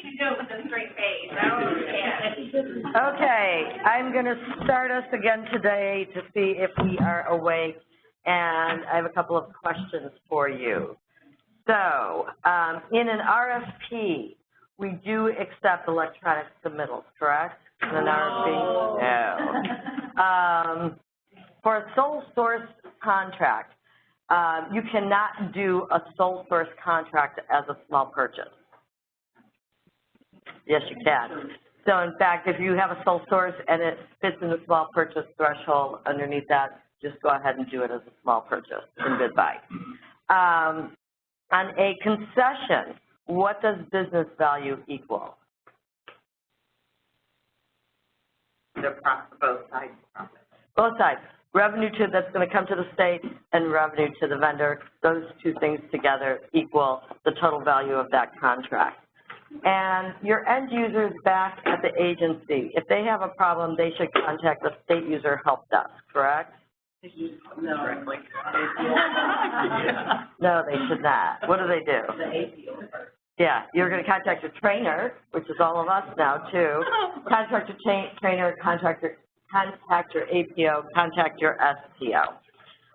can do it with a straight face. I don't understand. Okay, I'm going to start us again today to see if we are awake, and I have a couple of questions for you. So, in an RFP, we do accept electronic submittals, correct? In an RFP? No. For a sole source contract, you cannot do a sole source contract as a small purchase. Yes, you can. So, in fact, if you have a sole source and it fits in the small purchase threshold underneath that, just go ahead and do it as a small purchase in bid buy. On a concession, what does business value equal? The profit, both sides profit. Both sides. Revenue that's going to come to the state and revenue to the vendor, those two things together equal the total value of that contract. And your end users back at the agency, if they have a problem, they should contact the state user help desk, correct? No. No, they should not. What do they do? The APO. Yeah, you're going to contact your trainer, which is all of us now, too. Contact your trainer, contact your APO, contact your STO.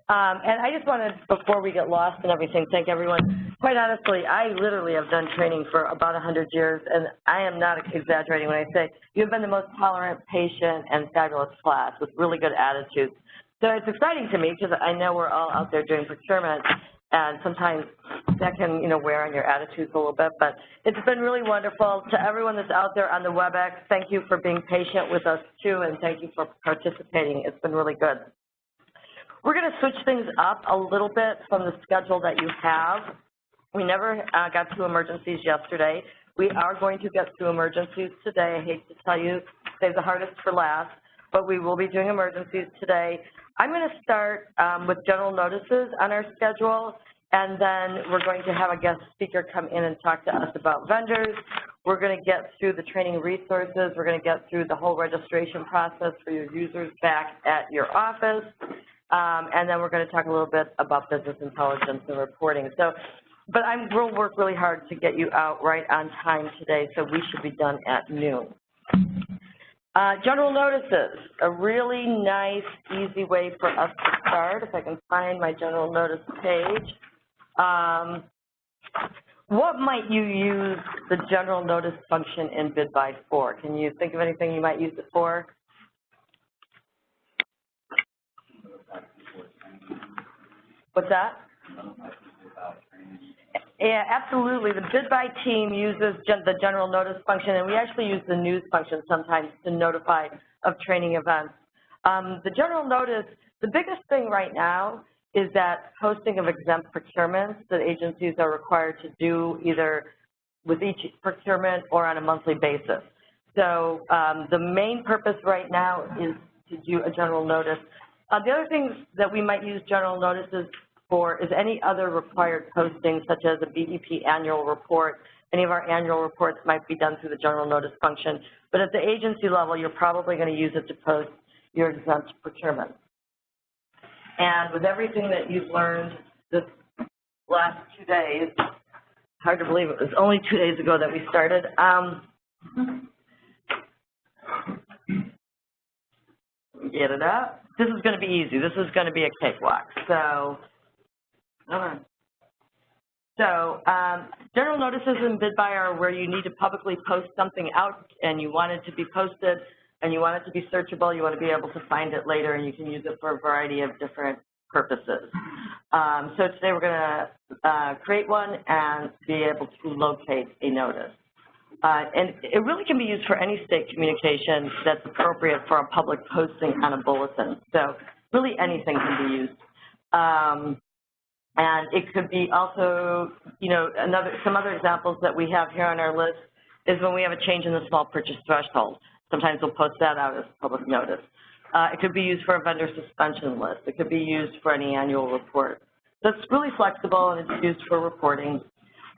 And I just wanted, before we get lost and everything, thank everyone. Quite honestly, I literally have done training for about 100 years, and I am not exaggerating when I say you've been the most tolerant, patient, and fabulous class with really good attitudes. So it's exciting to me because I know we're all out there doing procurement, and sometimes that can, wear on your attitudes a little bit. But it's been really wonderful. To everyone that's out there on the WebEx, thank you for being patient with us, too, and thank you for participating. It's been really good. We're going to switch things up a little bit from the schedule that you have. We never got to emergencies yesterday. We are going to get to emergencies today. I hate to tell you, save the hardest for last, but we will be doing emergencies today. I'm going to start with general notices on our schedule, and then we're going to have a guest speaker come in and talk to us about vendors. We're going to get through the training resources. We're going to get through the whole registration process for your users back at your office, and then we're going to talk a little bit about business intelligence and reporting. But we'll work really hard to get you out right on time today, so we should be done at noon. General notices, a really nice, easy way for us to start. If I can find my general notice page. What might you use the general notice function in BidBuy for? Can you think of anything you might use it for? What's that? Yeah, absolutely. The BidBuy team uses the general notice function, and we actually use the news function sometimes to notify of training events. The general notice, the biggest thing right now is that posting of exempt procurements that agencies are required to do either with each procurement or on a monthly basis. So the main purpose right now is to do a general notice. The other things that we might use general notices for is any other required postings, such as a BEP annual report. Any of our annual reports might be done through the general notice function. But at the agency level, you're probably going to use it to post your exempt procurement. And with everything that you've learned this last 2 days, hard to believe it was only 2 days ago that we started. Get it up. This is going to be easy. This is going to be a cakewalk. General notices in BidBuy are where you need to publicly post something out and you want it to be posted and you want it to be searchable, you want to be able to find it later, and you can use it for a variety of different purposes. So today we're going to create one and be able to locate a notice. And it really can be used for any state communication that's appropriate for a public posting on a bulletin. So really anything can be used. And it could be also, some other examples that we have here on our list is when we have a change in the small purchase threshold. Sometimes we'll post that out as a public notice. It could be used for a vendor suspension list. It could be used for any annual report. So it's really flexible and it's used for reporting.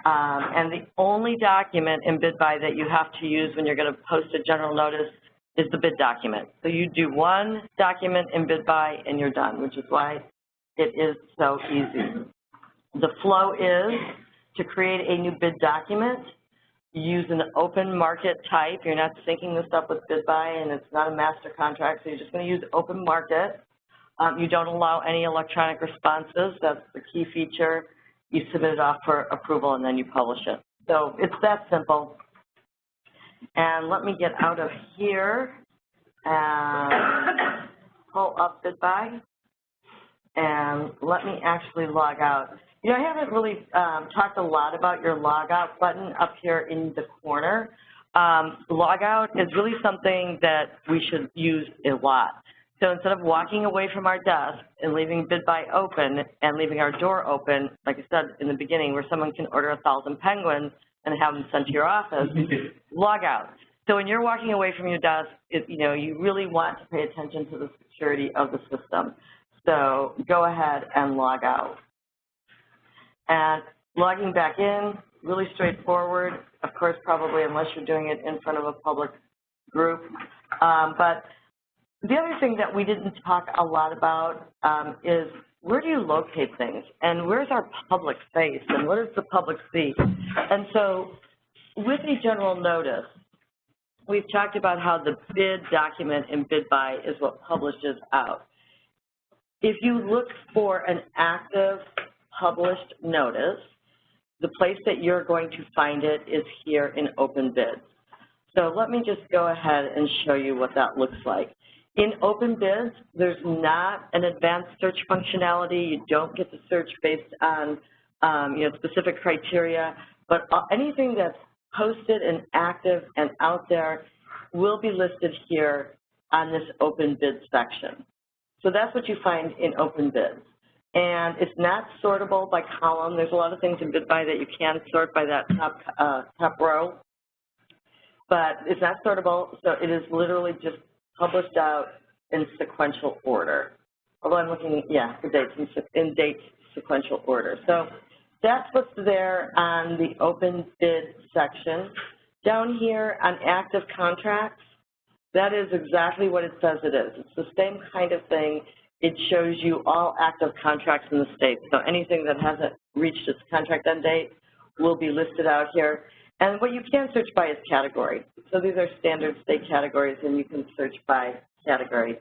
And the only document in BidBuy that you have to use when you're going to post a general notice is the bid document. So you do one document in BidBuy and you're done, which is why it is so easy. The flow is to create a new bid document. use an open market type. You're not syncing this up with BidBuy, and it's not a master contract, so you're just going to use open market. You don't allow any electronic responses. That's the key feature. You submit it off for approval, and then you publish it. So it's that simple. And let me get out of here and pull up BidBuy. And let me actually log out. You know, I haven't really talked a lot about your log out button up here in the corner. Log out is really something that we should use a lot. So instead of walking away from our desk and leaving BidBuy open and leaving our door open, like I said in the beginning, where someone can order 1,000 penguins and have them sent to your office, log out. So when you're walking away from your desk, you know, you really want to pay attention to the security of the system. So go ahead and log out. And logging back in, really straightforward, of course, probably unless you're doing it in front of a public group. But the other thing that we didn't talk a lot about is where do you locate things, and where's our public face, and what does the public see? And so with a general notice, we've talked about how the bid document in BidBuy is what publishes out. If you look for an active published notice, the place that you're going to find it is here in Open Bids. So let me just go ahead and show you what that looks like. In Open Bids, there's not an advanced search functionality. You don't get to search based on you know, specific criteria, but anything that's posted and active and out there will be listed here on this Open Bids section. So that's what you find in Open Bids. And it's not sortable by column. There's a lot of things in BidBuy that you can sort by that top row, but it's not sortable, so it is literally just published out in sequential order. Although I'm looking, yeah, for dates in date sequential order. So that's what's there on the Open Bid section. Down here on active contracts, that is exactly what it says it is. It's the same kind of thing. It shows you all active contracts in the state. So anything that hasn't reached its contract end date will be listed out here. And what you can search by is category. So these are standard state categories, and you can search by category.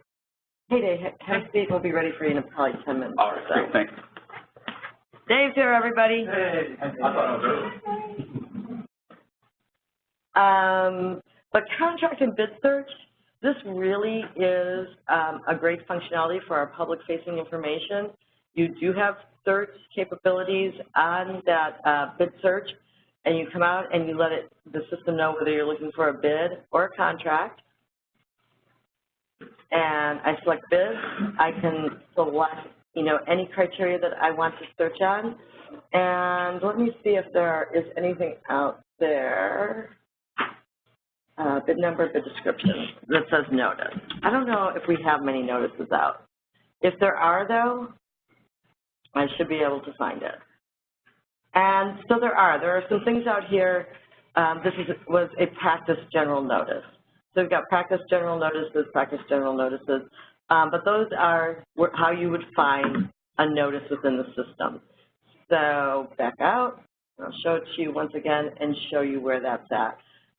Hey, Dave, Hemp State will be ready for you in probably 10 minutes. All right, great, thanks. Dave's here, everybody. Hey, I thought it was But contract and bid search, this really is a great functionality for our public-facing information. You do have search capabilities on that bid search, and you come out and you let the system know whether you're looking for a bid or a contract. And I select bid. I can select, you know, any criteria that I want to search on. And let me see if there is anything out there. Bid number, bid description that says notice. I don't know if we have many notices out. If there are, though, I should be able to find it. And so there are some things out here. This was a practice general notice. So we've got practice general notices, but those are how you would find a notice within the system. So back out, I'll show it to you once again and show you where that's at.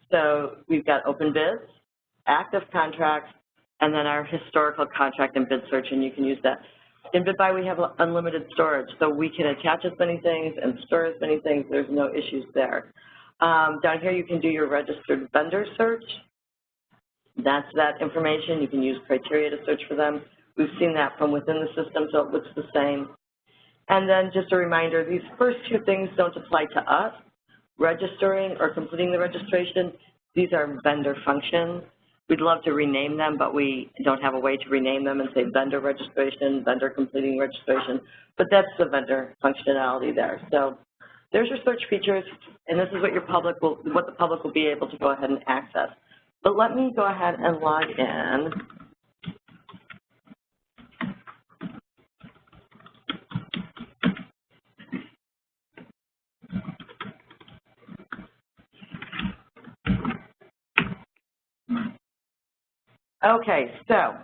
So we've got open bids, active contracts, and then our historical contract and bid search, and you can use that. In BidBuy, we have unlimited storage, so we can attach as many things and store as many things. There's no issues there. Down here, you can do your registered vendor search. That's that information. You can use criteria to search for them. We've seen that from within the system, so it looks the same. And then just a reminder, these first two things don't apply to us. Registering or completing the registration, these are vendor functions. We'd love to rename them, but we don't have a way to rename them and say vendor registration, vendor completing registration, but that's the vendor functionality there. So there's your search features, and this is what what the public will be able to go ahead and access. But let me go ahead and log in. Okay, so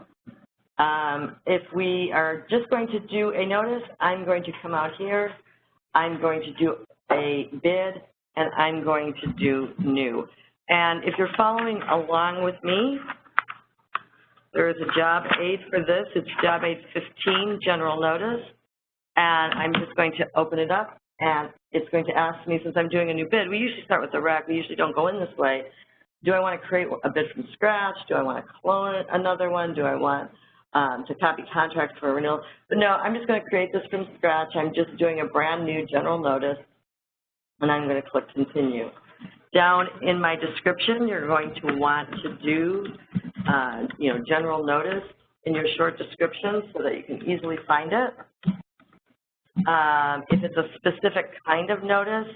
if we are just going to do a notice, I'm going to come out here. I'm going to do a bid, and I'm going to do new. And if you're following along with me, there is a job aid for this. It's job aid 15, general notice. And I'm just going to open it up, and it's going to ask me, since I'm doing a new bid, we usually start with the rec. We usually don't go in this way. Do I want to create a bid from scratch? Do I want to clone another one? Do I want to copy contract for a renewal? But no, I'm just going to create this from scratch. I'm just doing a brand new general notice, and I'm going to click continue. Down in my description, you're going to want to do, general notice in your short description so that you can easily find it. If it's a specific kind of notice,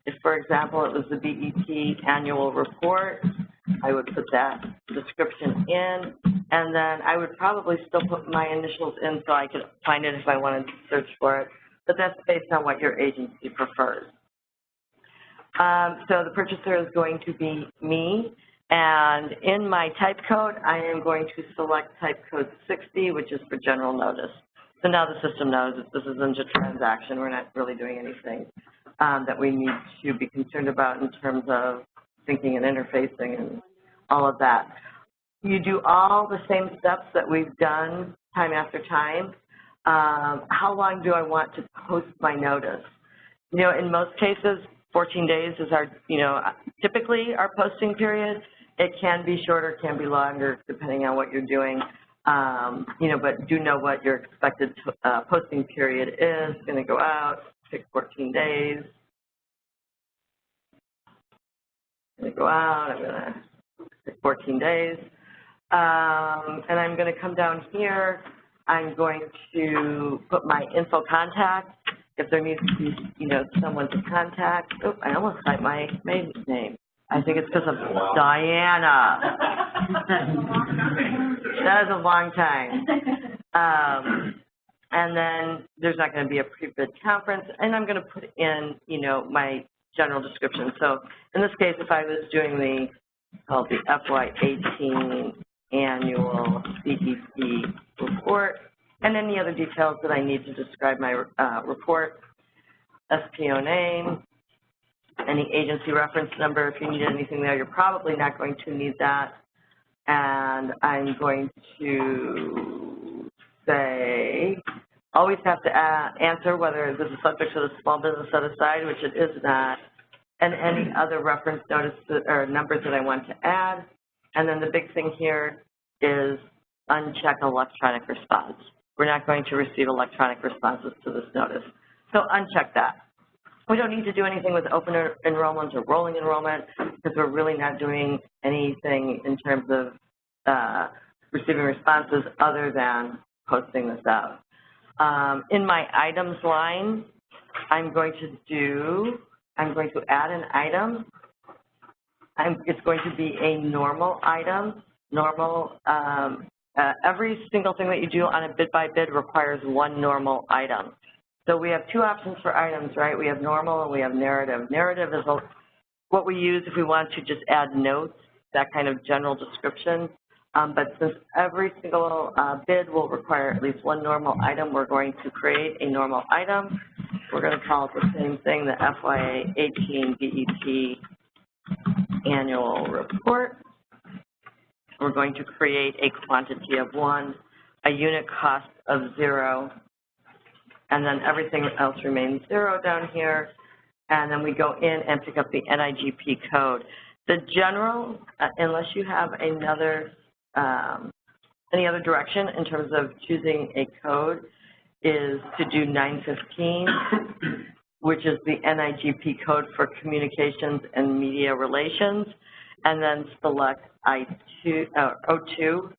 if, for example, it was the BEP annual report, I would put that description in, and then I would probably still put my initials in so I could find it if I wanted to search for it, but that's based on what your agency prefers. So the purchaser is going to be me, and in my type code, I am going to select type code 60, which is for general notice. So now the system knows that this isn't a transaction. We're not really doing anything that we need to be concerned about in terms of syncing and interfacing and all of that. You do all the same steps that we've done time after time. How long do I want to post my notice? In most cases, 14 days is our, typically our posting period. It can be shorter, can be longer, depending on what you're doing. But do know what your expected posting period is. Going to go out, pick 14 days. Going to go out, I'm going to pick 14 days. And I'm going to come down here. I'm going to put my info contact. If there needs to be, someone to contact. Oh, I almost typed my maiden name. I think it's because of Diana. That is a long time. And then there's not going to be a pre-bid conference, and I'm going to put in, my general description. So in this case, if I was doing the FY18 annual BEP report, and any other details that I need to describe my report, SPO name, any agency reference number. If you need anything there, you're probably not going to need that. And I'm going to say, always have to answer whether this is subject to the small business set aside, which it is not, and any other reference notice or numbers that I want to add. And then the big thing here is uncheck electronic response. We're not going to receive electronic responses to this notice. So uncheck that. We don't need to do anything with open enrollment or rolling enrollment because we're really not doing anything in terms of receiving responses other than posting this out. In my items line, I'm going to add an item. It's going to be a normal item. Every single thing that you do on a bid by bid requires one normal item. So we have two options for items, right? We have normal and we have narrative. Narrative is what we use if we want to just add notes, that kind of general description. But since every single bid will require at least one normal item, we're going to create a normal item. We're going to call it the same thing, the FY18 BEP annual report. We're going to create a quantity of 1, a unit cost of 0, and then everything else remains 0 down here. And then we go in and pick up the NIGP code. The general, unless you have another, any other direction in terms of choosing a code, is to do 915, which is the NIGP code for communications and media relations, and then select O2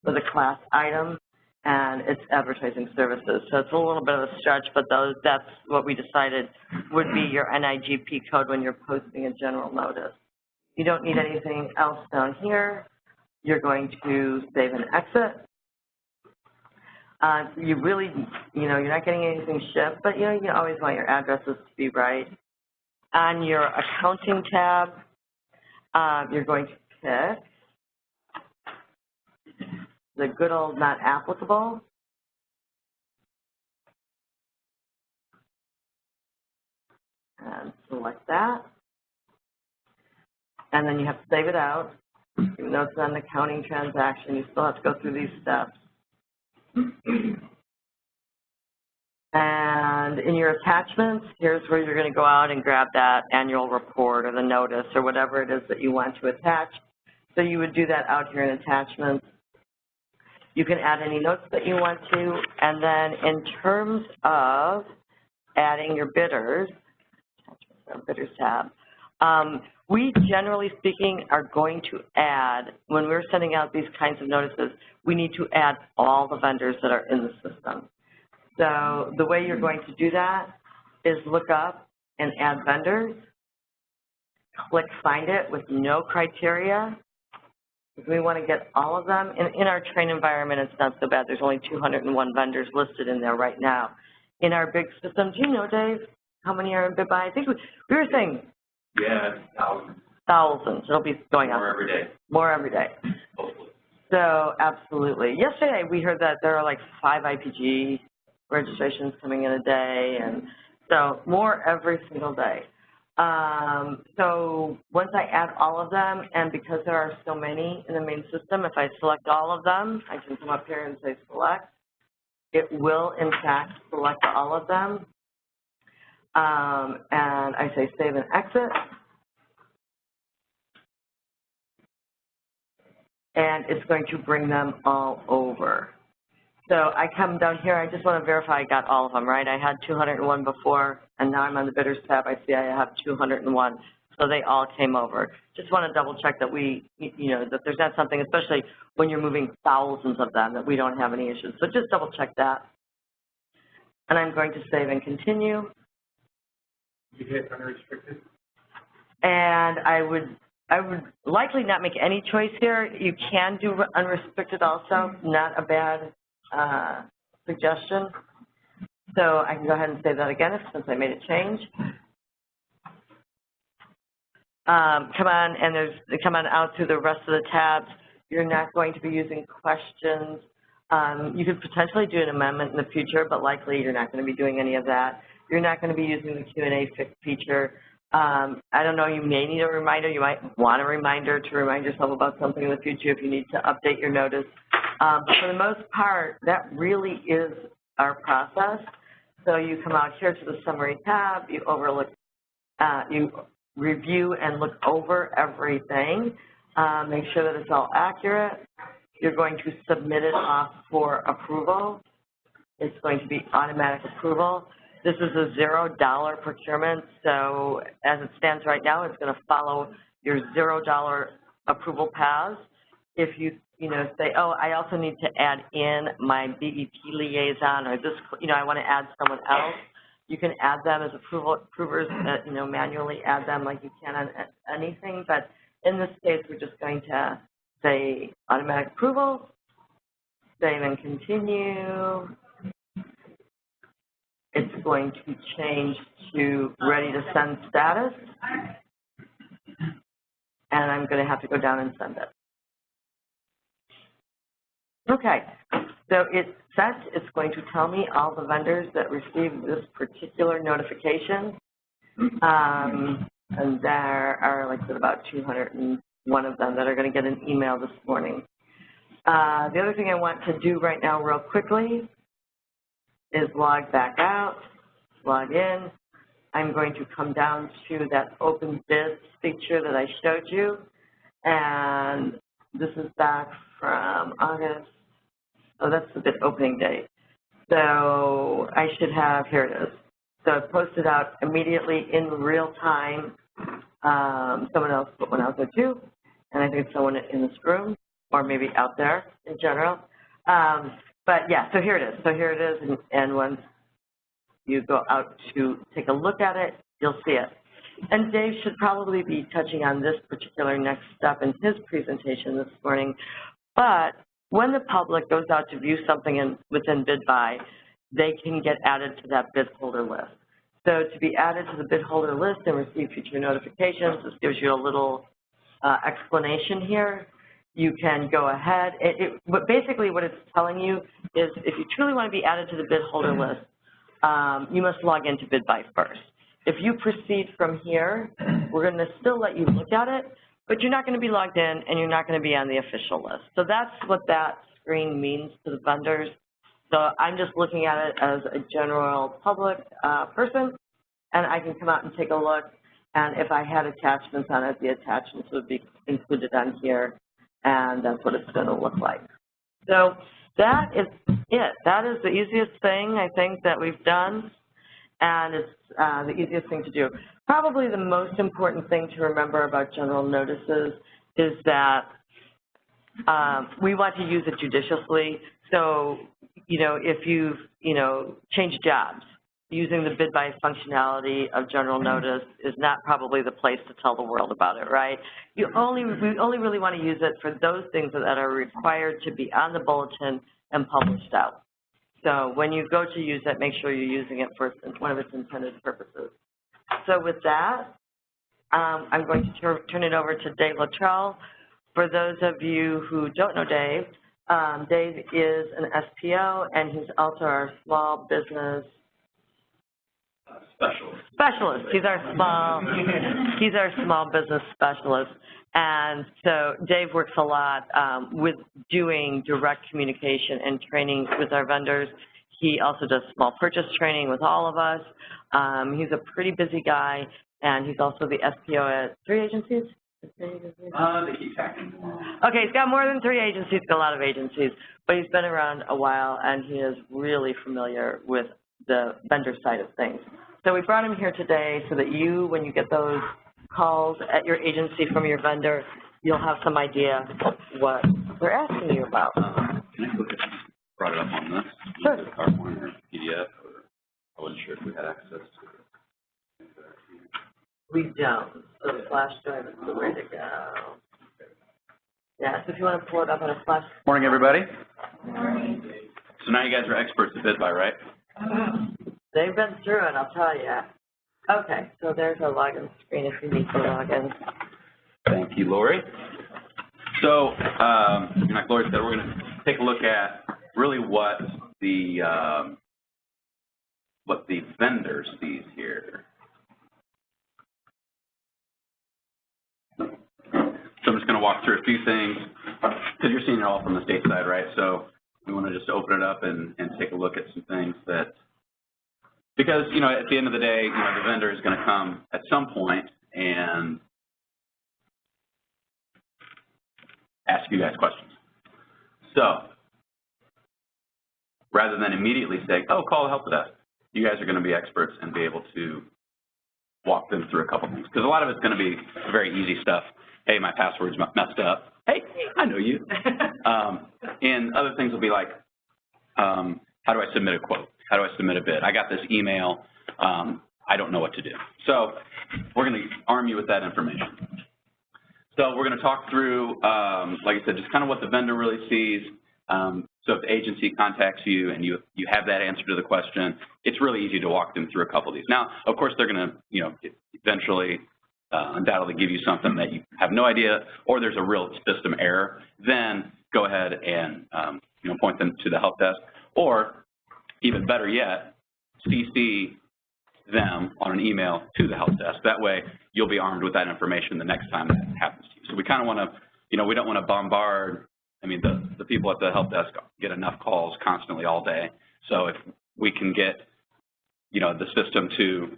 for the class item, and it's advertising services. So it's a little bit of a stretch, but that's what we decided would be your NIGP code when you're posting a general notice. You don't need anything else down here. You're going to save and exit. You really, you're not getting anything shipped, but you always want your addresses to be right. On your accounting tab, you're going to pick the good old not applicable. And select that. and then you have to save it out. Even though it's an accounting transaction, you still have to go through these steps. And in your attachments, here's where you're going to go out and grab that annual report or the notice or whatever it is that you want to attach. So you would do that out here in attachments. You can add any notes that you want to. And then in terms of adding your bidders, bidders tab, we generally speaking are going to add, when we're sending out these kinds of notices, we need to add all the vendors that are in the system. So the way you're going to do that is look up and add vendors, click find it with no criteria. We want to get all of them. In our train environment, it's not so bad. There's only 201 vendors listed in there right now. In our big system, do you know, Dave, how many are in BidBuy? I think we were saying thousands. Thousands. It'll be going up. More every day. More every day. Hopefully. So, absolutely. Yesterday, we heard that there are like 5 IPG registrations coming in a day, and so more every single day. So once I add all of them, and because there are so many in the main system, if I select all of them, I can come up here and say select. It will, in fact, select all of them. And I say save and exit. And it's going to bring them all over. So I come down here, I just want to verify I got all of them, right? I had 201 before, and now I'm on the bidders tab. I see I have 201. So they all came over. Just want to double check that that there's not something, especially when you're moving thousands of them, that we don't have any issues. So just double check that. And I'm going to save and continue. You hit unrestricted? And I would likely not make any choice here. You can do unrestricted also, not a bad suggestion. So I can go ahead and say that again since I made a change. Come on, and come on out through the rest of the tabs. You're not going to be using questions. You could potentially do an amendment in the future, but likely you're not going to be doing any of that. You're not going to be using the Q&A feature. I don't know, you may need a reminder. You might want a reminder to remind yourself about something in the future if you need to update your notice. But for the most part, that really is our process. So you come out here to the summary tab, you overlook, you review and look over everything, make sure that it's all accurate. You're going to submit it off for approval. It's going to be automatic approval. This is a $0 procurement, so as it stands right now, it's going to follow your $0 approval paths. If you say, oh, I also need to add in my BEP liaison, or this, I want to add someone else, you can add them as approvers, manually add them like you can on anything. But in this case, we're just going to say automatic approval, save and continue. It's going to change to ready to send status. And I'm going to have to go down and send it. Okay, so it's set. It's going to tell me all the vendors that received this particular notification. And there are, like I said, about 201 of them that are going to get an email this morning. The other thing I want to do right now real quickly is log back out, log in. I'm going to come down to that open bids feature that I showed you. And this is back from August. Oh, that's the bid opening date. So I should have, here it is. So I posted out immediately in real time. Someone else put one out there too. And I think it's someone in this room or maybe out there in general. But yeah, so here it is. So here it is, and once you go out to take a look at it, you'll see it. And Dave should probably be touching on this particular next step in his presentation this morning. But when the public goes out to view something within BidBuy, they can get added to that bid holder list. So to be added to the bid holder list and receive future notifications, this gives you a little explanation here. You can go ahead. But basically what it's telling you is if you truly want to be added to the bid holder list, you must log into BidBuy first. If you proceed from here, we're going to still let you look at it, but you're not going to be logged in and you're not going to be on the official list. So that's what that screen means to the vendors. So I'm just looking at it as a general public person, and I can come out and take a look, and if I had attachments on it, the attachments would be included on here, and that's what it's going to look like. So that is it. That is the easiest thing, I think, that we've done, and it's the easiest thing to do. Probably the most important thing to remember about general notices is that we want to use it judiciously. So, you know, if you've, changed jobs, using the bid by functionality of general notice is not probably the place to tell the world about it, right? We only really want to use it for those things that are required to be on the bulletin and published out. So when you go to use it, make sure you're using it for one of its intended purposes. So with that, I'm going to turn it over to Dave Luttrell. For those of you who don't know Dave, Dave is an SPO, and he's also our small business specialist. He's our small business specialist. And so Dave works a lot with doing direct communication and training with our vendors. He also does small purchase training with all of us. He's a pretty busy guy, and he's also the SPO at 3 agencies? They keep tracking. Okay, he's got more than 3 agencies, got a lot of agencies, but he's been around a while, and he is really familiar with the vendor side of things. So we brought him here today so that you, when you get those calls at your agency from your vendor, you'll have some idea what they're asking you about. Can I look at, brought it up on this? Sure. PowerPoint or PDF, or I wasn't sure if we had access to it. We don't. So the flash drive is the way to go. Yeah, so if you want to pull it up on a flash. Morning, everybody. Morning. So now you guys are experts at BidBuy, right? They've been through it, I'll tell you. Okay, so there's our login screen if you need to log in. Thank you, Lori. So, like Lori said, we're going to take a look at really what the vendor sees here. So I'm just going to walk through a few things because you're seeing it all from the state side, right? So we want to just open it up and take a look at some things that, because, at the end of the day, the vendor is going to come at some point and ask you guys questions. So rather than immediately say, oh, call the help desk, you guys are going to be experts and be able to walk them through a couple things. Because a lot of it's going to be very easy stuff. Hey, my password's messed up. Hey, I know you. And other things will be like, how do I submit a quote? How do I submit a bid? I got this email. I don't know what to do. So we're going to arm you with that information. So we're going to talk through, like I said, just kind of what the vendor really sees. So if the agency contacts you and you have that answer to the question, it's really easy to walk them through a couple of these. Now, of course, they're going to, eventually undoubtedly give you something that you have no idea, or there's a real system error. Then go ahead and point them to the help desk, or even better yet, CC them on an email to the help desk. That way, you'll be armed with that information the next time that happens to you. So we kind of want to, we don't want to bombard. I mean, the people at the help desk get enough calls constantly all day. So if we can get, the system to,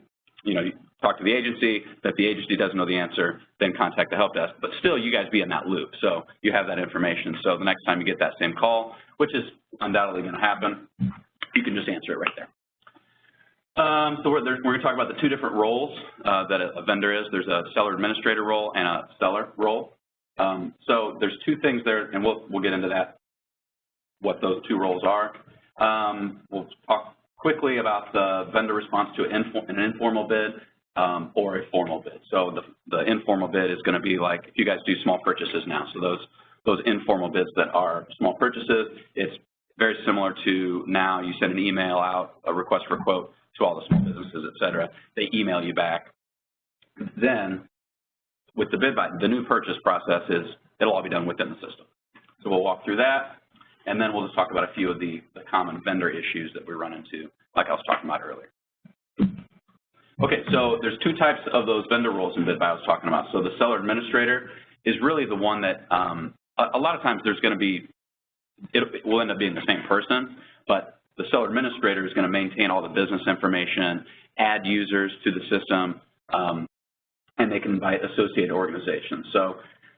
talk to the agency, that the agency doesn't know the answer, then contact the help desk. But still, you guys be in that loop. So you have that information. So the next time you get that same call, which is undoubtedly going to happen, you can just answer it right there. So we're going to talk about the 2 different roles that a vendor is. There's a seller administrator role and a seller role. So there's 2 things there, and we'll get into that, what those 2 roles are. We'll talk quickly about the vendor response to an informal bid or a formal bid. So the informal bid is going to be like if you guys do small purchases now. So those informal bids that are small purchases, it's very similar to now you send an email out, a request for a quote to all the small businesses, et cetera. They email you back. Then with the BidBuy, the new purchase process it'll all be done within the system. So we'll walk through that, and then we'll just talk about a few of the common vendor issues that we run into, like I was talking about earlier. Okay, so there's 2 types of those vendor roles in BidBuy I was talking about. So the seller administrator is really the one that a lot of times there's going to be, it will end up being the same person, but the seller administrator is going to maintain all the business information, add users to the system, and they can invite associated organizations. So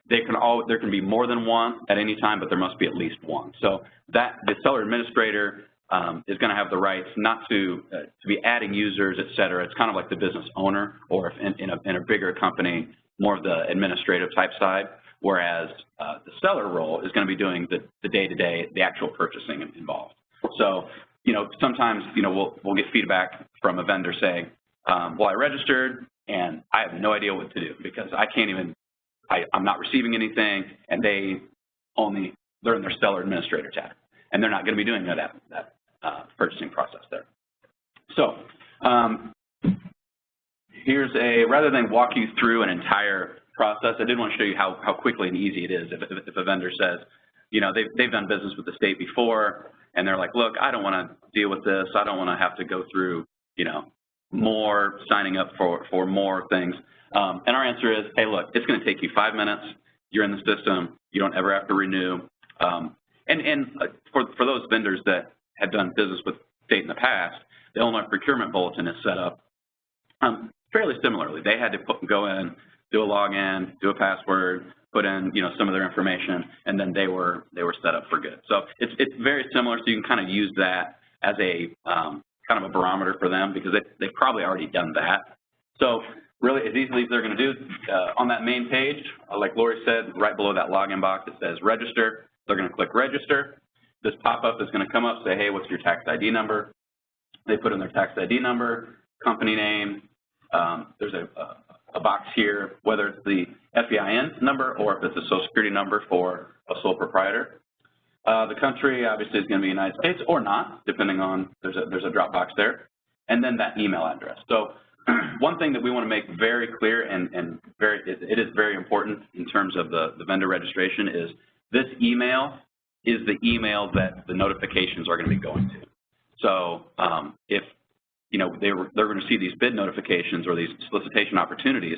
there can be more than one at any time, but there must be at least one. So that the seller administrator is going to have the rights not to be adding users, et cetera. It's kind of like the business owner, or if in a bigger company, more of the administrative type side, whereas the seller role is going to be doing the day-to-day, the actual purchasing involved. So, sometimes, we'll get feedback from a vendor saying, well, I registered and I have no idea what to do because I can't even, I'm not receiving anything, and they're in their seller administrator tab, and they're not going to be doing that purchasing process there. So rather than walk you through an entire process, I did want to show you how quickly and easy it is if a vendor says, they've done business with the state before, and they're like, look, I don't want to deal with this. I don't want to have to go through, more signing up for more things. And our answer is, hey, look, it's going to take you 5 minutes. You're in the system. You don't ever have to renew. And for those vendors that have done business with state in the past, the Illinois Procurement Bulletin is set up fairly similarly. They had to go in, do a login, do a password, put in some of their information, and then they were set up for good. So it's very similar. So you can kind of use that as a kind of a barometer for them because they've probably already done that. So really, as easily as they're going to do on that main page, like Lori said, right below that login box, it says register. They're going to click register. This pop-up is going to come up, say, hey, what's your tax ID number? They put in their tax ID number, company name. There's a box here, whether it's the FEIN number or if it's a Social Security number for a sole proprietor. The country, obviously, is going to be United States or not, depending on, there's a drop box there. And then that email address. So one thing that we want to make very clear and it is very important in terms of the vendor registration is this email is the email that the notifications are going to be going to. So if they're going to see these bid notifications or these solicitation opportunities,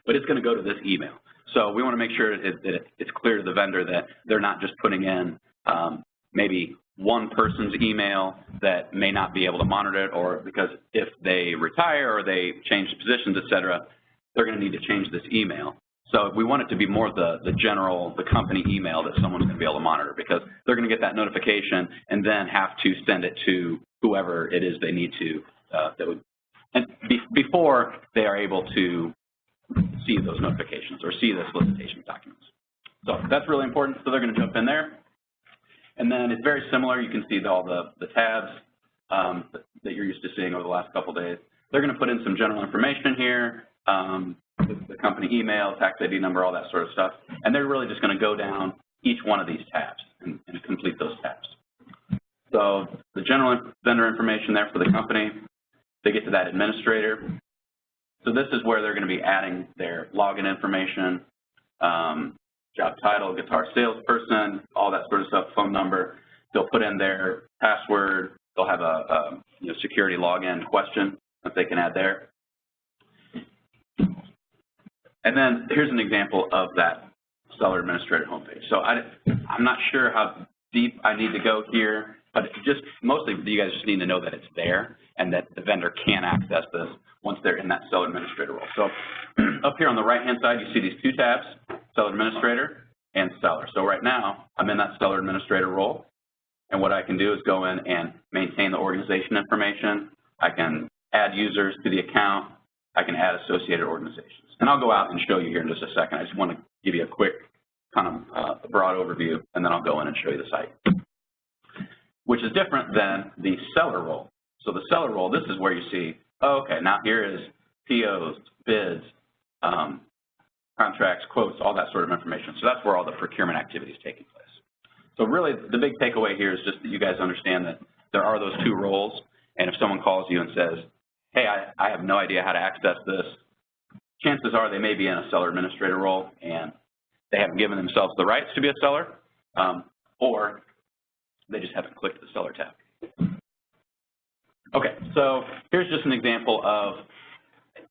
but it's going to go to this email. So we want to make sure that it's clear to the vendor that they're not just putting in maybe one person's email that may not be able to monitor it, or because if they retire or they change positions, et cetera, they're going to need to change this email. So we want it to be more the company email that someone's going to be able to monitor, because they're going to get that notification and then have to send it to whoever it is they need to, before they are able to see those notifications or see the solicitation documents. So that's really important. So they're going to jump in there. And then it's very similar. You can see all the tabs that you're used to seeing over the last couple of days. They're going to put in some general information here, the company email, tax ID number, all that sort of stuff. And they're really just going to go down each one of these tabs and complete those tabs. So the general vendor information there for the company, they get to that administrator. So this is where they're going to be adding their login information, job title, guitar salesperson, all that sort of stuff, phone number. They'll put in their password. They'll have a security login question that they can add there. And then here's an example of that seller administrator homepage. So I'm not sure how deep I need to go here, but just mostly you guys just need to know that it's there and that the vendor can access this once they're in that seller administrator role. So up here on the right-hand side, you see these two tabs, seller administrator and seller. So right now, I'm in that seller administrator role, and what I can do is go in and maintain the organization information. I can add users to the account. I can add associated organizations. And I'll go out and show you here in just a second. I just want to give you a quick kind of broad overview, and then I'll go in and show you the site, which is different than the seller role. So the seller role, this is where you see, oh, okay, now here is POs, bids, contracts, quotes, all that sort of information. So that's where all the procurement activity is taking place. So really the big takeaway here is just that you guys understand that there are those two roles, and if someone calls you and says, hey, I have no idea how to access this, chances are they may be in a seller administrator role and they haven't given themselves the rights to be a seller, or they just haven't clicked the seller tab. Okay, so here's just an example of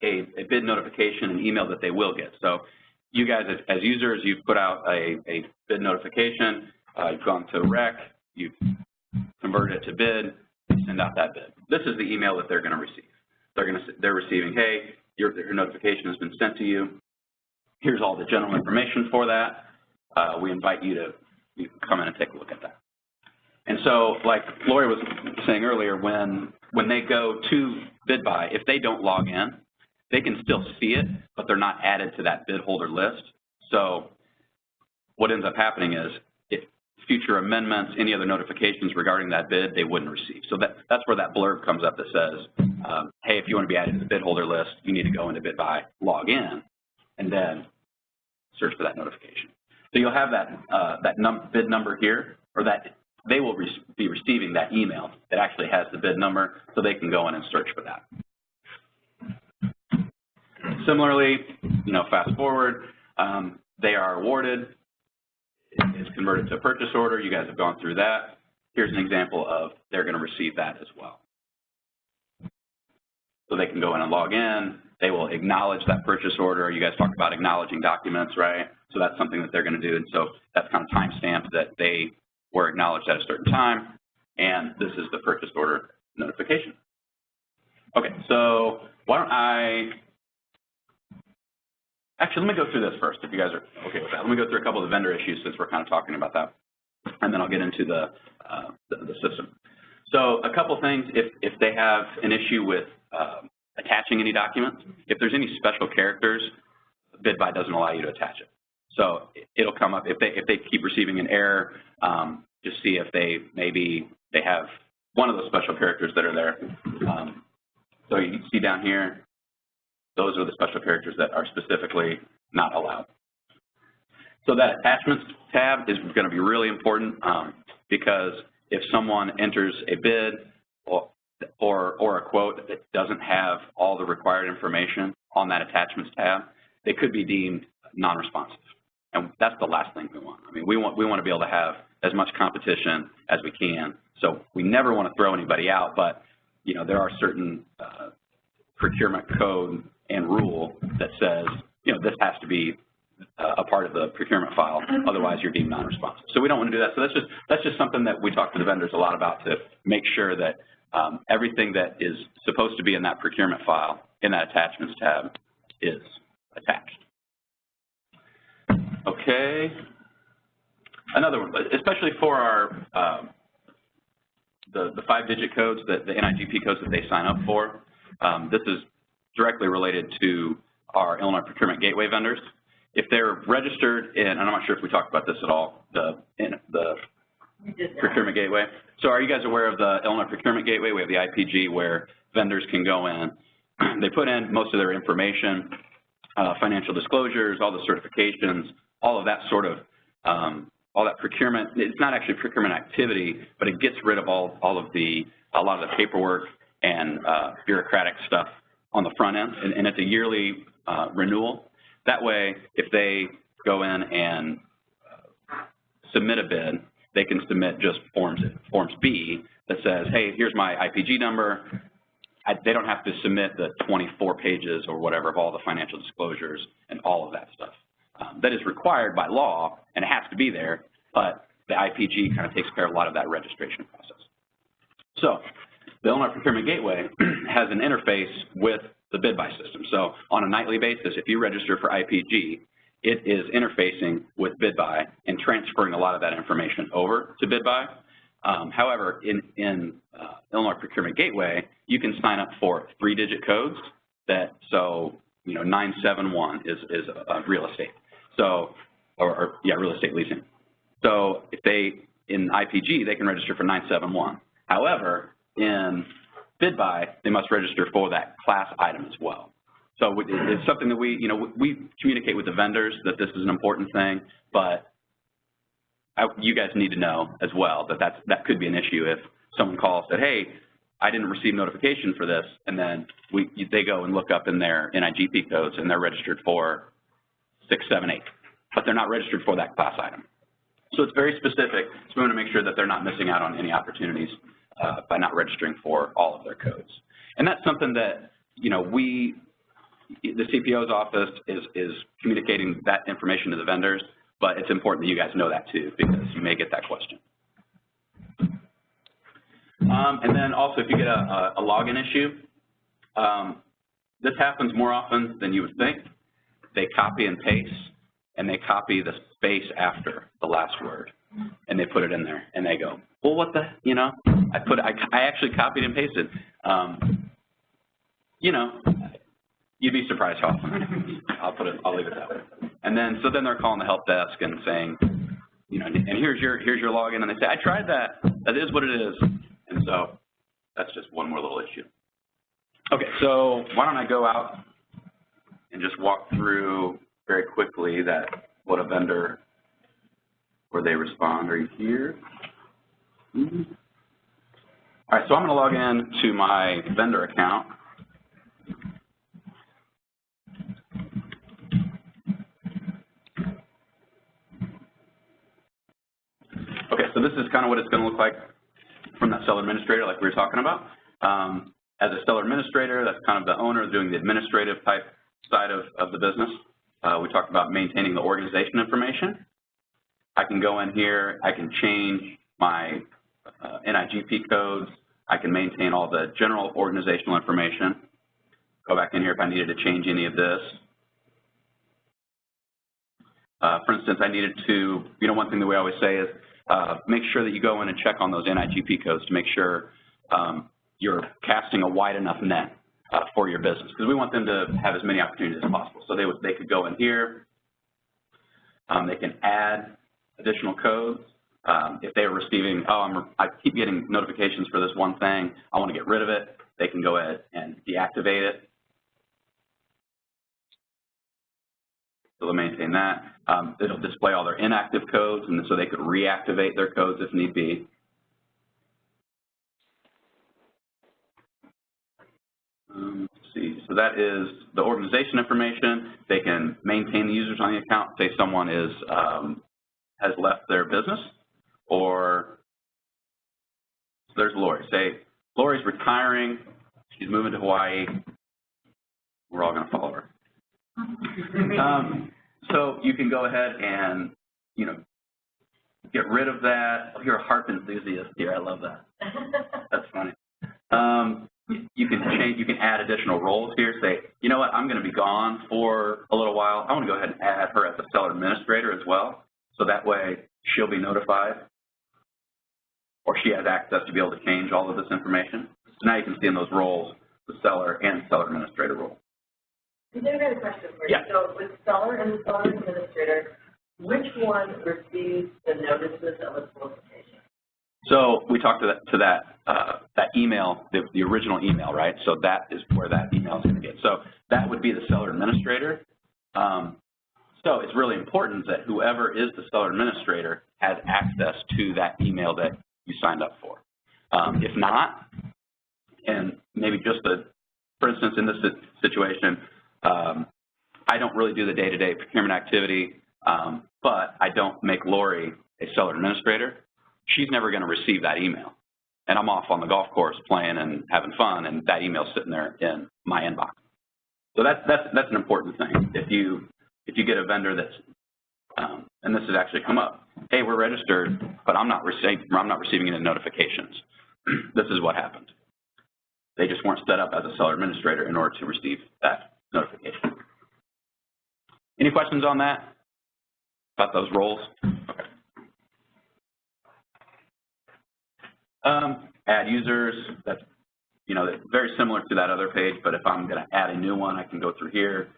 a bid notification and email that they will get. So you guys as users, you've put out a bid notification, you've gone to rec, you've converted it to bid, send out that bid. This is the email that they're going to receive. They're receiving, hey, your notification has been sent to you. Here's all the general information for that. We invite you to come in and take a look at that. And so, like Lori was saying earlier, when they go to BidBuy, if they don't log in, they can still see it, but they're not added to that bid holder list. So what ends up happening is if future amendments, any other notifications regarding that bid, they wouldn't receive. So that's where that blurb comes up that says, hey, if you want to be added to the bid holder list, you need to go into BidBuy, log in, and then search for that notification. So you'll have that bid number here, or that they will be receiving that email that actually has the bid number, so they can go in and search for that. Similarly, fast forward, they are awarded, it's converted to a purchase order, you guys have gone through that. Here's an example of they're going to receive that as well. So they can go in and log in, they will acknowledge that purchase order. You guys talked about acknowledging documents, right? So that's something that they're going to do, and so that's kind of time-stamped that they were acknowledged at a certain time, and this is the purchase order notification. Okay, so why don't actually, let me go through this first, if you guys are okay with that. Let me go through a couple of the vendor issues since we're kind of talking about that, and then I'll get into the system. So a couple things, if they have an issue with attaching any documents, if there's any special characters, BidBuy doesn't allow you to attach it. So it'll come up, if they keep receiving an error, just see if they have one of those special characters that are there. So you can see down here, those are the special characters that are specifically not allowed. So that attachments tab is going to be really important because if someone enters a bid or a quote that doesn't have all the required information on that attachments tab, they could be deemed non-responsive. And that's the last thing we want. I mean, we want to be able to have as much competition as we can. So we never want to throw anybody out, but there are certain procurement code and rule that says, this has to be a part of the procurement file, otherwise you're deemed non-responsive. So we don't want to do that. So that's just something that we talk to the vendors a lot about, to make sure that everything that is supposed to be in that procurement file, in that attachments tab, is attached. Okay. Another one, especially for our the 5-digit codes, the NIGP codes that they sign up for. This is directly related to our Illinois Procurement Gateway vendors. If they're registered in, and I'm not sure if we talked about this at all, the Procurement Gateway. So are you guys aware of the Illinois Procurement Gateway? We have the IPG where vendors can go in. They put in most of their information, financial disclosures, all the certifications, all of that sort of, all that procurement. It's not actually procurement activity, but it gets rid of a lot of the paperwork and bureaucratic stuff on the front end, and it's a yearly renewal. That way, if they go in and submit a bid, they can submit just Forms B that says, hey, here's my IPG number. They don't have to submit the 24 pages or whatever of all the financial disclosures and all of that stuff. That is required by law, and it has to be there, but the IPG kind of takes care of a lot of that registration process. So the Illinois Procurement Gateway has an interface with the BidBuy system. So on a nightly basis, if you register for IPG, it is interfacing with BidBuy and transferring a lot of that information over to BidBuy. However, in Illinois Procurement Gateway, you can sign up for 3-digit codes that, so, 971 is real estate. So, real estate leasing. So if in IPG, they can register for 971. However, in BidBuy, they must register for that class item as well. So it's something that we communicate with the vendors that this is an important thing, but you guys need to know as well that could be an issue if someone calls and said, hey, I didn't receive notification for this, and then they go and look up in their NIGP codes and they're registered for 6, 7, 8, but they're not registered for that class item. So it's very specific, so we want to make sure that they're not missing out on any opportunities by not registering for all of their codes. And that's something that, we the CPO's office is communicating that information to the vendors, but it's important that you guys know that too, because you may get that question. And then also, if you get a login issue, this happens more often than you would think. They copy and paste, and they copy the space after the last word, and they put it in there, and they go, well, what the, you know, I actually copied and pasted. You know, you'd be surprised how often. I'll leave it that way. And then, so then they're calling the help desk and saying, you know, and here's your login, and they say, I tried that. That is what it is. And so that's just one more little issue. Okay, so why don't I go out and just walk through very quickly that what a vendor, where they respond. Are you here? Mm-hmm. All right, so I'm going to log in to my vendor account. Okay, so this is kind of what it's going to look like from that seller administrator like we were talking about. As a seller administrator, that's kind of the owner doing the administrative type side of the business. We talked about maintaining the organization information. I can go in here, I can change my NIGP codes, I can maintain all the general organizational information. Go back in here if I needed to change any of this. For instance, I needed to, you know, one thing that we always say is make sure that you go in and check on those NIGP codes to make sure you're casting a wide enough net for your business, because we want them to have as many opportunities as possible. So they could go in here, they can add additional codes. If they are receiving, I keep getting notifications for this one thing, I want to get rid of it, they can go ahead and deactivate it. So they'll maintain that. It'll display all their inactive codes, and so they could reactivate their codes if need be. Let's see, so that is the organization information. They can maintain the users on the account. Say someone is has left their business, or so there's Lori. Say Lori's retiring, she's moving to Hawaii. We're all going to follow her. So you can go ahead and, you know, get rid of that. Oh, you're a harp enthusiast here. I love that. That's funny. You can change. You can add additional roles here. Say, you know what? I'm going to be gone for a little while. I want to go ahead and add her as a seller administrator as well, so that way she'll be notified, or she has access to be able to change all of this information. So now you can see in those roles the seller and seller administrator role. I've got a question for you. Yeah. So with seller and the seller administrator, which one receives the notices of a solicitation? So we talked to that email, the original email, right? So that is where that email is going to get. So that would be the seller administrator. So it's really important that whoever is the seller administrator has access to that email that you signed up for. If not, and maybe just for instance, in this situation, I don't really do the day-to-day procurement activity, but I don't make Lori a seller administrator. She's never going to receive that email. And I'm off on the golf course playing and having fun, and that email's sitting there in my inbox. So that's an important thing. If you get a vendor that's, and this has actually come up, hey, we're registered, but I'm not receiving any notifications. This is what happened. They just weren't set up as a seller administrator in order to receive that notification. Any questions on that? About those roles? Okay. Add users, that's, you know, very similar to that other page, but if I'm going to add a new one, I can go through here.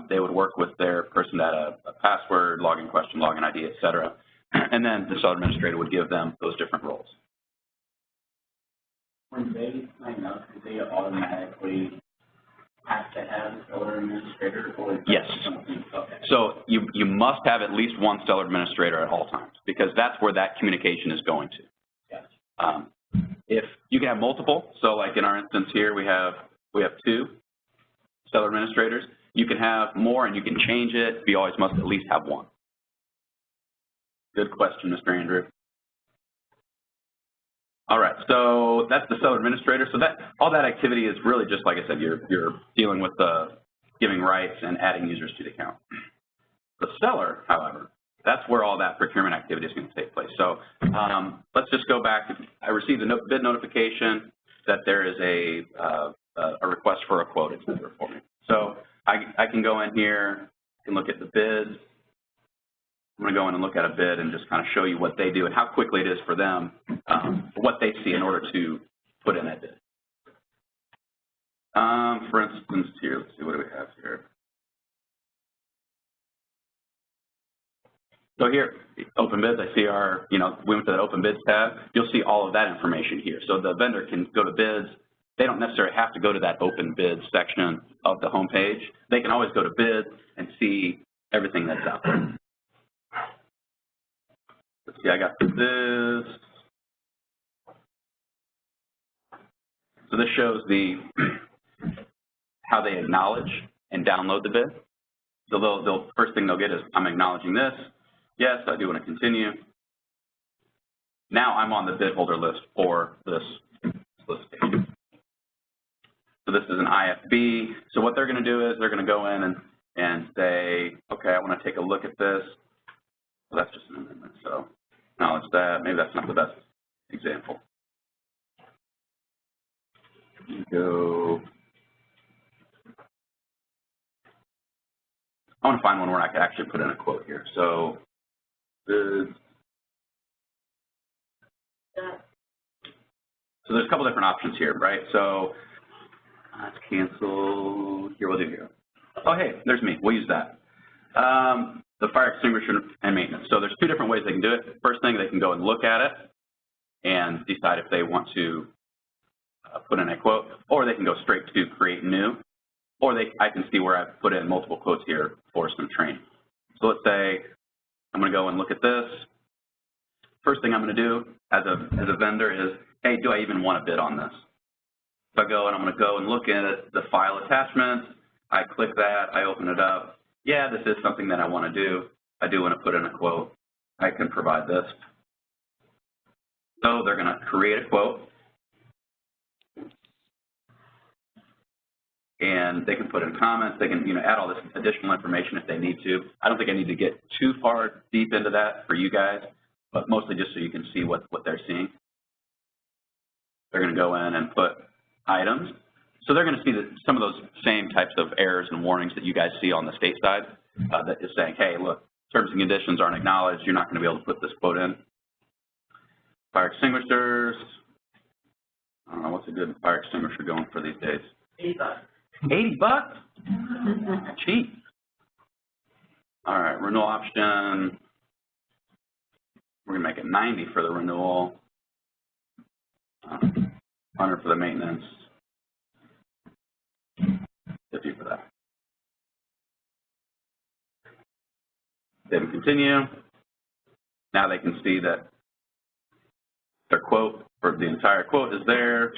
They would work with their person at a password, login question, login ID, et cetera. And then the seller administrator would give them those different roles. When they sign up, do they automatically have to have a seller administrator? Or Yes. Okay. So you must have at least one seller administrator at all times, because that's where that communication is going to. Gotcha. If you can have multiple, so like in our instance here, we have 2 seller administrators. You can have more and you can change it. You always must at least have one. Good question, Mr. Andrew. All right, so that's the seller administrator. So that all that activity is really just, like I said, you're dealing with giving rights and adding users to the account. The seller, however, that's where all that procurement activity is going to take place. So let's just go back. I received a bid notification that there is a request for a quote. It's there for me. So I can go in here, I can look at the bids. I'm going to go in and look at a bid and just kind of show you what they do and how quickly it is for them, what they see in order to put in that bid. For instance, here, let's see, what do we have here? So here, open bids, I see our, we went to that open bids tab. You'll see all of that information here. So the vendor can go to bids. They don't necessarily have to go to that open bids section of the homepage. They can always go to bids and see everything that's out there. Let's see, I got this. So this shows how they acknowledge and download the bid. So first thing they'll get is, I'm acknowledging this. Yes, I do want to continue. Now I'm on the bid holder list for this solicitation. So this is an IFB. So what they're going to do is they're going to go in and say, okay, I want to take a look at this. Well, that's just an amendment, so acknowledge that. Maybe that's not the best example. Go. I want to find one where I can actually put in a quote here. So there's a couple different options here, right? So let's cancel. Here, we'll do here. Oh, hey, there's me. We'll use that. The fire extinguisher and maintenance. So there's two different ways they can do it. First thing, they can go and look at it and decide if they want to put in a quote, or they can go straight to create new, or I can see where I've put in multiple quotes here for some training. So let's say I'm going to go and look at this. First thing I'm going to do as a vendor is, hey, do I even want to bid on this? So I go and I'm going to go and look at the file attachments. I click that. I open it up. Yeah, this is something that I want to do. I do want to put in a quote. I can provide this. So they're going to create a quote. And they can put in comments. They can add all this additional information if they need to. I don't think I need to get too far deep into that for you guys, but mostly just so you can see what they're seeing. They're going to go in and put items. So they're going to see some of those same types of errors and warnings that you guys see on the state side that is saying, hey, look, terms and conditions aren't acknowledged. You're not going to be able to put this quote in. Fire extinguishers. I don't know, what's a good fire extinguisher going for these days? $80. 80 bucks? Cheap. All right, renewal option. We're going to make it 90 for the renewal. 100 for the maintenance. 50 for that. Then continue. Now they can see that their quote for the entire quote is there.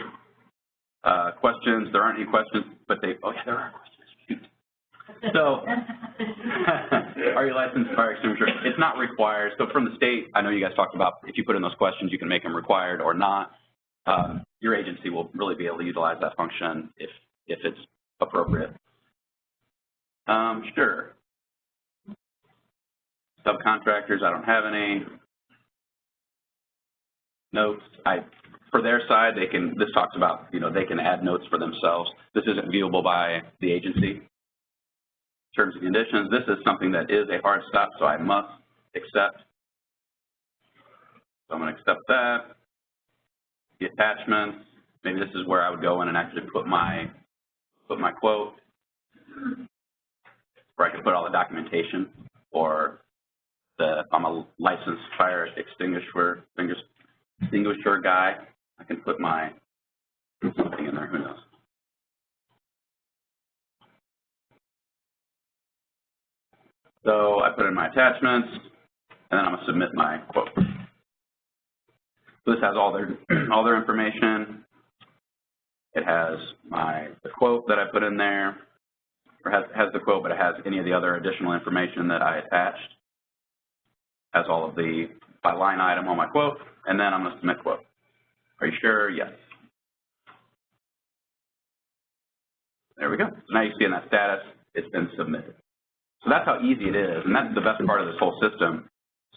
Questions, there aren't any questions, but oh yeah, there are questions, shoot. So, are you licensed fire extinguisher? It's not required. So from the state, I know you guys talked about if you put in those questions, you can make them required or not. Your agency will really be able to utilize that function if it's appropriate. Sure. Subcontractors, I don't have any. Notes, for their side, this talks about, they can add notes for themselves. This isn't viewable by the agency. Terms and conditions, this is something that is a hard stop, so I must accept. So I'm going to accept that. The attachments, maybe this is where I would go in and actually put my quote, where I can put all the documentation, or if I'm a licensed fire extinguisher guy, I can put something in there, who knows. So I put in my attachments, and then I'm going to submit my quote. So this has all their information. It has the quote that I put in there, or has the quote, but it has any of the other additional information that I attached. Has all of the by line item on my quote, and then I'm going to submit quote. Are you sure? Yes. There we go. So now you see in that status, it's been submitted. So that's how easy it is, and that's the best part of this whole system,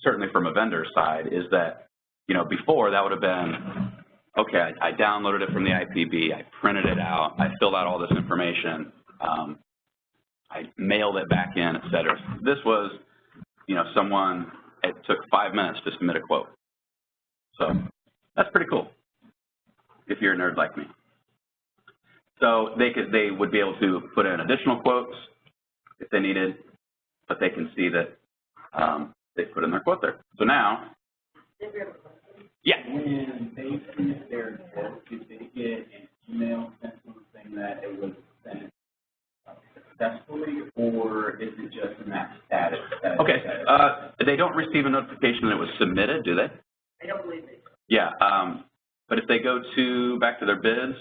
certainly from a vendor side, is that, you know, before that would have been, okay, I downloaded it from the IPB, I printed it out, I filled out all this information, I mailed it back in, et cetera. This was, you know, it took 5 minutes to submit a quote. So that's pretty cool if you're a nerd like me. So they would be able to put in additional quotes if they needed, but they can see that they put in their quote there. So now, yeah. When they submit their quote, did they get an email sent to them saying that it was sent successfully, or is it just in that status? Okay. They don't receive a notification that it was submitted, do they? I don't believe they do. Yeah. But if they go back to their bids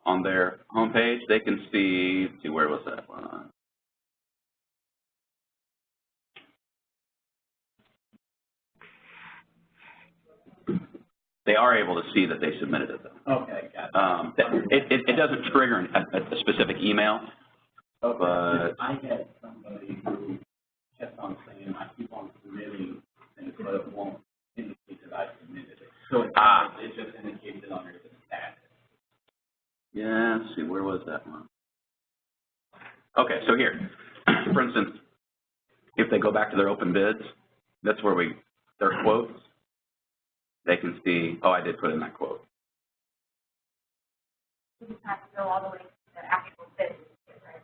on their homepage, they can see, where was that one? They are able to see that they submitted it, though. Okay, got it. It doesn't trigger a specific email, Okay. but I had somebody who kept on saying, I keep on submitting, but it won't indicate that I submitted it. So it just indicates it under the status. yeah, let's see, where was that one? Okay, so here, for instance, if they go back to their open bids, that's where their quotes, they can see, oh, I did put in that quote. You just have to go all the way to the actual bid, right?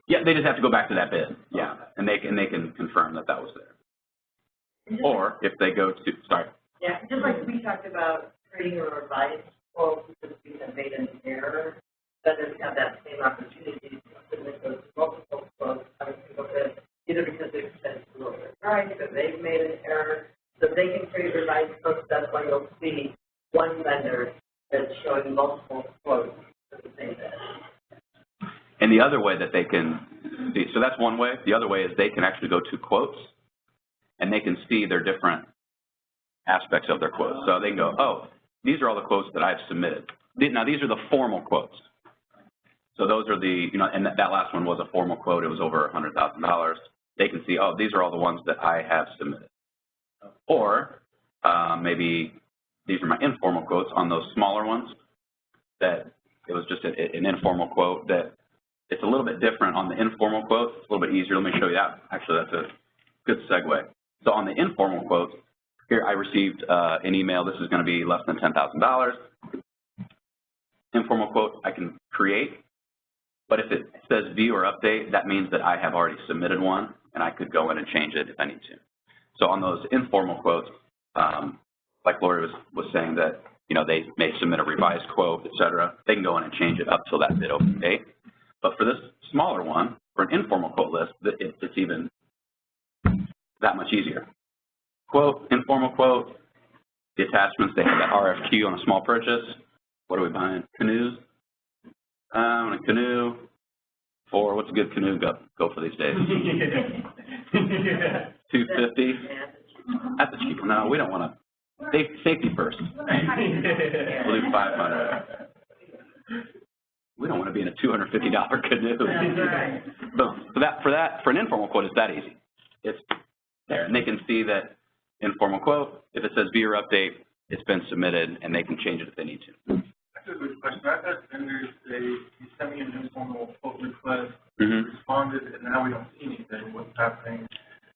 Yeah, they just have to go back to that bid, yeah, and they can confirm that that was there. Or if they go to, sorry. Yeah, just like we talked about creating a revised quote because we have made an error, vendors have that same opportunity to submit those multiple quotes on a single bid, either because they've sent a little bit right, or they've made an error. So they can create revised quotes. That's why you'll see one vendor that's showing multiple quotes for the same bid. And the other way that they can see, so that's one way. The other way is they can actually go to quotes, and they can see their different aspects of their quotes. So they can go, oh, these are all the quotes that I've submitted. Now, these are the formal quotes. So those are the, you know, and that last one was a formal quote. It was over $100,000. They can see, oh, these are all the ones that I have submitted. Or maybe these are my informal quotes on those smaller ones that it was just an informal quote that it's a little bit different on the informal quotes. It's a little bit easier. Let me show you that. Actually, that's a good segue. So on the informal quotes, here I received an email. This is going to be less than $10,000. Informal quote I can create, but if it says view or update, that means that I have already submitted one, and I could go in and change it if I need to. So on those informal quotes, like Lori was saying that, you know, they may submit a revised quote, et cetera. They can go in and change it up till that bid open date. But for this smaller one, for an informal quote list, it's even that much easier. Quote, informal quote, the attachments, they have that RFQ on a small purchase. What are we buying? Canoes? On a canoe for, what's a good canoe go for these days? $250. That's a cheap. No, we don't want to. Safety first. We'll do $500. We don't want to be in a $250 canoe. Boom. For an informal quote, it's that easy. It's there, and they can see that informal quote. If it says view or update, it's been submitted, and they can change it if they need to. That's a good question. I've had vendors say, you sent me an informal quote request, Mm-hmm. responded, and now we don't see anything. What's happening?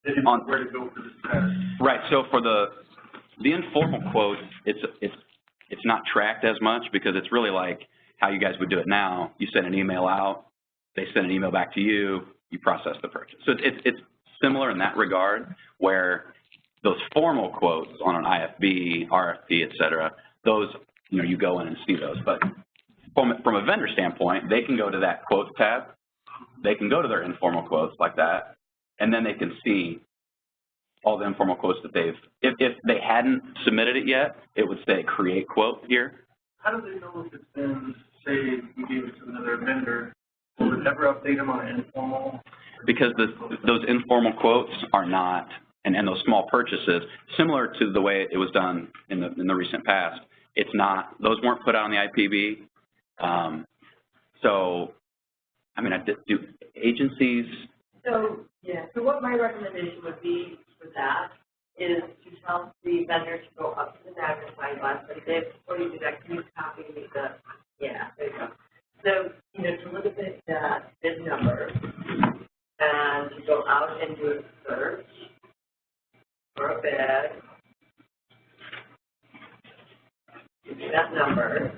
They didn't know where to go for the status. Right. So for the informal quote, it's not tracked as much because it's really like how you guys would do it now. You send an email out, they send an email back to you, you process the purchase. So it's similar in that regard, where those formal quotes on an IFB, RFP, et cetera, those, you know, you go in and see those. But from a vendor standpoint, they can go to that quotes tab, they can go to their informal quotes like that, and then they can see all the informal quotes that if they hadn't submitted it yet, it would say create quote here. How do they know if it's been, say, we gave it to another vendor, will it ever update them on an informal? Because those informal quotes are not, and those small purchases, similar to the way it was done in the recent past, it's not, those weren't put out on the IPB. So I mean, do agencies, So, yeah, so what my recommendation would be for that is to tell the vendor to go up to the magnifying glass, like Dave, before you do that, can you copy me the, yeah, there you go. So, you know, to look at the bid number and to go out and do a search for a bid, give me that number.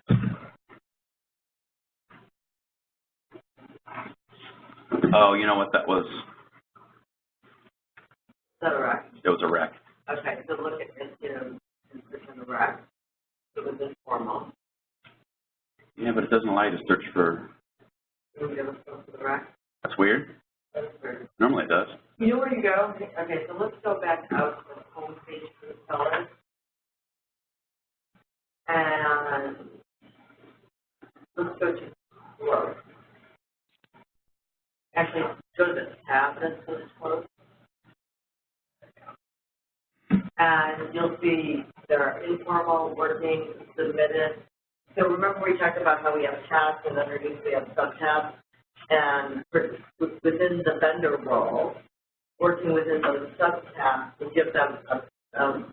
oh, you know what that was? Is that all right? It was a wreck. Okay, so look at this, you know, search on the rec. It was informal. Yeah, but it doesn't allow you to search for, Can we go to the rec? that's weird. That's weird. Normally it does. You know where you go? Okay, so let's go back out to the home page for the seller. And let's go to quote. Actually, go to the tab that says quote. And you'll see there are informal working submitted. So remember we talked about how we have tabs and underneath we have sub-tabs. And within the vendor role, working within those sub-tabs will give them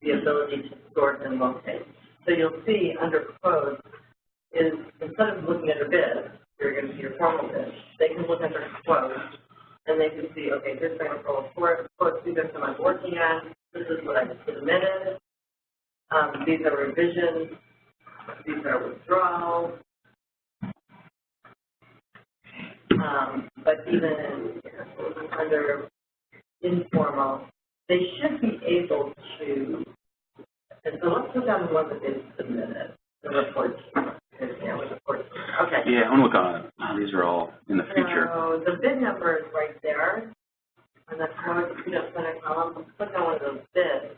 the ability to sort and locate. So you'll see under quotes is instead of looking under bids, you're going to see your formal bid. They can look under quotes and they can see, okay, here's my formal quotes, these are some I'm working on, this is what I submitted, these are revisions, these are withdrawals. But even under informal, they should be able to, and so let's look on the one that they submitted, the report. Okay. Yeah, I want to look on it. Oh, these are all in the future. So the bid number is right there. And that's how it's, you know, center column. Let's click on one of those bids.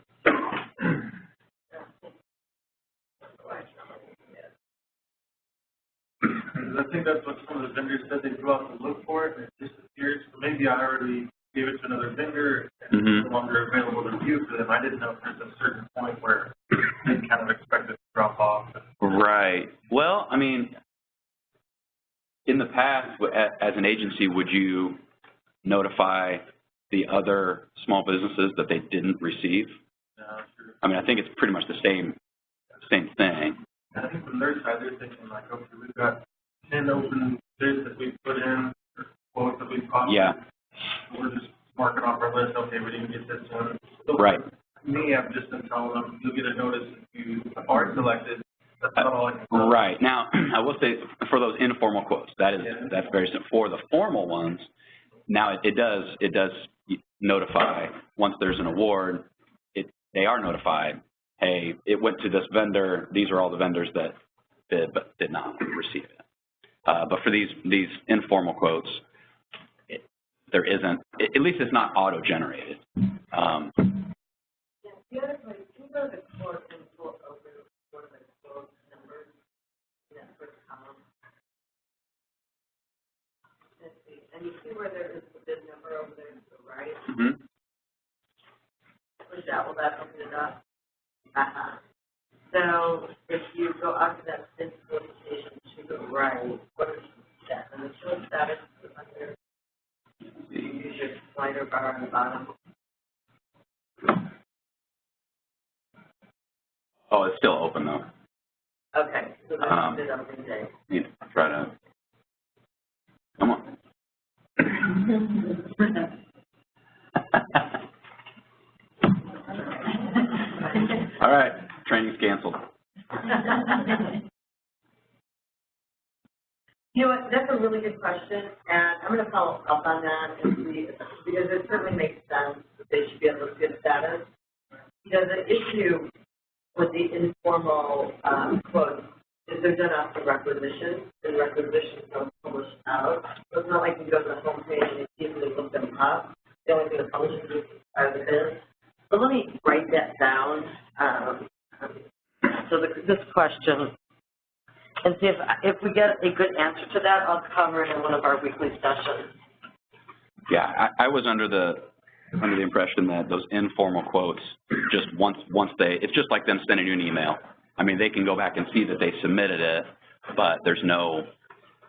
I think that's what some of the vendors said, they go out to look for it and it disappears. So maybe I already gave it to another vendor and it's no longer available to view for them. I didn't know if there's a certain point where they kind of expect it to drop off. Right. Well, I mean, in the past, as an agency, would you notify the other small businesses that they didn't receive? Sure. I mean, I think it's pretty much the same thing. I think from their side, they're thinking like, okay, we've got 10 open bids that we've put in, or quotes that we've processed. Yeah. We're just marking off our list, okay, we didn't get this one. So Right. Me, I've just been telling them, you'll get a notice if you are selected. That's not all I can tell. Right. Now, I will say for those informal quotes, that's very simple. For the formal ones, now it does notify once there's an award, they are notified, hey, it went to this vendor, these are all the vendors that bid but did not receive it. But for these informal quotes, there isn't, at least it's not auto-generated. Yeah, the other place, can you go to the quote and pull over one of the quote numbers in that first column? Let's see, and you see where there is the bid number over there to the right? Mm-hmm. Push that, will that open it up? So if you go up to that bid solicitation to the right, what is that? And the show status is under, you use your slider bar on the bottom. Oh, it's still open though. Okay, so that's bid open day. Yeah, try to, come on. All right, training's canceled. You know what, that's a really good question, and I'm going to follow up on that and see, because it certainly makes sense that they should be able to get status. You know, the issue with the informal quotes is they're done after requisition, and requisitions don't publish out. So it's not like you go to the homepage and you easily look them up. The only thing that publishes are the bids. So let me write that down. So this question, and see if we get a good answer to that, I'll cover it in one of our weekly sessions. Yeah, I was under the impression that those informal quotes, just once it's just like them sending you an email. I mean, they can go back and see that they submitted it, but there's no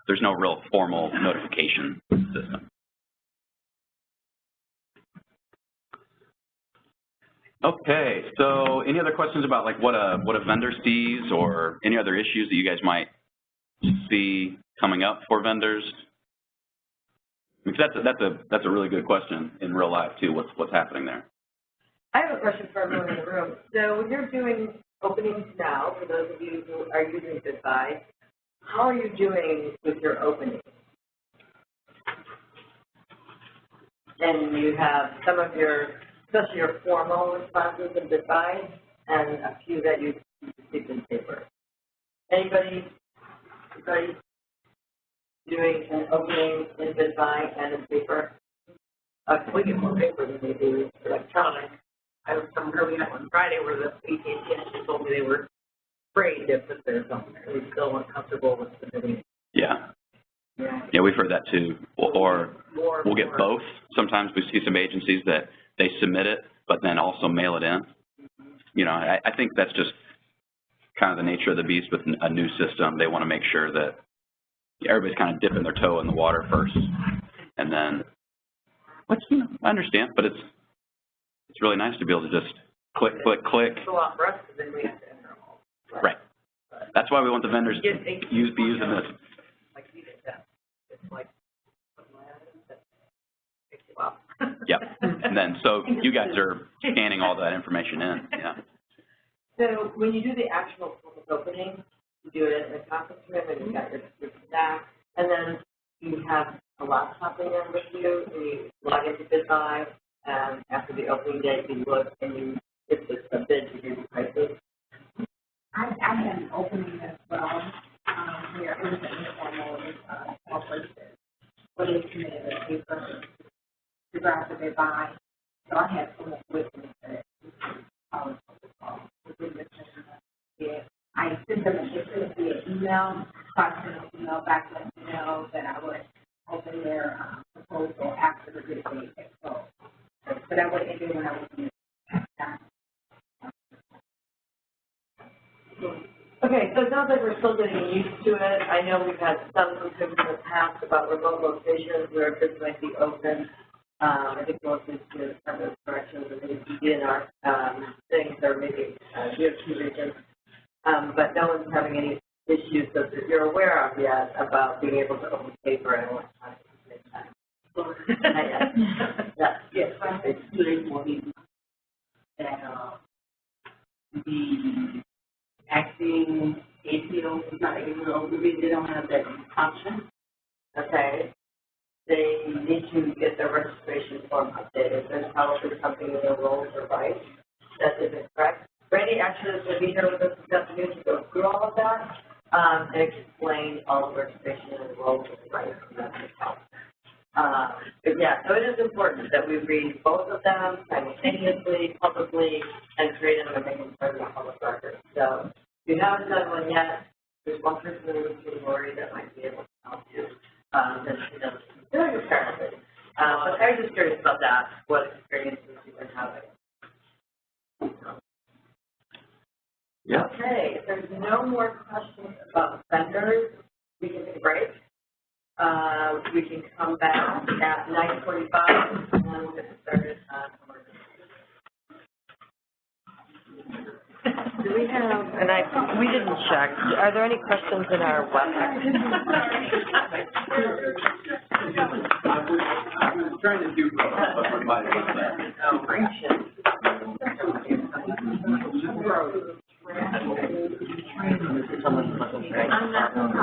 there's no real formal notification system. Okay, so any other questions about like what a vendor sees or any other issues that you guys might see coming up for vendors? Because that's a really good question in real life too. What's happening there? I have a question for everyone in the room. So when you're doing openings now, for those of you who are using BidBuy, how are you doing with your openings? And you have some of your, especially your formal responses in BidBuy, and a few that you received in paper. Anybody doing an opening in BidBuy and in paper? We get more paper than we do electronic. I was somewhere we had one Friday where the AT&T actually told me they were afraid to put theirs on there. They still weren't comfortable with submitting. Yeah. Yeah, we've heard that too. Or we'll get both. Sometimes we see some agencies that they submit it, but then also mail it in. You know, I think that's just kind of the nature of the beast with a new system. They want to make sure that everybody's kind of dipping their toe in the water first, and then, which, you know, I understand, but it's really nice to be able to just click, click, click. It's a lot for us because then we have to enter them all. Right. That's why we want the vendors to be using this. Like you did that. It's like, that takes a while. Yep. And then, so you guys are scanning all that information in, yeah. So when you do the actual opening, you do it in a conference room and you've got your staff, and then you have a laptop in there with you, and you log into BidBuy, and after the opening date, you look and you get a bid to give you prices. I had an opening as well, where it was an informal, small places, but it committed a paper to grab the BidBuy. So I had someone with me that I sent them a email, so I sent an email back letting them know that I would open their proposal after the bid date had closed. So that would end when I was in Okay, so it sounds like we're still getting used to it. I know we've had some concerns in the past about remote locations where bids might be open. I think mostly to the Department of Corrections and maybe DNR things or maybe DOT regions. But no one's having any issues that you're aware of yet about being able to open paper and electronic at the same time. Yes, it's good for me that the acting APO is not able to open it. They don't have that option. Okay. They need to get their registration form updated. There's probably something in their roles or rights that isn't correct. Randy actually is going to be here with us this afternoon to go through all of that and explain all the registration and roles and rights and that stuff. But yeah, so it is important that we read both of them simultaneously, publicly, and create them and make them part of the public record. So if you haven't done one yet, there's one person in the team, Lori, that might be able to help you. That she does very apparently. But I was just curious about that, what experiences you've been having. Yeah. Okay, if there's no more questions about vendors, we can take a break. We can come back at 9:45 and then we'll get started on Do we have, and we didn't check, are there any questions in our WebEx? I was trying to do what my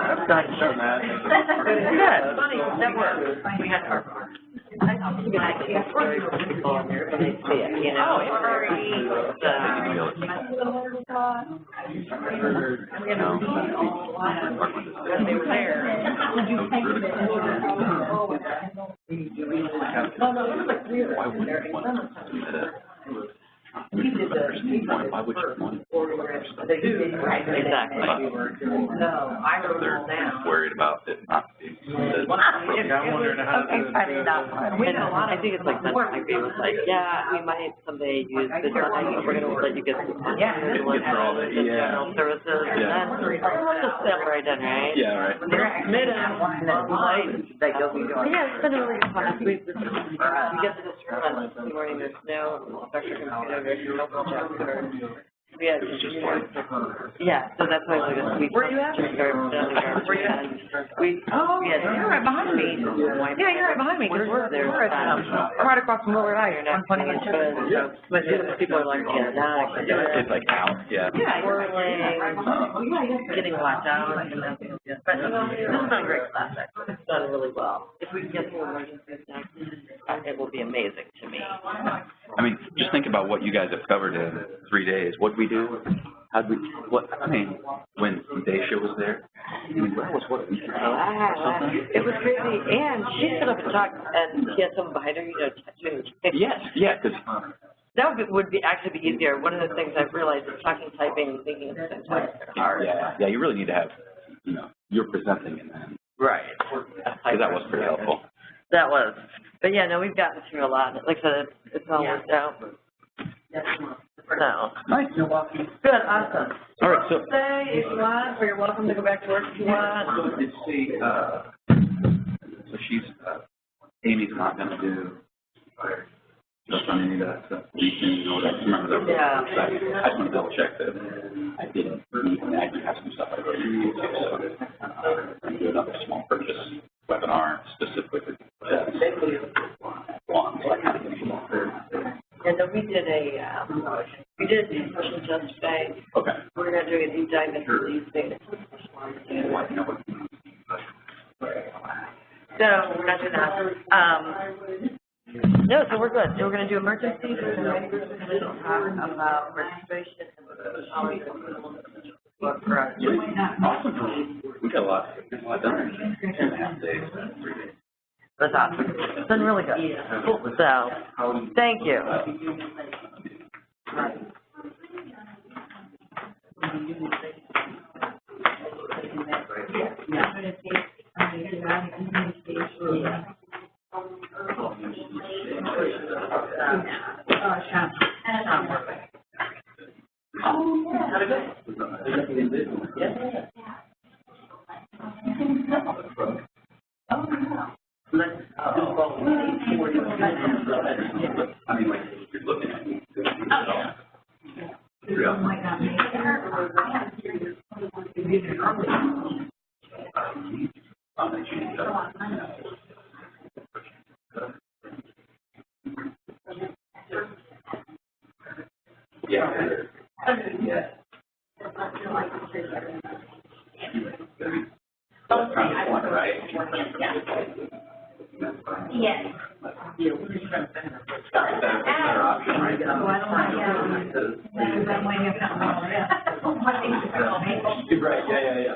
I've got some that. Good, funny, that works. We had our I don't think it's very people in there, and they see it, you know. They were there. Did you take it? No, it was like 3 of them there, and some of them. We did the, Why would you want? Exactly. No, I wrote it They're all down. worried about it not being. I'm wondering how to. I think it's like that Ivy was like, yeah, we might someday use this, we're gonna let you get some. Yeah. Get through all that, yeah. General services, and Yeah. then, we'll just step right in, right? Yeah, right. They're actually at one that you'll be doing. Yeah, it's been a really good fun. We get to this room on Sunday morning, there's no Dr. Computer, there's no projector. We had yeah, so that's why like a sweet. Where you at? Where you at? You're right behind me. Yeah, you're right behind me, because we're at, I'm right across from Willard High. You're not putting it good, but people are like, yeah, now I can do it. It's like out, yeah. Yeah, Swirling, getting locked out, and that's, but this has been a great class, actually. It's done really well. If we can get through emergencies next, it will be amazing to me. I mean, just think about what you guys have covered in 3 days. What'd we do? How'd we, when Daisha was there, I mean, that was what, a week ago or something? It was crazy, and she stood up and talked, and she had someone behind her, touching. Yes, yeah, because That would be actually be easier. One of the things I've realized is talking, typing, and thinking at the same time. yeah, you really need to have, you're presenting and then. Right. Because that was pretty helpful. That was. But yeah, no, we've gotten through a lot. Like I said, it's all worked out. No. Nice. Good, awesome. All right, so. Stay if you want, or you're welcome to go back to work if you want. Did she, so she's, Amy's not gonna do, just on any of that stuff, we can know that, remember that? Yeah. I just want to double check that I didn't need, I do have some stuff I wrote in, so, I'm do another small purchase webinar specifically for that. One, so I kind of give you all her. And then we did a discussion just today. Okay. We're gonna do a deep dive into these things. So we're not doing that. No, so we're good. So we're gonna do emergencies, and then we're gonna talk about registration and for us. Awesome. We got a lot done. 2.5 days, 3 days. That's awesome. It's been really good. So, thank you. I mean, like, you're looking at me. Yes. Right, yeah.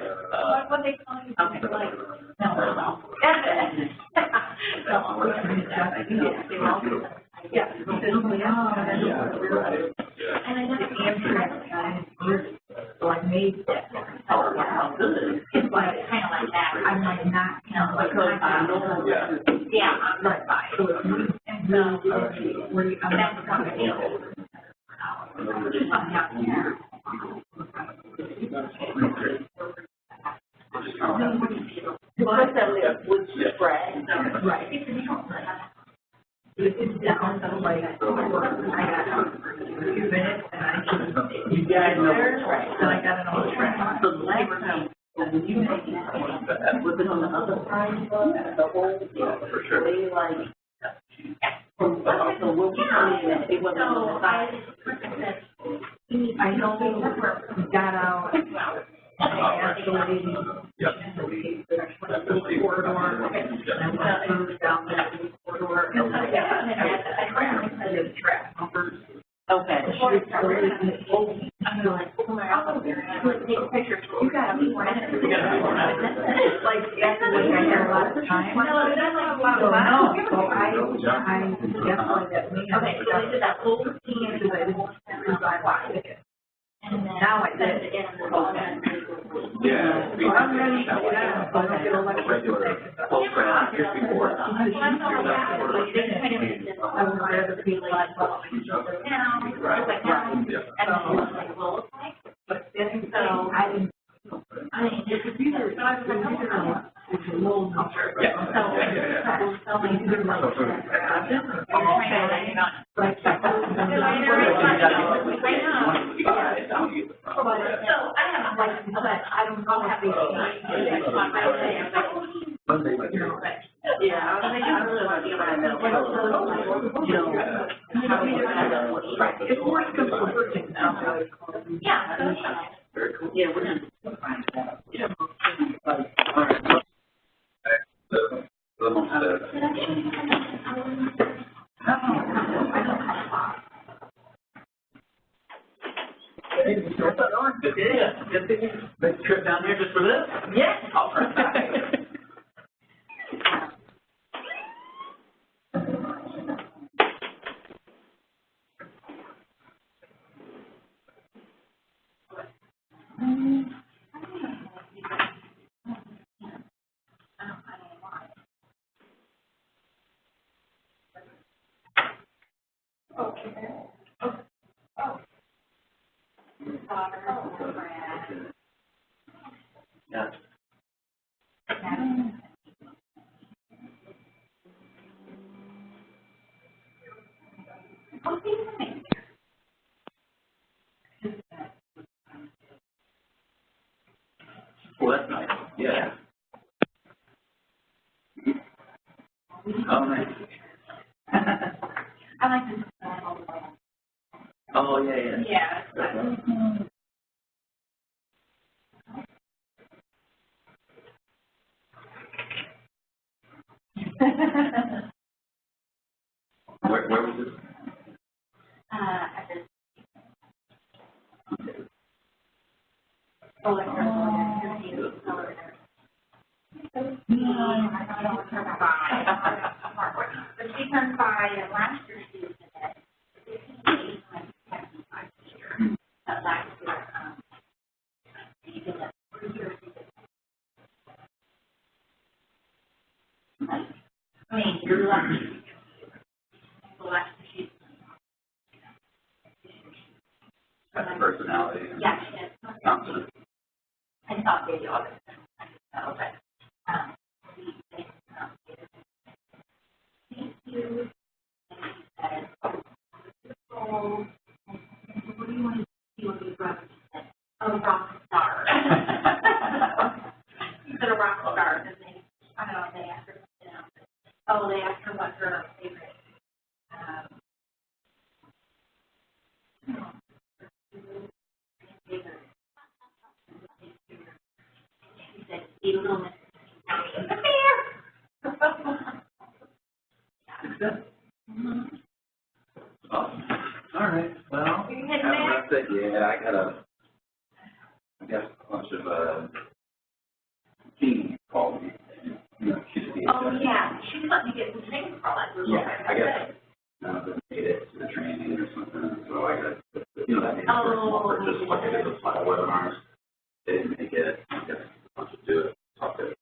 What they call you, like, no. Yeah. And I know the answer like made it's like kind of like that. I'm like not, yeah, I'm right by it. And so that's one of the deals. Right. It's down, so like, I got 2 minutes and I just, you guys know what's right, and I got it on the track. So the last time, when you make it, was it on the other side, the whole, For sure. they like, so what we coming in, it wasn't on the side. I know we got out, and I asked the lady, the corridor, and I moved down that corridor, and I did the track numbers. Okay. I'm like, take a picture. You gotta be more minutes. Like, that's the way I had a lot of time. No, that's not a lot of time. So I definitely that we have. Okay, so they did that whole routine, because I didn't buy ticket. And and then. Now I send did. it in, and then all that. Yeah. Well, I'm ready to do that, so I don't get A elected. regular post grad years before. Well, that's all I have, like, they kind of did this, I would rather be like, well, now, it's like now, and then it's like, well, it's like, but then, so, I didn't. I mean, The computer, so I was like, oh, it's a little number. Yeah. so, so many people like, Like, I know. So I have like, but I don't know how Monday, you know, but, yeah, I was like, I really want to be around that. Right, it's more simple searching now. Yeah, so it's fine. Very cool. Yeah, we're gonna find that. Yeah. All right. The homestead. Yeah. Big trip down here just for this? Yes. All right. Yeah. Well, that's nice. Yeah. Oh, nice. I like to. Oh, yeah, yeah. Yeah. Where was this? At this. Oh, like, but she turned 5, and last year she was in it. But last year, she did it 3 years. I mean, you're lucky. So last year That's personality. yeah, she did. Confidence. I thought maybe August. So, but, thank you. And she said, oh, what do you want to see when you grow up? She said, a rock star. She said a rock star, and they, I don't know, they asked her something else. Oh, they asked her what her favorite, she said, "You little Miss the bear." Awesome. All right. Well, have a You rest day. Yeah, I got a bunch of teens called me. You know, she's the Oh, yeah, she let me get some things for all that. Yeah, I guess none of them made it to the training or something, so I got, you know, that means for small purchase, like I did those file webinars. They didn't make it. I guess a bunch of do it. Talk to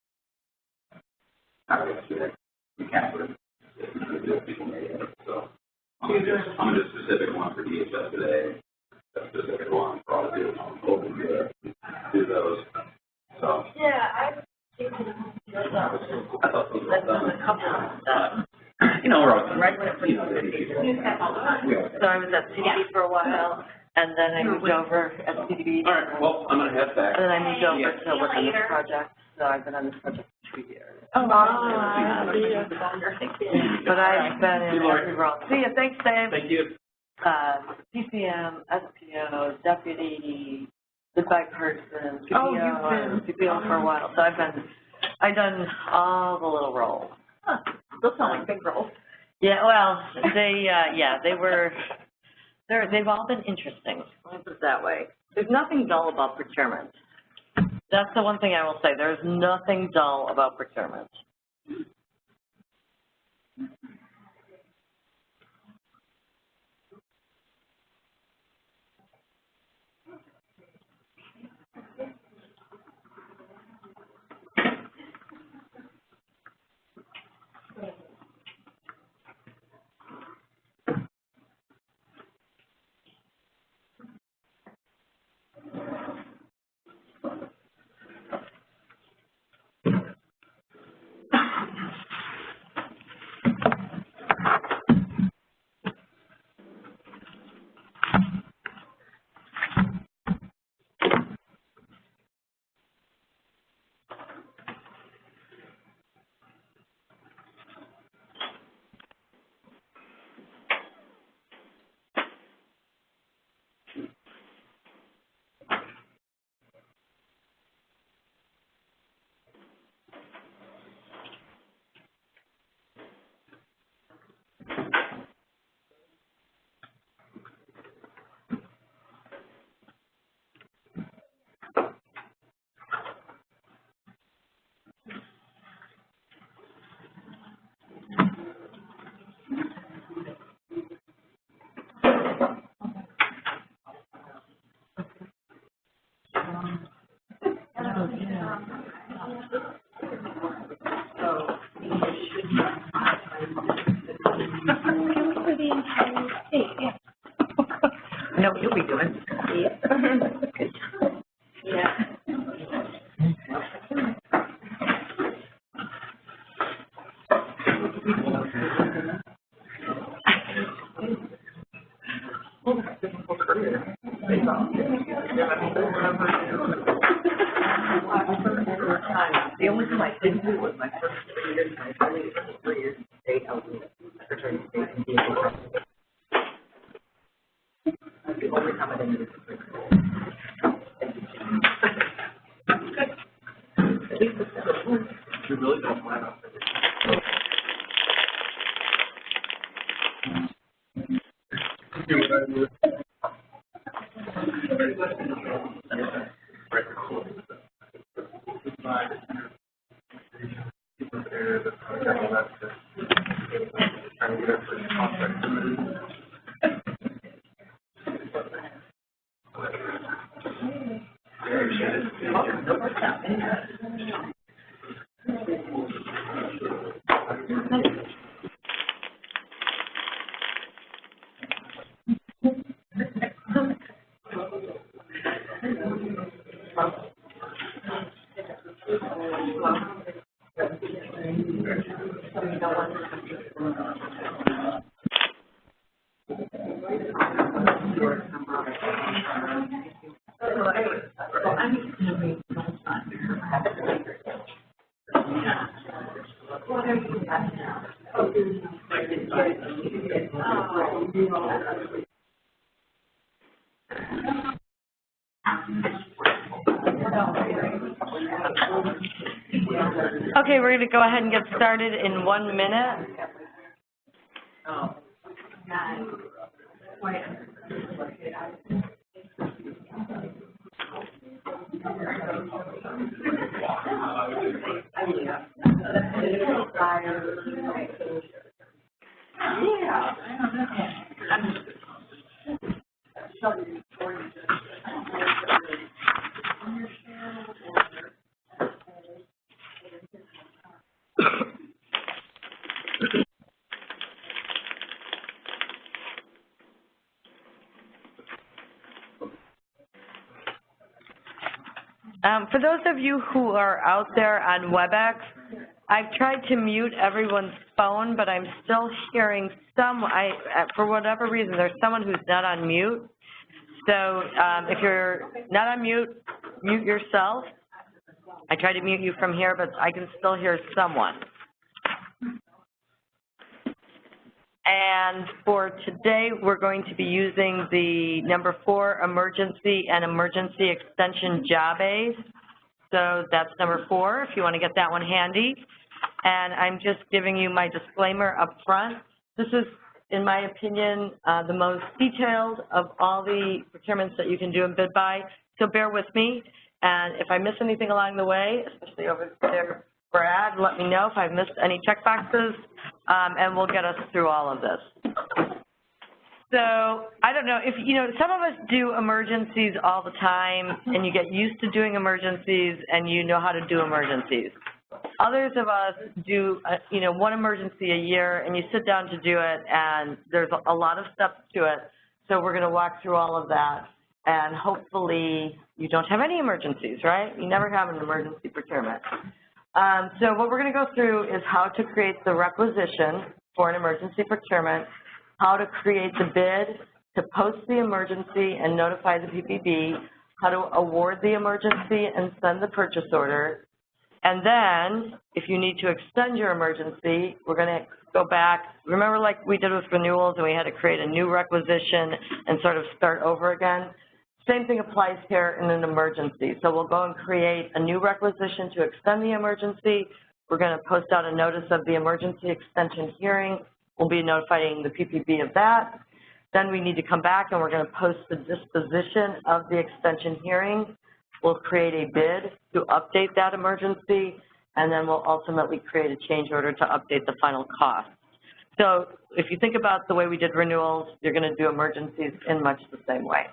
how to get through that. You can't put it. People made it, so. I'm gonna do a specific one for DHS today, a specific one for all the people. I'm hoping to do those, so. Yeah, I I thought those were all done. You know, we're all, you know, the people. So I was at CDB for a while, and then I moved over at CDB. All right, well, I'm gonna head back. And then I moved over Yeah. to work on this project, so I've been on this project for 2 years. Oh, But I've been in every role. See ya, thanks, Dave. Thank you. PCM, SPO, deputy, goodbye person, Oh, PPO, you've been- PPO for a while, so I've done all the little roles. Huh, those sound like big roles. Yeah, well, they've all been interesting, let me put it that way. There's nothing dull about procurement. That's the one thing I will say, there's nothing dull about procurement. Hey, yeah. I know what you'll be doing. Yeah. The only time I didn't do was my first 3 years, my 3 years in state, I was Secretary of State and DA. That's the only time I didn't do it. At least it's never worked. You really don't mind off of it. Okay, we're going to go ahead and get started in 1 minute. For those of you who are out there on WebEx, I've tried to mute everyone's phone, but I'm still hearing for whatever reason, there's someone who's not on mute. So if you're not on mute, mute yourself. I tried to mute you from here, but I can still hear someone. And for today, we're going to be using the number 4 emergency and emergency extension job aids. So that's number 4, if you want to get that one handy. And I'm just giving you my disclaimer up front. This is, in my opinion, the most detailed of all the procurements that you can do and bid by. So bear with me. And if I miss anything along the way, especially over there, Brad, let me know if I've missed any check boxes, and we'll get us through all of this. So I don't know if, some of us do emergencies all the time, and you get used to doing emergencies, and you know how to do emergencies. Others of us do, one emergency a year, and you sit down to do it, and there's a lot of steps to it. So we're going to walk through all of that, and hopefully you don't have any emergencies, right? You never have an emergency procurement. So what we're going to go through is how to create the requisition for an emergency procurement, how to create the bid, to post the emergency and notify the PPB, how to award the emergency and send the purchase order. And then, if you need to extend your emergency, we're going to go back. Remember, like we did with renewals, and we had to create a new requisition and sort of start over again? Same thing applies here in an emergency. So we'll go and create a new requisition to extend the emergency. We're going to post out a notice of the emergency extension hearing. We'll be notifying the PPB of that. Then we need to come back, and we're going to post the disposition of the extension hearing. We'll create a bid to update that emergency, and then we'll ultimately create a change order to update the final cost. So if you think about the way we did renewals, you're going to do emergencies in much the same way.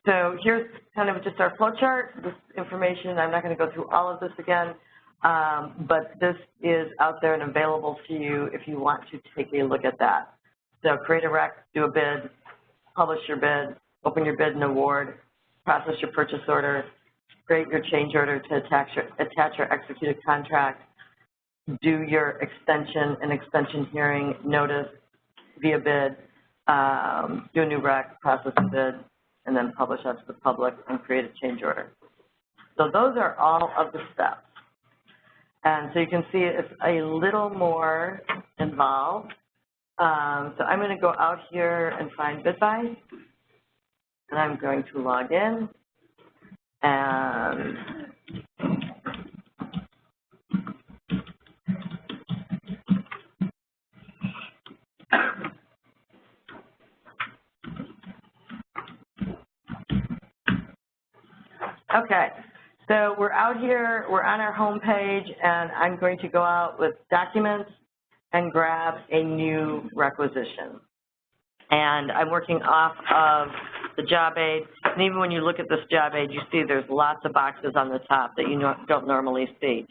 So here's kind of just our flow chart. This information, I'm not going to go through all of this again, but this is out there and available to you if you want to take a look at that. So create a rec, do a bid, publish your bid, open your bid and award, process your purchase order, create your change order to attach your executed contract, do your extension and extension hearing notice via bid, do a new rec, process the bid, and then publish that to the public and create a change order. So those are all of the steps. And so you can see it's a little more involved. So I'm going to go out here and find BidBuy, and I'm going to log in. And okay, so we're out here, we're on our home page, and I'm going to go out with documents and grab a new requisition. And I'm working off of the job aid, and even when you look at this job aid, you see there's lots of boxes on the top that you don't normally see.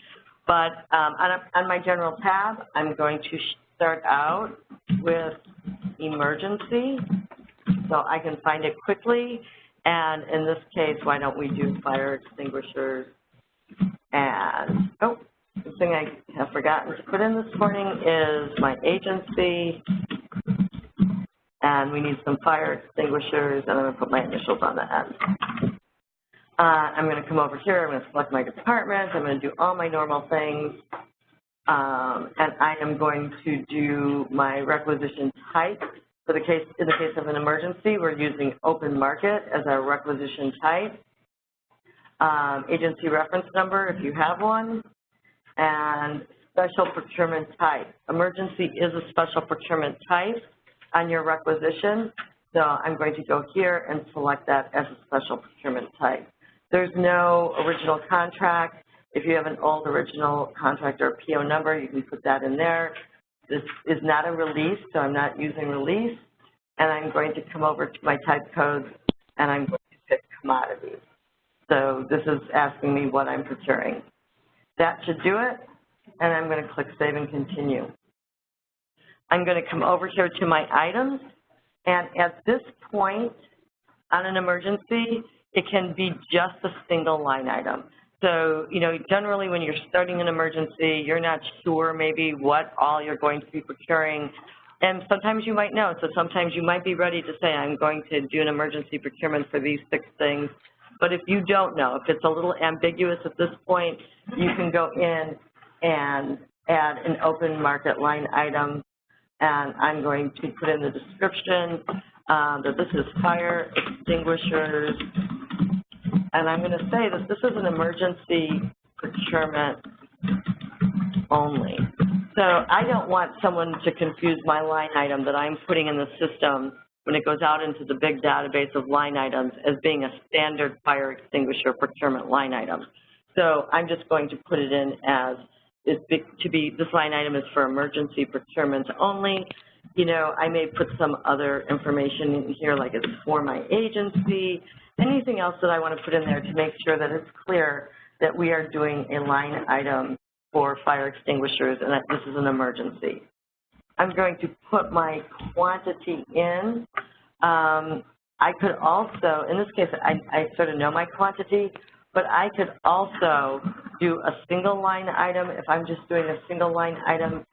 But on my general tab, I'm going to start out with emergency, so I can find it quickly. And in this case, why don't we do fire extinguishers? And, oh, the thing I have forgotten to put in this morning is my agency. And we need some fire extinguishers, and I'm going to put my initials on the end. I'm going to come over here. I'm going to select my department. I'm going to do all my normal things. And I am going to do my requisition type. In the case of an emergency, we're using open market as our requisition type. Agency reference number, if you have one, and special procurement type. Emergency is a special procurement type on your requisition, so I'm going to go here and select that as a special procurement type. There's no original contract. If you have an old original contract or PO number, you can put that in there. This is not a release, so I'm not using release, and I'm going to come over to my type codes, and I'm going to pick commodities. So this is asking me what I'm procuring. That should do it, and I'm going to click Save and Continue. I'm going to come over here to my items, and at this point on an emergency, it can be just a single line item. So, you know, generally when you're starting an emergency, you're not sure maybe what all you're going to be procuring, and sometimes you might know. So sometimes you might be ready to say, I'm going to do an emergency procurement for these 6 things. But if you don't know, if it's a little ambiguous at this point, you can go in and add an open market line item. And I'm going to put in the description that this is fire extinguishers. And I'm going to say that this is an emergency procurement only. So I don't want someone to confuse my line item that I'm putting in the system when it goes out into the big database of line items as being a standard fire extinguisher procurement line item. So I'm just going to put it in as this line item is for emergency procurement only. You know, I may put some other information in here, like it's for my agency, anything else that I want to put in there to make sure that it's clear that we are doing a line item for fire extinguishers and that this is an emergency. I'm going to put my quantity in. I could also, in this case, I sort of know my quantity, but I could also do a single line item if I'm just doing a single line item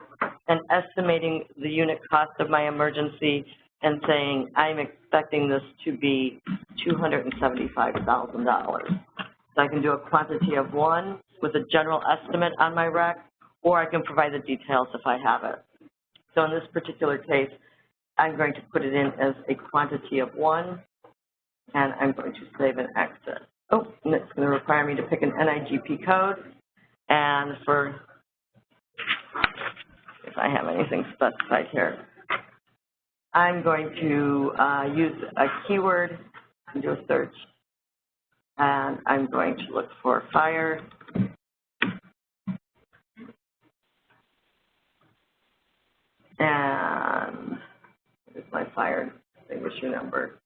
and estimating the unit cost of my emergency and saying I'm expecting this to be $275,000. So I can do a quantity of 1 with a general estimate on my rec, or I can provide the details if I have it. So in this particular case, I'm going to put it in as a quantity of 1, and I'm going to save and exit. Oh, and it's going to require me to pick an NIGP code, and if I have anything specified here, I'm going to use a keyword and do a search, and I'm going to look for fire. And here's my fire extinguisher number.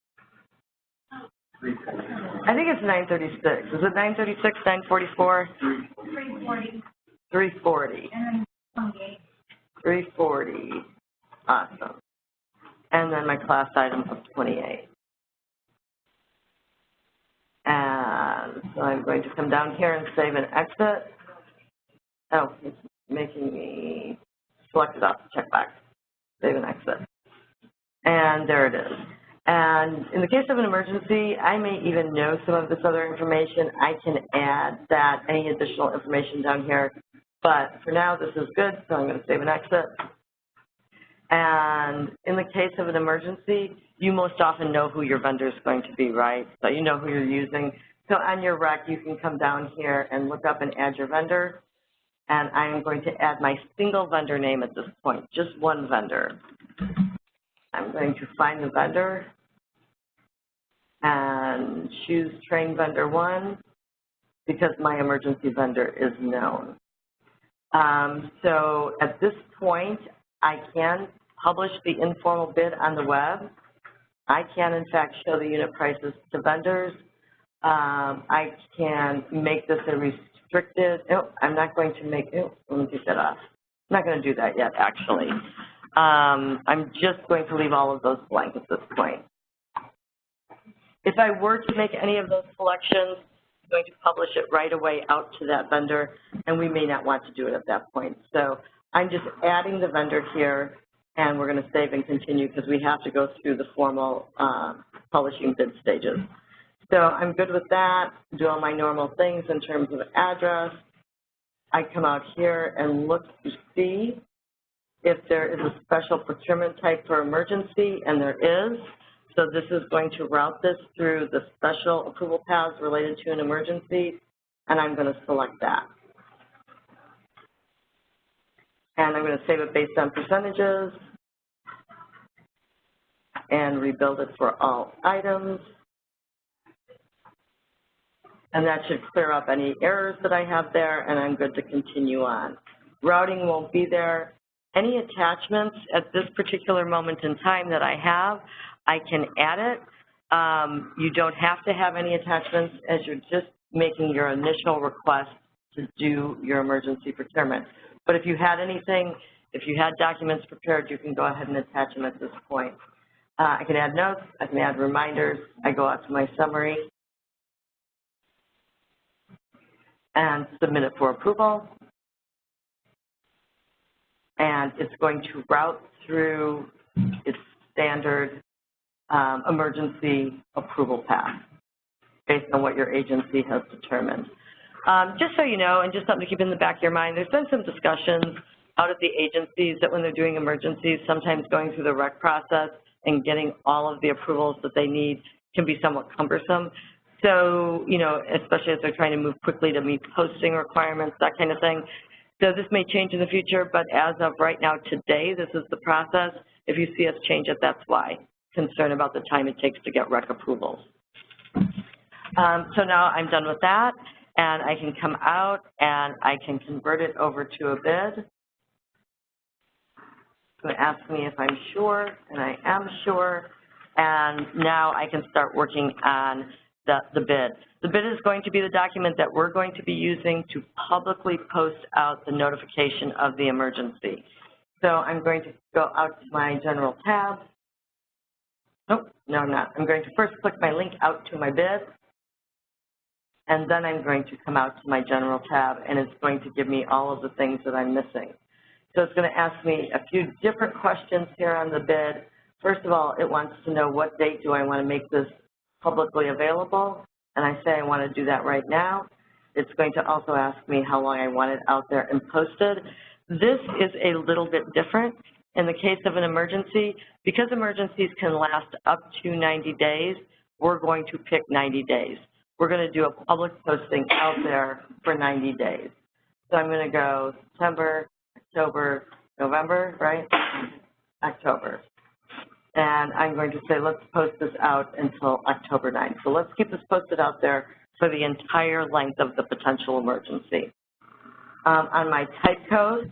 I think it's 936. Is it 936, 944? 340. 340. And then 340. Awesome. and then my class item of 28. And so I'm going to come down here and save and exit. Oh, it's making me select it off, check back, save and exit. And there it is. And in the case of an emergency, I may even know some of this other information. I can add that, any additional information down here. But for now, this is good, so I'm going to save and exit. And in the case of an emergency, you most often know who your vendor is going to be, right? So you know who you're using. So on your rec, you can come down here and look up and add your vendor. And I am going to add my single vendor name at this point, just one vendor. I'm going to find the vendor and choose train vendor 1 because my emergency vendor is known. So at this point, I can publish the informal bid on the web. I can, in fact, show the unit prices to vendors. I can make this a restricted, I'm not going to make, let me take that off. I'm not going to do that yet, actually. I'm just going to leave all of those blank at this point. If I were to make any of those selections, I'm going to publish it right away out to that vendor, and we may not want to do it at that point. So I'm just adding the vendor here, and we're going to save and continue because we have to go through the formal publishing bid stages. So I'm good with that, do all my normal things in terms of address. I come out here and look to see if there is a special procurement type for emergency, and there is. So this is going to route this through the special approval paths related to an emergency, and I'm going to select that. And I'm going to save it based on percentages and rebuild it for all items. And that should clear up any errors that I have there, and I'm good to continue on. Routing won't be there. Any attachments at this particular moment in time that I have, I can add it. You don't have to have any attachments as you're just making your initial request to do your emergency procurement. But if you had anything, if you had documents prepared, you can go ahead and attach them at this point. I can add notes, I can add reminders. I go out to my summary and submit it for approval. And it's going to route through its standard emergency approval path based on what your agency has determined. Just so you know, and just something to keep in the back of your mind, there's been some discussions out at the agencies that when they're doing emergencies, sometimes going through the rec process and getting all of the approvals that they need can be somewhat cumbersome. So, you know, especially as they're trying to move quickly to meet posting requirements, that kind of thing. So this may change in the future, but as of right now, today, this is the process. If you see us change it, that's why. Concern about the time it takes to get rec approvals. So now I'm done with that, and I can come out and I can convert it over to a bid. It's going to ask me if I'm sure, and I am sure, and now I can start working on the bid. The bid is going to be the document that we're going to be using to publicly post out the notification of the emergency. So I'm going to go out to my general tab. Nope, no, I'm not. I'm going to first click my link out to my bid, and then I'm going to come out to my general tab, and it's going to give me all of the things that I'm missing. So it's going to ask me a few different questions here on the bid. First of all, it wants to know what date do I want to make this publicly available, and I say I want to do that right now. It's going to also ask me how long I want it out there and posted. This is a little bit different. In the case of an emergency, because emergencies can last up to 90 days, we're going to pick 90 days. We're going to do a public posting out there for 90 days. So I'm going to go September, October, November, right? October. And I'm going to say, let's post this out until October 9th. So let's keep this posted out there for the entire length of the potential emergency. On my type code,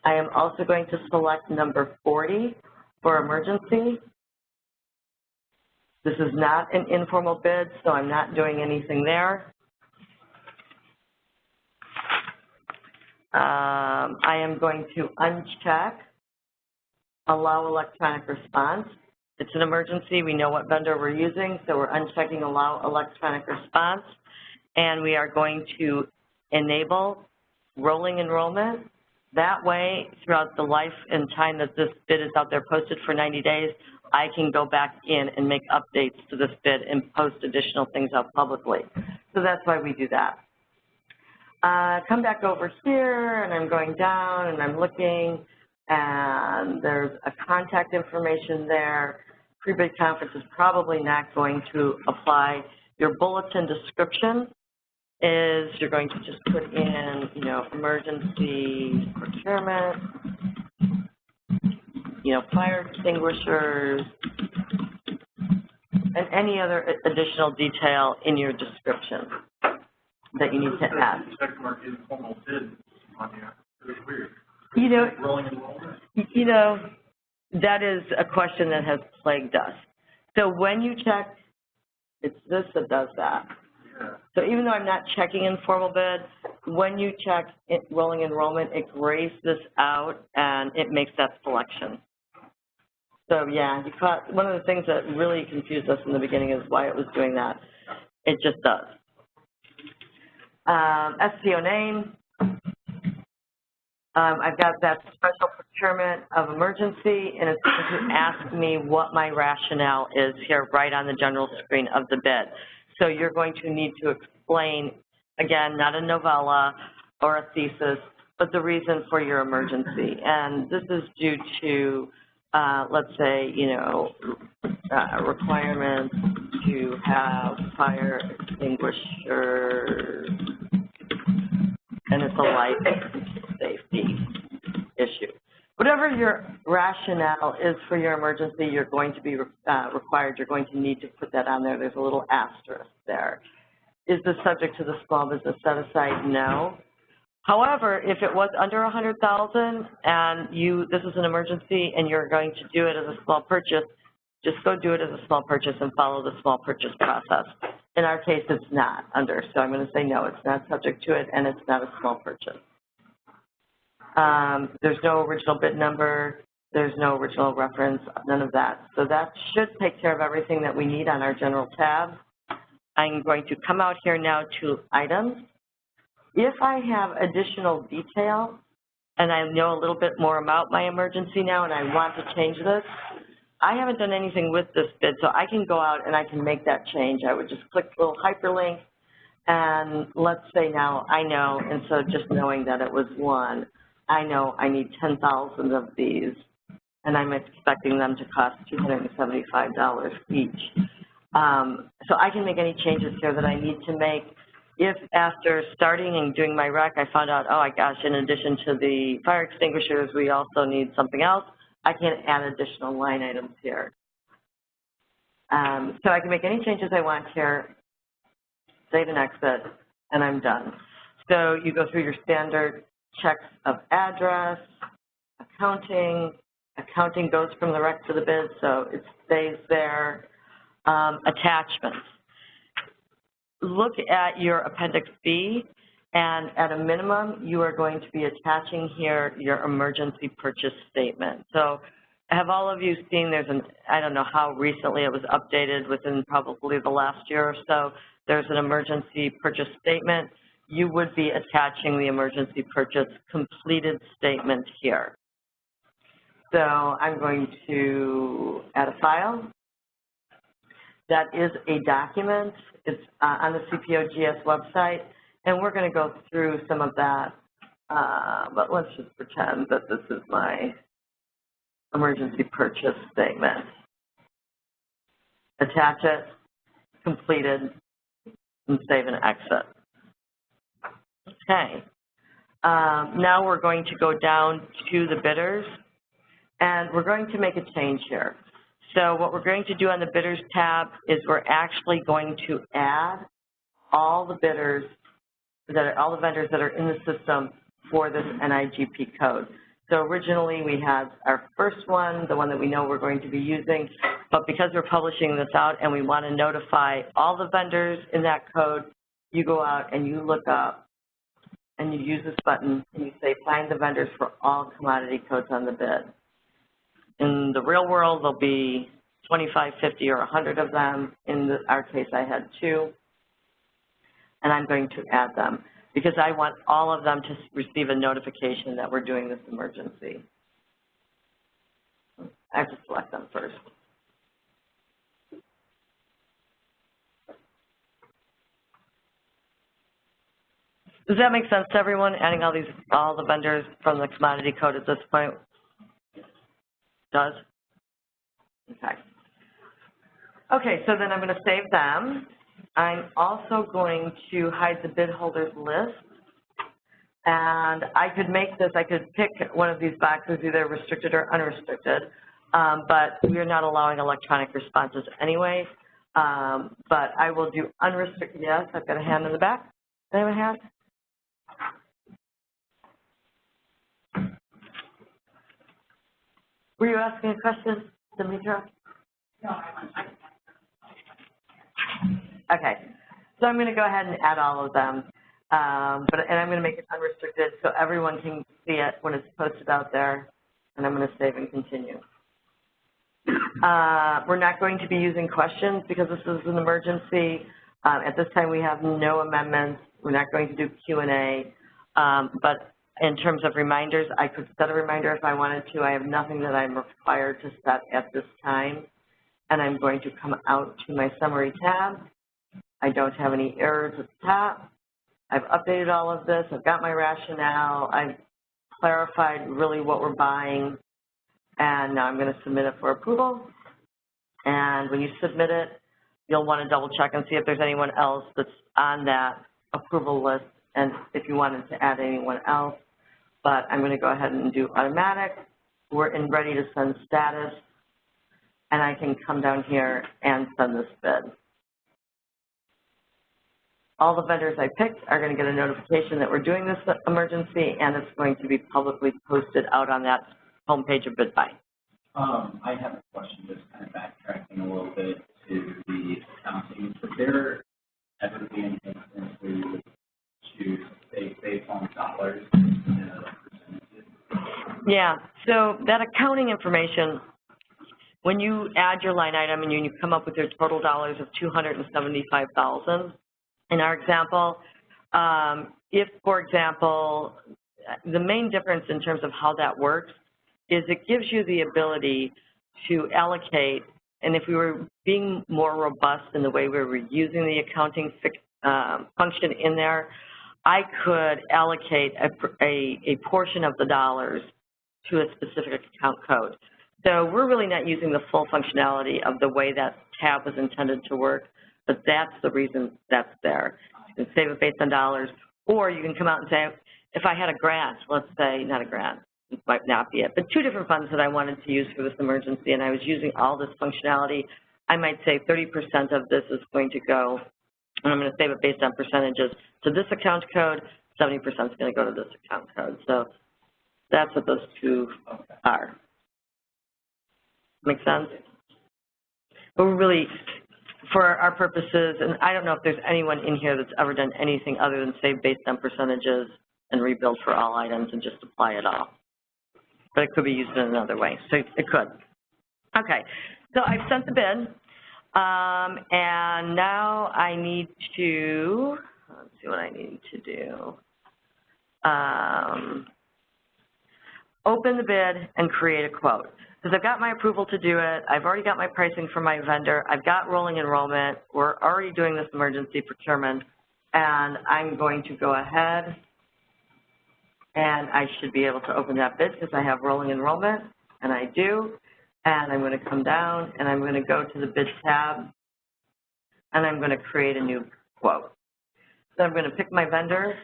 I am also going to select number 40 for emergency. This is not an informal bid, so I'm not doing anything there. I am going to uncheck allow electronic response. It's an emergency. We know what vendor we're using, so we're unchecking allow electronic response. And we are going to enable rolling enrollment. That way, throughout the life and time that this bid is out there posted for 90 days, I can go back in and make updates to this bid and post additional things out publicly. So that's why we do that. Come back over here, and I'm going down, and I'm looking, and there's a contact information there. Pre-bid conference is probably not going to apply. Your bulletin description is you're going to just put in, you know, emergency procurement, you know, fire extinguishers, and any other additional detail in your description that you need to add. Check mark informal bid on here. It's weird. You know, Rolling enrollment. you know, that is a question that has plagued us. So when you check, it's this that does that. Yeah. So even though I'm not checking informal bid, when you check rolling enrollment, it grays this out and it makes that selection. So yeah, you caught, one of the things that really confused us in the beginning is why it was doing that. It just does. SCO name. I've got that special procurement of emergency, and it's going to ask me what my rationale is here right on the general screen of the bid. So you're going to need to explain, again, not a novella or a thesis, but the reason for your emergency. And this is due to, let's say, you know, requirements to have fire extinguishers, and it's a life safety issue. Whatever your rationale is for your emergency, you're going to be required, you're going to need to put that on there. There's a little asterisk there. Is this subject to the small business set aside? No. However, if it was under $100,000 and this is an emergency and you're going to do it as a small purchase, just go do it as a small purchase and follow the small purchase process. In our case, it's not under, so I'm going to say no, it's not subject to it, and it's not a small purchase. There's no original bid number, there's no original reference, none of that. So that should take care of everything that we need on our general tab. I'm going to come out here now to items. If I have additional detail and I know a little bit more about my emergency now and I want to change this, I haven't done anything with this bid, so I can go out and I can make that change. I would just click the little hyperlink, and let's say now I know, and so just knowing that it was one, I know I need 10,000 of these, and I'm expecting them to cost $275 each. So I can make any changes here that I need to make. If after starting and doing my rec, I found out, oh my gosh, in addition to the fire extinguishers, we also need something else, I can add additional line items here. So I can make any changes I want here, save and exit, and I'm done. So you go through your standard checks of address, accounting. Accounting goes from the rec to the bid, so it stays there. Attachments. Look at your Appendix B, and at a minimum, you are going to be attaching here your emergency purchase statement. So have all of you seen there's I don't know how recently it was updated, within probably the last year or so, there's an emergency purchase statement. You would be attaching the emergency purchase completed statement here. So I'm going to add a file. That is a document. It's on the CPOGS website, and we're going to go through some of that, but let's just pretend that this is my emergency purchase statement. Attach it, completed, and save and exit. Okay. Now we're going to go down to the bidders, and we're going to make a change here. So what we're going to do on the bidders tab is we're actually going to add all the bidders, all the vendors that are in the system for this NIGP code. So originally we had our first one, the one that we know we're going to be using, but because we're publishing this out and we want to notify all the vendors in that code, you go out and you look up and you use this button and you say find the vendors for all commodity codes on the bid. In the real world, there'll be 25, 50, or 100 of them. In our case, I had 2. And I'm going to add them because I want all of them to receive a notification that we're doing this emergency. I have to select them first. Does that make sense to everyone, adding all the vendors from the commodity code at this point? Does? Okay. Okay, so then I'm going to save them. I'm also going to hide the bid holders list. And I could make this, I could pick one of these boxes, either restricted or unrestricted, but we are not allowing electronic responses anyway. But I will do unrestricted, yes, I've got a hand in the back. Anyone have? Were you asking a question, Demetra? No, I want. Okay, so I'm going to go ahead and add all of them, and I'm going to make it unrestricted so everyone can see it when it's posted out there, and I'm going to save and continue. We're not going to be using questions because this is an emergency. At this time, we have no amendments. We're not going to do Q&A, but in terms of reminders, I could set a reminder if I wanted to. I have nothing that I'm required to set at this time, and I'm going to come out to my summary tab. I don't have any errors at the top. I've updated all of this. I've got my rationale. I've clarified really what we're buying, and now I'm going to submit it for approval. And when you submit it, you'll want to double check and see if there's anyone else that's on that approval list, and if you wanted to add anyone else. But I'm going to go ahead and do automatic. We're in ready to send status, and I can come down here and send this bid. All the vendors I picked are going to get a notification that we're doing this emergency, and it's going to be publicly posted out on that homepage of BidBuy. I have a question, just kind of backtracking a little bit to the accounting. Would there ever be an instance where you would choose, say, based on dollars instead of percentages? Yeah, so that accounting information, when you add your line item and you come up with your total dollars of $275,000, in our example, if, for example, the main difference in terms of how that works is it gives you the ability to allocate, and if we were being more robust in the way we were using the accounting function in there, I could allocate a portion of the dollars to a specific account code. So we're really not using the full functionality of the way that tab was intended to work, but that's the reason that's there. You can save it based on dollars, or you can come out and say, if I had a grant, let's say, not a grant, it might not be it, but 2 different funds that I wanted to use for this emergency, and I was using all this functionality, I might say 30% of this is going to go, and I'm going to save it based on percentages, to this account code, 70% is going to go to this account code. So that's what those 2 are. Make sense? But we're really, for our purposes, and I don't know if there's anyone in here that's ever done anything other than save based on percentages and rebuild for all items and just apply it all. But it could be used in another way, so it could. Okay, so I've sent the bid, and now I need to, let's see what I need to do. Open the bid and create a quote. Because I've got my approval to do it, I've already got my pricing from my vendor, I've got rolling enrollment, we're already doing this emergency procurement, and I'm going to go ahead and I should be able to open that bid because I have rolling enrollment, and I do, and I'm going to come down and I'm going to go to the bid tab and I'm going to create a new quote. So I'm going to pick my vendor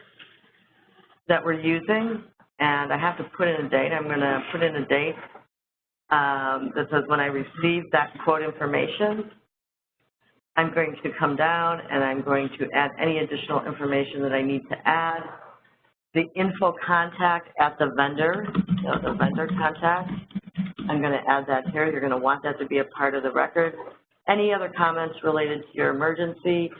that we're using, and I have to put in a date. I'm going to put in a date that says when I receive that quote information. I'm going to come down and I'm going to add any additional information that I need to add. The info contact at the vendor, so the vendor contact, I'm going to add that here. You're going to want that to be a part of the record. Any other comments related to your emergency,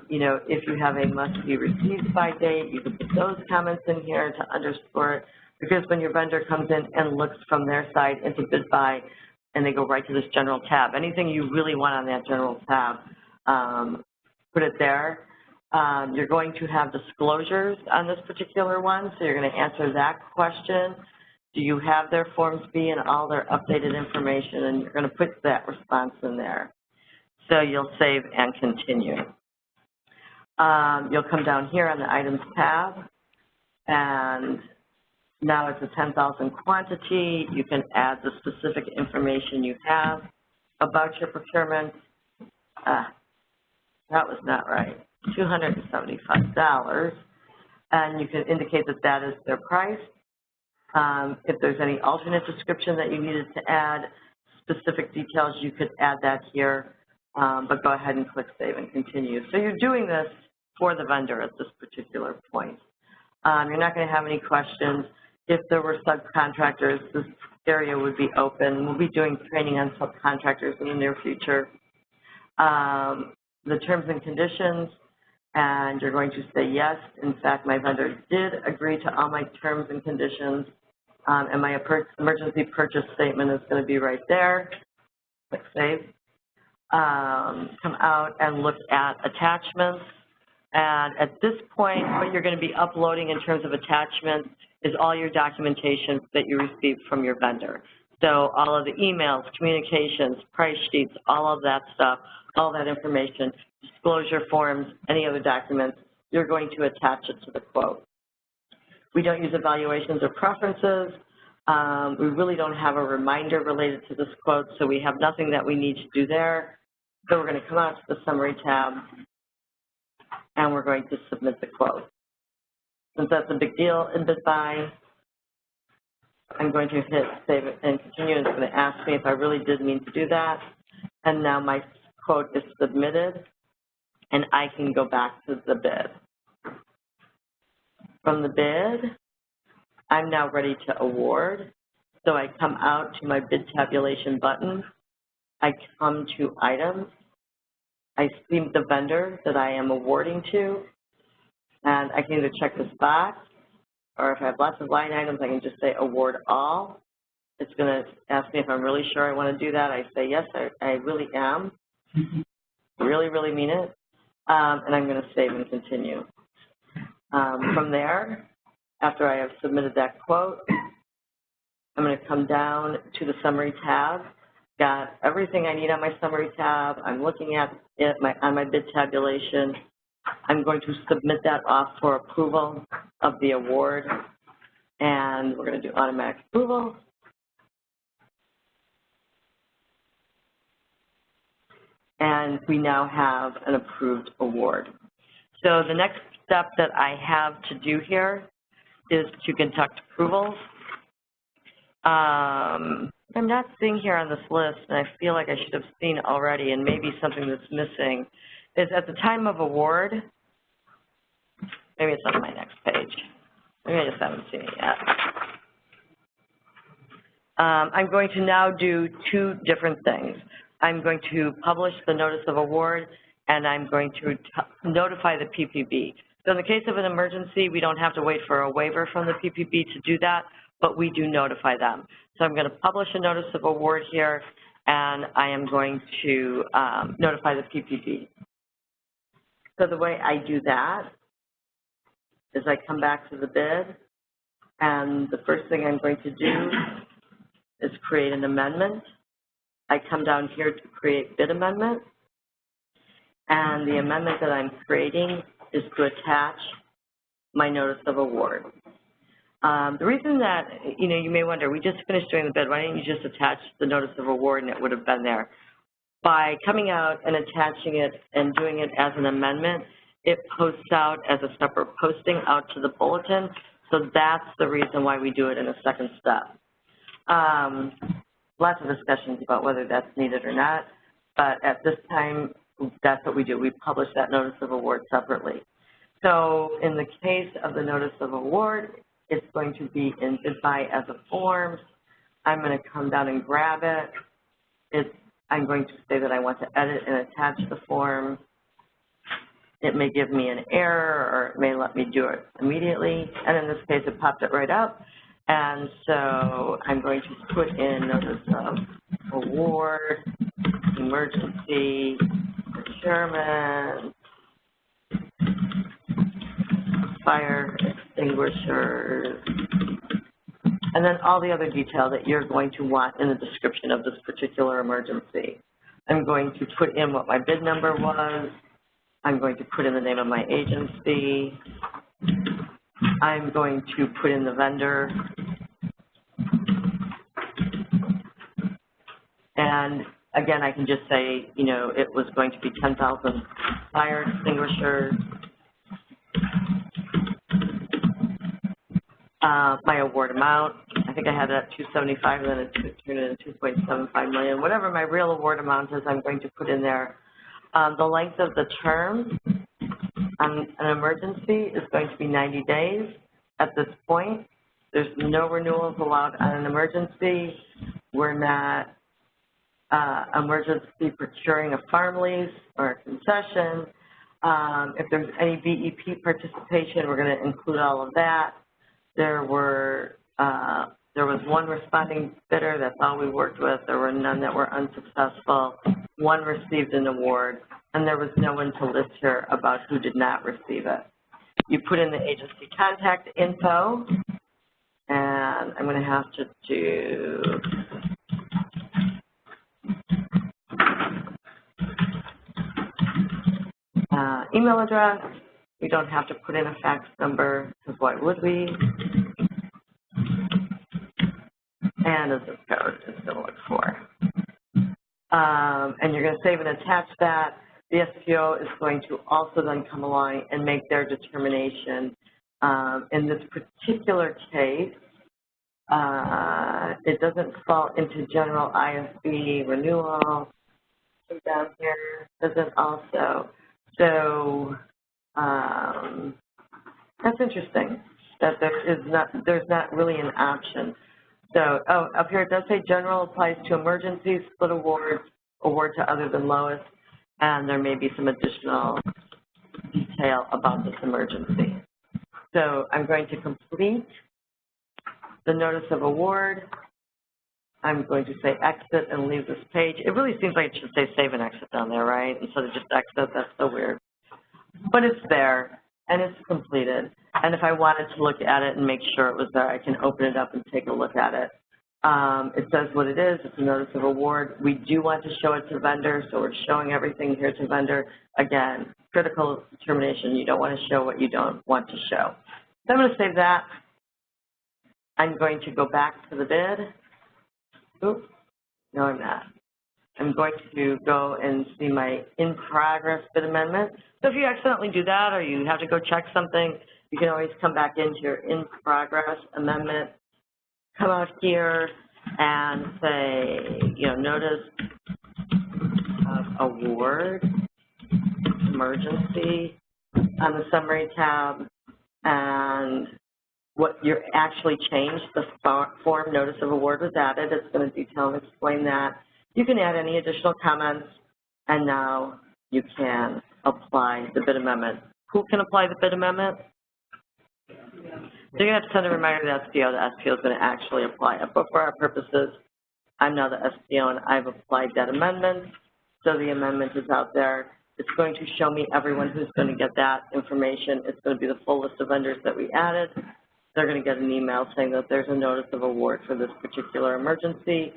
you know, if you have a must be received by date, you can put those comments in here to underscore it. because when your vendor comes in and looks from their side into bid buy, and they go right to this general tab, anything you really want on that general tab, put it there. You're going to have disclosures on this particular one, so you're going to answer that question. Do you have their Forms B and all their updated information? And you're going to put that response in there. So you'll save and continue. You'll come down here on the Items tab, and now it's a 10,000 quantity. You can add the specific information you have about your procurement. That was not right. $275. And you can indicate that that is their price. If there's any alternate description that you needed to add, specific details, you could add that here, but go ahead and click Save and Continue. So you're doing this for the vendor at this particular point. You're not going to have any questions. If there were subcontractors, this area would be open. We'll be doing training on subcontractors in the near future. The terms and conditions, and you're going to say yes. In fact, my vendor did agree to all my terms and conditions, and my emergency purchase statement is going to be right there. Click Save. Come out and look at attachments. And at this point, what you're going to be uploading in terms of attachments is all your documentation that you received from your vendor. So all of the emails, communications, price sheets, all of that stuff, all that information, disclosure forms, any other documents, you're going to attach it to the quote. We don't use evaluations or preferences. We really don't have a reminder related to this quote, so we have nothing that we need to do there. So we're going to come out to the Summary tab, and we're going to submit the quote. Since that's a big deal in bid buy, I'm going to hit Save and Continue, and it's going to ask me if I really did mean to do that. And now my quote is submitted, and I can go back to the bid. From the bid, I'm now ready to award. So I come out to my bid tabulation button. I come to Items. I see the vendor that I am awarding to, and I can either check this box, or if I have lots of line items, I can just say Award All. It's going to ask me if I'm really sure I want to do that. I say, yes, I really am. Really, really mean it. And I'm going to Save and Continue. From there, after I have submitted that quote, I'm going to come down to the Summary tab. Got everything I need on my Summary tab. I'm looking at it on my bid tabulation. I'm going to submit that off for approval of the award, and we're going to do automatic approval. And we now have an approved award. So the next step that I have to do here is to conduct approvals. I'm not seeing here on this list, and I feel like I should have seen already, and maybe something that's missing, is at the time of award, maybe it's on my next page. Maybe I just haven't seen it yet. I'm going to now do two different things. I'm going to publish the notice of award, and I'm going to notify the PPB. So in the case of an emergency, we don't have to wait for a waiver from the PPB to do that, but we do notify them. So I'm going to publish a notice of award here, and I am going to notify the PPB. So the way I do that is I come back to the bid, and the first thing I'm going to do is create an amendment. I come down here to create bid amendment, and the amendment that I'm creating is to attach my notice of award. The reason that, you may wonder, we just finished doing the bid, why didn't you just attach the notice of award and it would have been there? By coming out and attaching it and doing it as an amendment, it posts out as a separate posting out to the bulletin, so that's the reason why we do it in a second step. Lots of discussions about whether that's needed or not, but at this time, that's what we do. We publish that notice of award separately. So in the case of the notice of award, it's going to be in bid buy as a form. I'm going to come down and grab it. I'm going to say that I want to edit and attach the form. It may give me an error, or it may let me do it immediately. And in this case, it popped it right up. And so I'm going to put in notice of award, emergency, procurement, fire extinguishers, and then all the other detail that you're going to want in the description of this particular emergency. I'm going to put in what my bid number was. I'm going to put in the name of my agency. I'm going to put in the vendor. And again, I can just say, you know, it was going to be 10,000 fire extinguishers. My award amount, I think I had it at 275, and then it turned into 2.75 million. Whatever my real award amount is, I'm going to put in there. The length of the term on an emergency is going to be 90 days at this point. There's no renewals allowed on an emergency. We're not emergency procuring a farm lease or a concession. If there's any BEP participation, we're going to include all of that. There was one responding bidder, that's all we worked with. There were none that were unsuccessful. One received an award, and there was no one to list here about who did not receive it. You put in the agency contact info, and I'm going to have to do email address. We don't have to put in a fax number, because why would we? And a zip code is going to look for. And you're going to save and attach that. The SPO is going to also then come along and make their determination. In this particular case, it doesn't fall into general ISB renewal. Down here doesn't also. So that's interesting that there's not really an option. So, up here it does say general applies to emergencies, split awards, award to other than lowest, and there may be some additional detail about this emergency. So I'm going to complete the notice of award. I'm going to say exit and leave this page. It really seems like it should say save and exit down there, right? Instead of just exit, that's so weird. But it's there, and it's completed. And if I wanted to look at it and make sure it was there, I can open it up and take a look at it. It says what it is. It's a notice of award. We do want to show it to vendor, so we're showing everything here to vendor. Again, critical determination. You don't want to show what you don't want to show. So I'm going to save that. I'm going to go back to the bid. Oops, no, I'm not. I'm going to go and see my in-progress bid amendment. So if you accidentally do that or you have to go check something, you can always come back into your in-progress amendment, come out here and say, you know, notice of award, emergency on the summary tab, and what you're actually changed, the form notice of award was added. It's going to detail and explain that. You can add any additional comments, and now you can apply the bid amendment. Who can apply the bid amendment? So you're going to have to send a reminder to the SPO. The SPO is going to actually apply it. But for our purposes, I'm now the SPO, and I've applied that amendment. So the amendment is out there. It's going to show me everyone who's going to get that information. It's going to be the full list of vendors that we added. They're going to get an email saying that there's a notice of award for this particular emergency,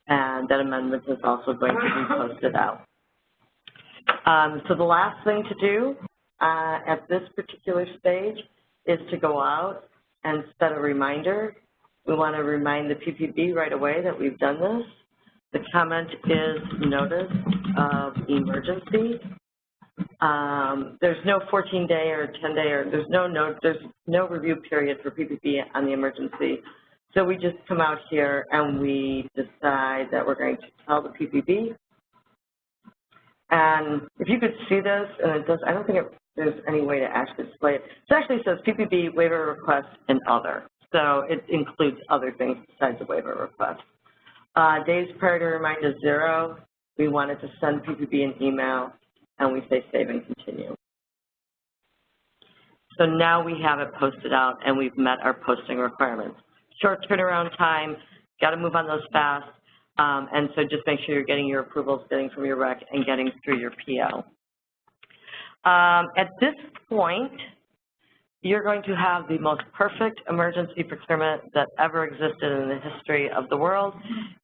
and that amendment is also going to be posted out. So the last thing to do at this particular stage is to go out and set a reminder. We want to remind the PPB right away that we've done this. The comment is notice of emergency. There's no 14-day or 10-day, or there's no review period for PPB on the emergency. So we just come out here and we decide that we're going to tell the PPB. And if you could see this, and it does, I don't think there's any way to actually display it. It actually says PPB waiver request and other. So it includes other things besides the waiver request. Days prior to remind is 0. We wanted to send PPB an email, and we say save and continue. So now we have it posted out, and we've met our posting requirements. short turnaround time, got to move on those fast, and so just make sure you're getting your approvals, getting from your rec, and getting through your PO. At this point, you're going to have the most perfect emergency procurement that ever existed in the history of the world.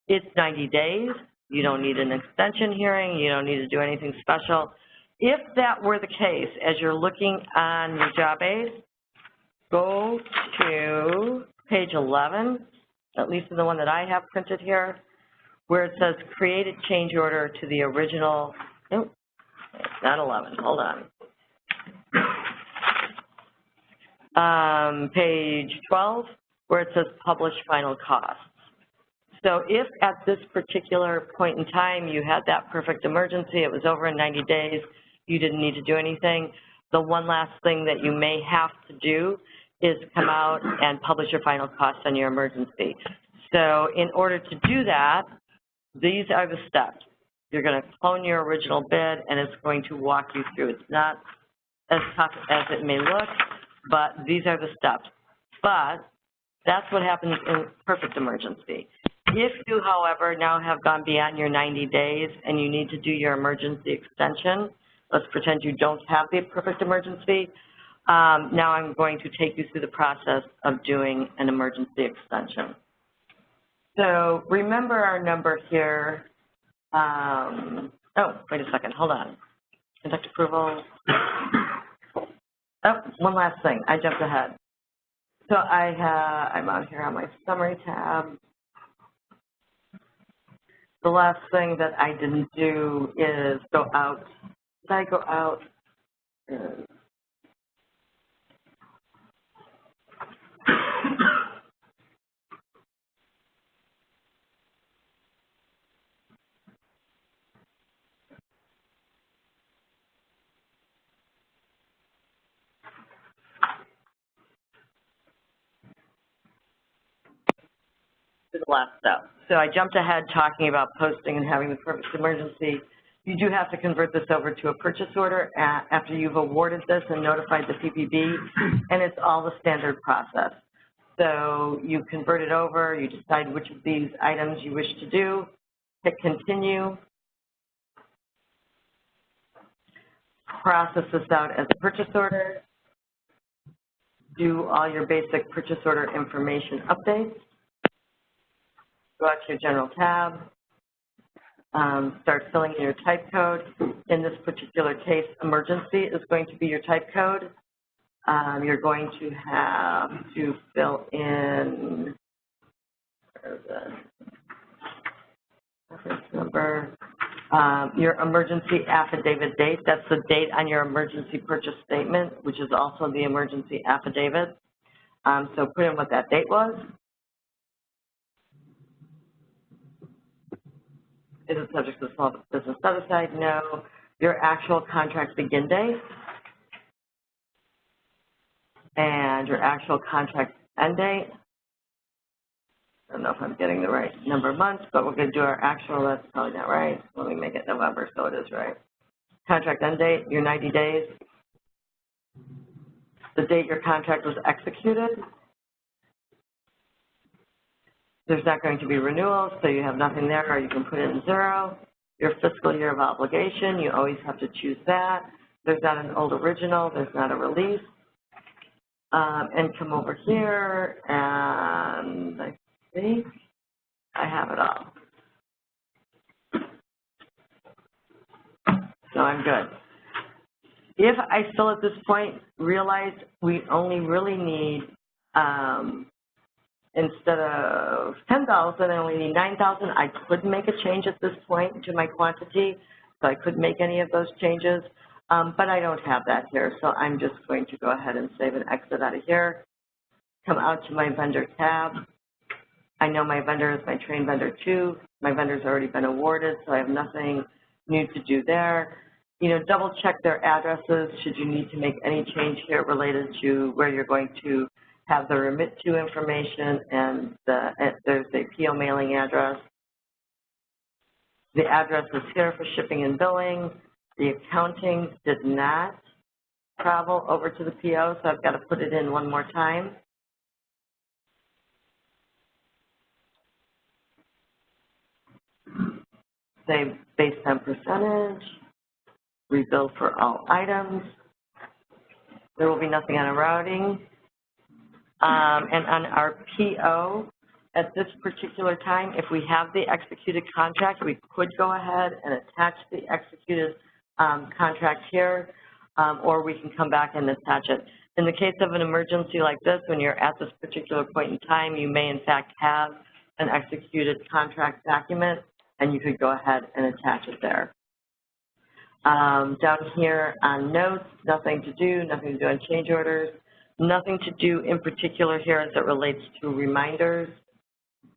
It's 90 days. You don't need an extension hearing. You don't need to do anything special. If that were the case, as you're looking on your job aids, go to page 11, at least in the one that I have printed here, where it says create a change order to the original, nope, not 11, hold on. Page 12, where it says publish final costs. So if at this particular point in time you had that perfect emergency, it was over in 90 days, you didn't need to do anything, the one last thing that you may have to do is come out and publish your final costs on your emergency. So in order to do that, these are the steps. You're going to clone your original bid, and it's going to walk you through. It's not as tough as it may look, but these are the steps. But that's what happens in perfect emergency. If you, however, now have gone beyond your 90 days and you need to do your emergency extension, let's pretend you don't have the perfect emergency, now I'm going to take you through the process of doing an emergency extension. So remember our number here. Oh, wait a second, hold on. Conduct approval. Oh, one last thing, I jumped ahead. So I'm out here on my summary tab. The last thing that I didn't do is go out. Did I go out? To the last step. So I jumped ahead talking about posting and having the perfect emergency. You do have to convert this over to a purchase order after you've awarded this and notified the PPB, and it's all the standard process. So you convert it over, you decide which of these items you wish to do, hit continue, process this out as a purchase order, do all your basic purchase order information updates, go out to your general tab, start filling in your type code. In this particular case, emergency is going to be your type code. You're going to have to fill in, where's the reference number, your emergency affidavit date. That's the date on your emergency purchase statement, which is also the emergency affidavit. So put in what that date was. Is it subject to the small business set aside? No. Your actual contract begin date and your actual contract end date. I don't know if I'm getting the right number of months, but we're going to do our actual. That's probably not right. Let me make it November so it is right. Contract end date, your 90 days. The date your contract was executed. There's not going to be renewals, so you have nothing there, or you can put in 0. Your fiscal year of obligation, you always have to choose that. There's not an old original, there's not a release. And come over here, and I think I have it all. So I'm good. If I still at this point realize we only really need, instead of 10,000, I only need 9,000. I could make a change at this point to my quantity, so I could make any of those changes, but I don't have that here, so I'm just going to go ahead and save and exit out of here. Come out to my vendor tab. I know my vendor is my train vendor 2. My vendor's already been awarded, so I have nothing new to do there. You know, double check their addresses should you need to make any change here related to where you're going to have the remit to information, and there's a PO mailing address. The address is here for shipping and billing. The accounting did not travel over to the PO, so I've got to put it in one more time. say based on percentage, rebill for all items. There will be nothing on a routing. And on our PO, at this particular time, if we have the executed contract, we could go ahead and attach the executed contract here, or we can come back and attach it. In the case of an emergency like this, when you're at this particular point in time, you may in fact have an executed contract document, and you could go ahead and attach it there. Down here on notes, nothing to do on change orders, nothing to do in particular here as it relates to reminders,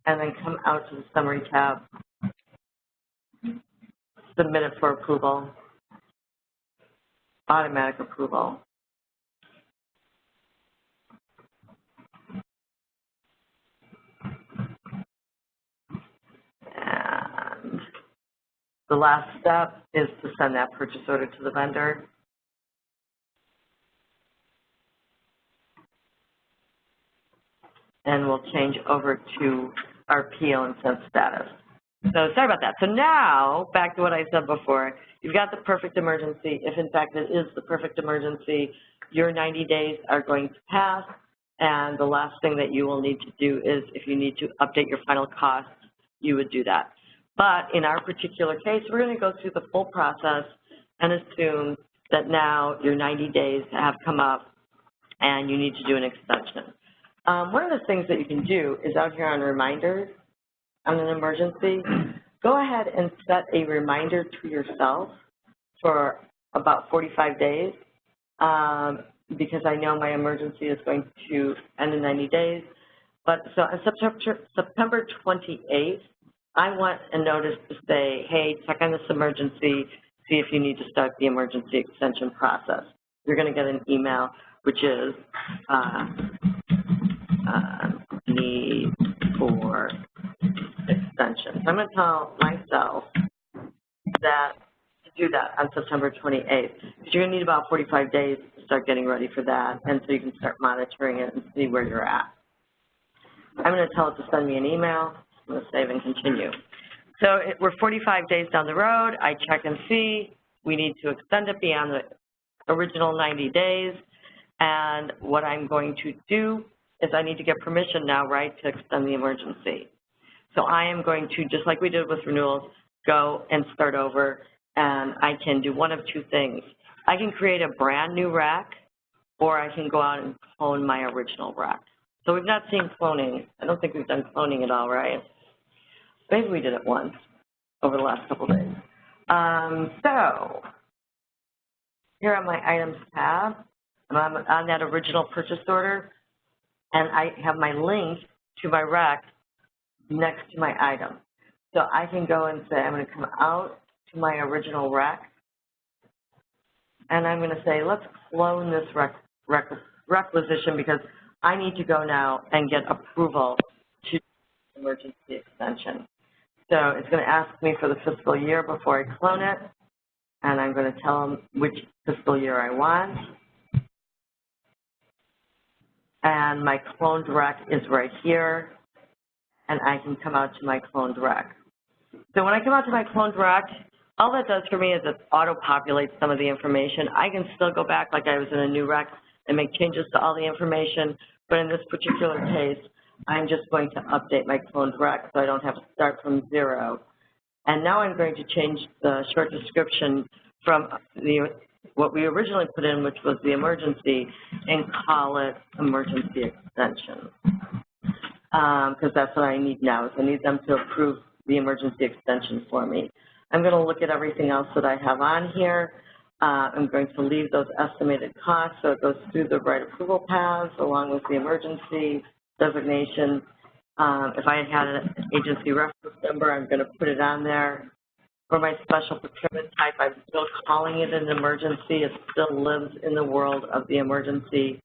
and then come out to the summary tab, submit it for approval, automatic approval. And the last step is to send that purchase order to the vendor. And we'll change over to our PO and send status. So sorry about that. So now, back to what I said before, you've got the perfect emergency. If in fact it is the perfect emergency, your 90 days are going to pass, and the last thing that you will need to do is, if you need to update your final costs, you would do that. But in our particular case, we're going to go through the full process and assume that now your 90 days have come up and you need to do an extension. One of the things that you can do is out here on reminders on an emergency, go ahead and set a reminder to yourself for about 45 days because I know my emergency is going to end in 90 days. But so on September 28th, I want a notice to say, hey, check on this emergency, see if you need to start the emergency extension process. You're going to get an email, which is need for extension. So I'm going to tell myself that to do that on September 28th, because you're going to need about 45 days to start getting ready for that, and so you can start monitoring it and see where you're at. I'm going to tell it to send me an email. I'm going to save and continue. So we're 45 days down the road. I check and see. We need to extend it beyond the original 90 days. And what I'm going to do is I need to get permission now, right, to extend the emergency. So I am going to, just like we did with renewals, go and start over, and I can do one of two things. I can create a brand new rec, or I can go out and clone my original rec. So we've not seen cloning. I don't think we've done cloning at all, right? Maybe we did it once over the last couple of days. So here on my items tab, I'm on that original purchase order, and I have my link to my rec next to my item. So I can go and say, I'm going to come out to my original rec, and I'm going to say, let's clone this requisition because I need to go now and get approval to emergency extension. So it's going to ask me for the fiscal year before I clone it, and I'm going to tell them which fiscal year I want. And my cloned rec is right here, and I can come out to my cloned rec. So when I come out to my cloned rec, all that does for me is it auto-populates some of the information. I can still go back like I was in a new rec and make changes to all the information, but in this particular case, I'm just going to update my cloned rec so I don't have to start from zero. And now I'm going to change the short description from what we originally put in, which was the emergency, and call it emergency extension. Because that's what I need now, is I need them to approve the emergency extension for me. I'm going to look at everything else that I have on here. I'm going to leave those estimated costs, so it goes through the right approval paths along with the emergency designation. If I had an agency reference number, I'm going to put it on there. For my special procurement type, I'm still calling it an emergency. It still lives in the world of the emergency.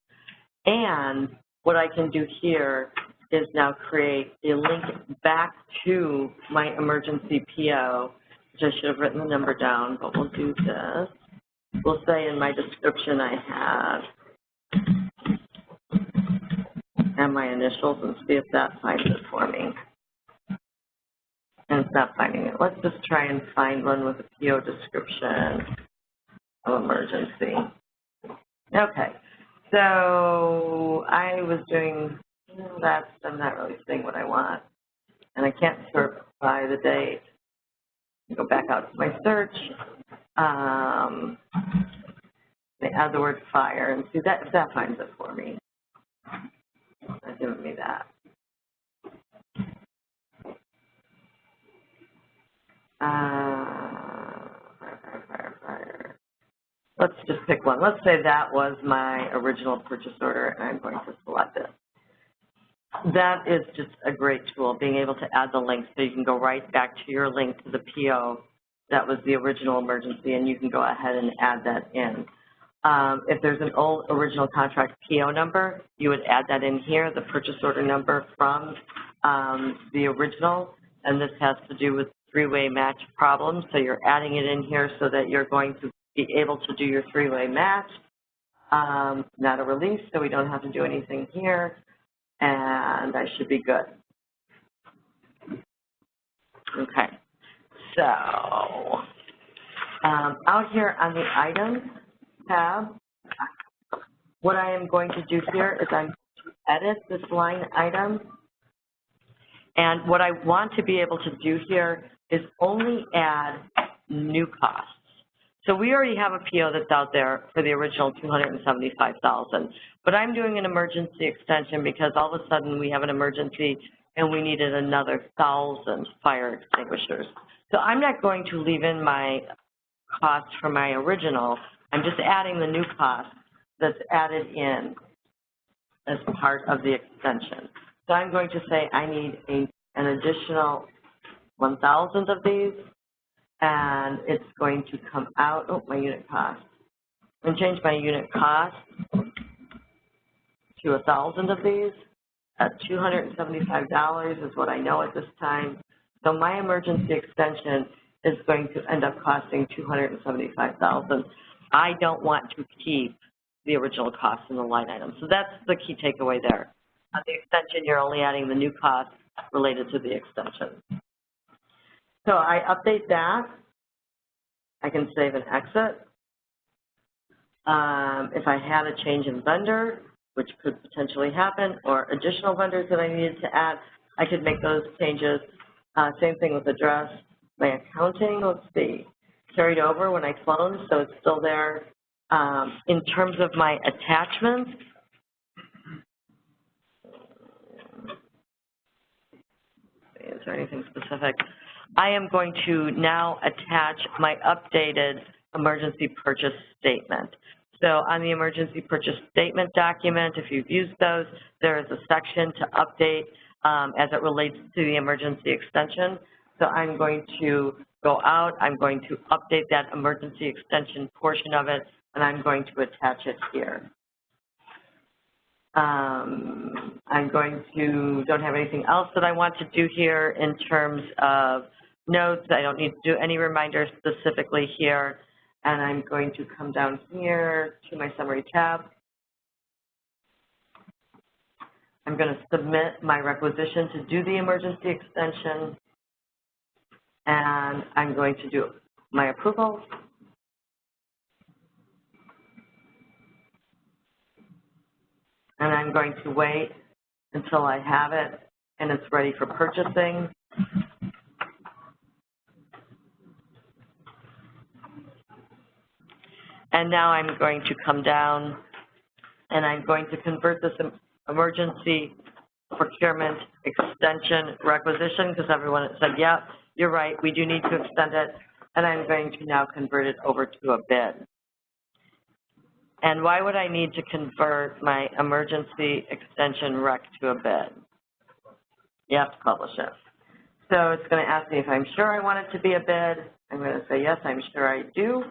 And what I can do here is now create a link back to my emergency PO, which I should have written the number down, but we'll do this. We'll say in my description I have and my initials and see if that finds it for me. and it's not finding it. Let's just try and find one with a PO description of emergency. Okay, so I was doing that, I'm not really seeing what I want, and I can't sort by the date. Go back out to my search. They add the word fire, and see that finds it for me. It's giving me that. Fire. Let's just pick one. Let's say that was my original purchase order, and I'm going to select it. That is just a great tool, being able to add the link so you can go right back to your link to the PO that was the original emergency, and you can go ahead and add that in. If there's an old original contract PO number, you would add that in here, the purchase order number from the original, and this has to do with three-way match problems, so you're adding it in here so that you're going to be able to do your three-way match. Not a release, so we don't have to do anything here, and I should be good. Okay, so out here on the items tab, what I am going to do here is I'm going to edit this line item, and what I want to be able to do here is only add new costs. So we already have a PO that's out there for the original $275,000, but I'm doing an emergency extension because all of a sudden we have an emergency and we needed another 1,000 fire extinguishers. So I'm not going to leave in my cost for my original. I'm just adding the new cost that's added in as part of the extension. So I'm going to say I need an additional 1,000 of these, and it's going to come out, oh, my unit cost. I'm going to change my unit cost to 1,000 of these at $275 is what I know at this time. So my emergency extension is going to end up costing $275,000. I don't want to keep the original cost in the line item. So that's the key takeaway there. On the extension, you're only adding the new cost related to the extension. So I update that. I can save and exit. If I had a change in vendor, which could potentially happen, or additional vendors that I needed to add, I could make those changes. Same thing with address. My accounting, let's see, carried over when I cloned, so it's still there. In terms of my attachments, is there anything specific? I am going to now attach my updated emergency purchase statement. So on the emergency purchase statement document, if you've used those, there is a section to update as it relates to the emergency extension. So I'm going to go out, I'm going to update that emergency extension portion of it, and I'm going to attach it here. I'm going to, don't have anything else that I want to do here in terms of notes. I don't need to do any reminders specifically here. And I'm going to come down here to my summary tab. I'm going to submit my requisition to do the emergency extension. And I'm going to do my approval. And I'm going to wait until I have it and it's ready for purchasing. And now I'm going to come down and I'm going to convert this emergency procurement extension requisition, because everyone said, yeah, you're right, we do need to extend it. And I'm going to now convert it over to a bid. And why would I need to convert my emergency extension rec to a bid? You have to publish it. So it's going to ask me if I'm sure I want it to be a bid. I'm going to say, yes, I'm sure I do.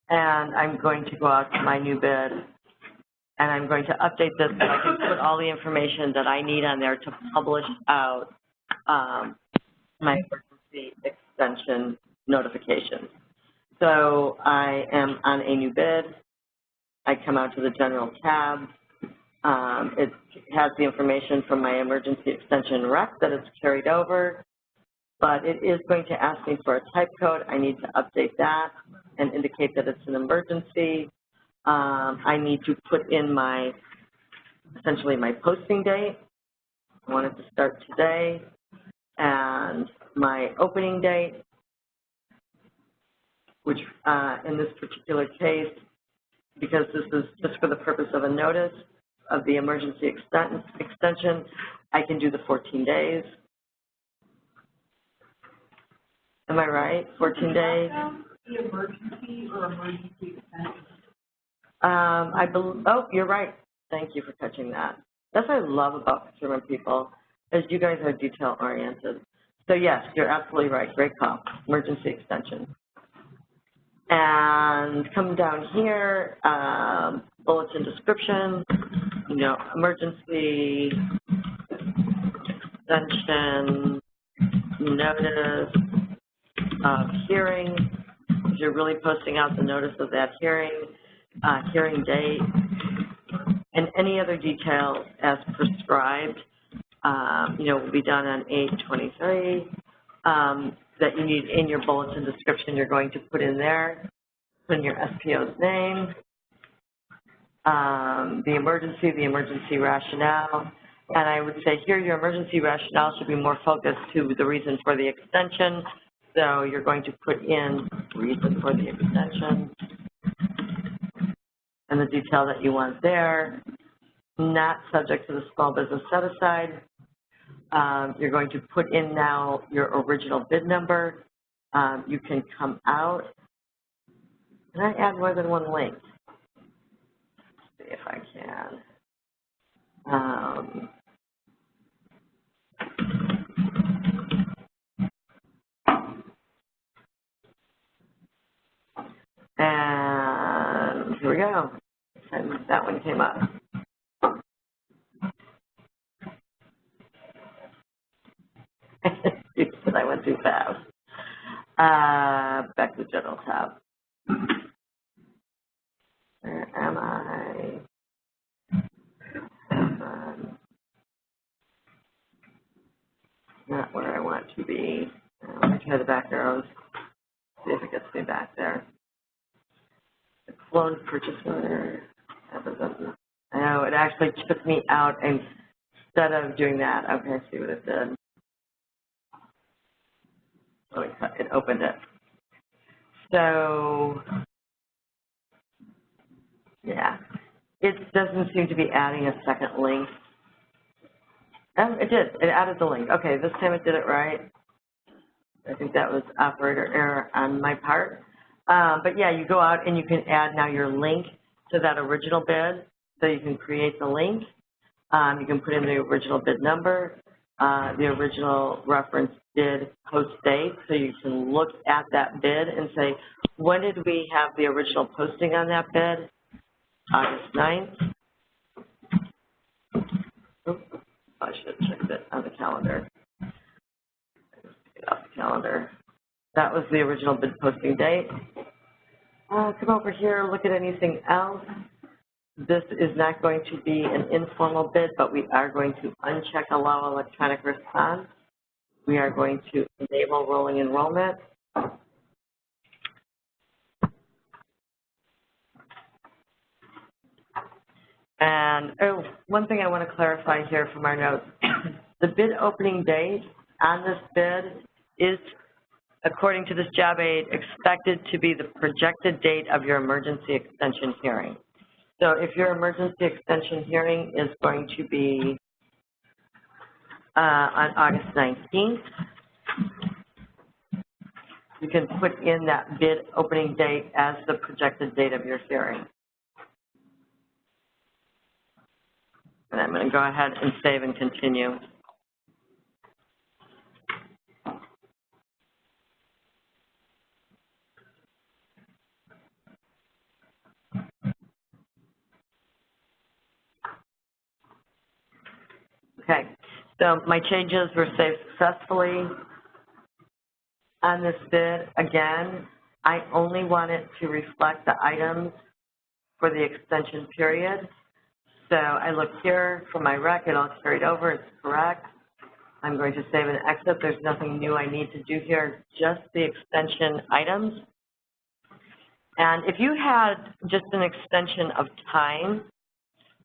And I'm going to go out to my new bid, and I'm going to update this so I can put all the information that I need on there to publish out my emergency extension notification. So I am on a new bid. I come out to the general tab. It has the information from my emergency extension rec that it's carried over, but it is going to ask me for a type code. I need to update that and indicate that it's an emergency. I need to put in essentially my posting date. I want it to start today, and my opening date, which in this particular case, because this is just for the purpose of a notice of the emergency extension, I can do the 14 days. Am I right? 14 days? The emergency or emergency extension? Oh, you're right. Thank you for catching that. That's what I love about procurement people, is you guys are detail-oriented. So yes, you're absolutely right. Great call. Emergency extension. And come down here, bulletin description, emergency extension notice of hearing. If you're really posting out the notice of that hearing, hearing date, and any other details as prescribed, will be done on 8/23. That you need in your bulletin description, you're going to put in there, put in your SPO's name, the emergency rationale, and I would say here your emergency rationale should be more focused to the reason for the extension. So you're going to put in reason for the extension and the detail that you want there, not subject to the small business set aside. You're going to put in now your original bid number. You can come out. Can I add more than one link? Let's see if I can. And here we go. And that one came up. Because I went too fast. Back to the general tab. Where am I? Not where I want to be. Let me try the back arrows. See if it gets me back there. The clone purchase order. Oh, it actually took me out instead of doing that. Okay, I see what it did. It opened it. So, yeah, it doesn't seem to be adding a second link. Oh, it did. It added the link. Okay, this time it did it right. I think that was operator error on my part. But yeah, you go out and you can add now your link to that original bid. So you can create the link. You can put in the original bid number, the original reference bid post date. So you can look at that bid and say, when did we have the original posting on that bid? August 9th. Oops, I should have checked it on the calendar. Get off the calendar. That was the original bid posting date. Come over here, look at anything else. This is not going to be an informal bid, but we are going to uncheck allow electronic response. We are going to enable rolling enrollment. And one thing I want to clarify here from our notes, the bid opening date on this bid is, according to this job aid, expected to be the projected date of your emergency extension hearing. So if your emergency extension hearing is going to be on August 19th, you can put in that bid opening date as the projected date of your hearing. And I'm going to go ahead and save and continue. Okay, so my changes were saved successfully. On this bid, again, I only want it to reflect the items for the extension period. So I look here for my rec, it all carried over, it's correct. I'm going to save and exit. There's nothing new I need to do here, just the extension items. And if you had just an extension of time,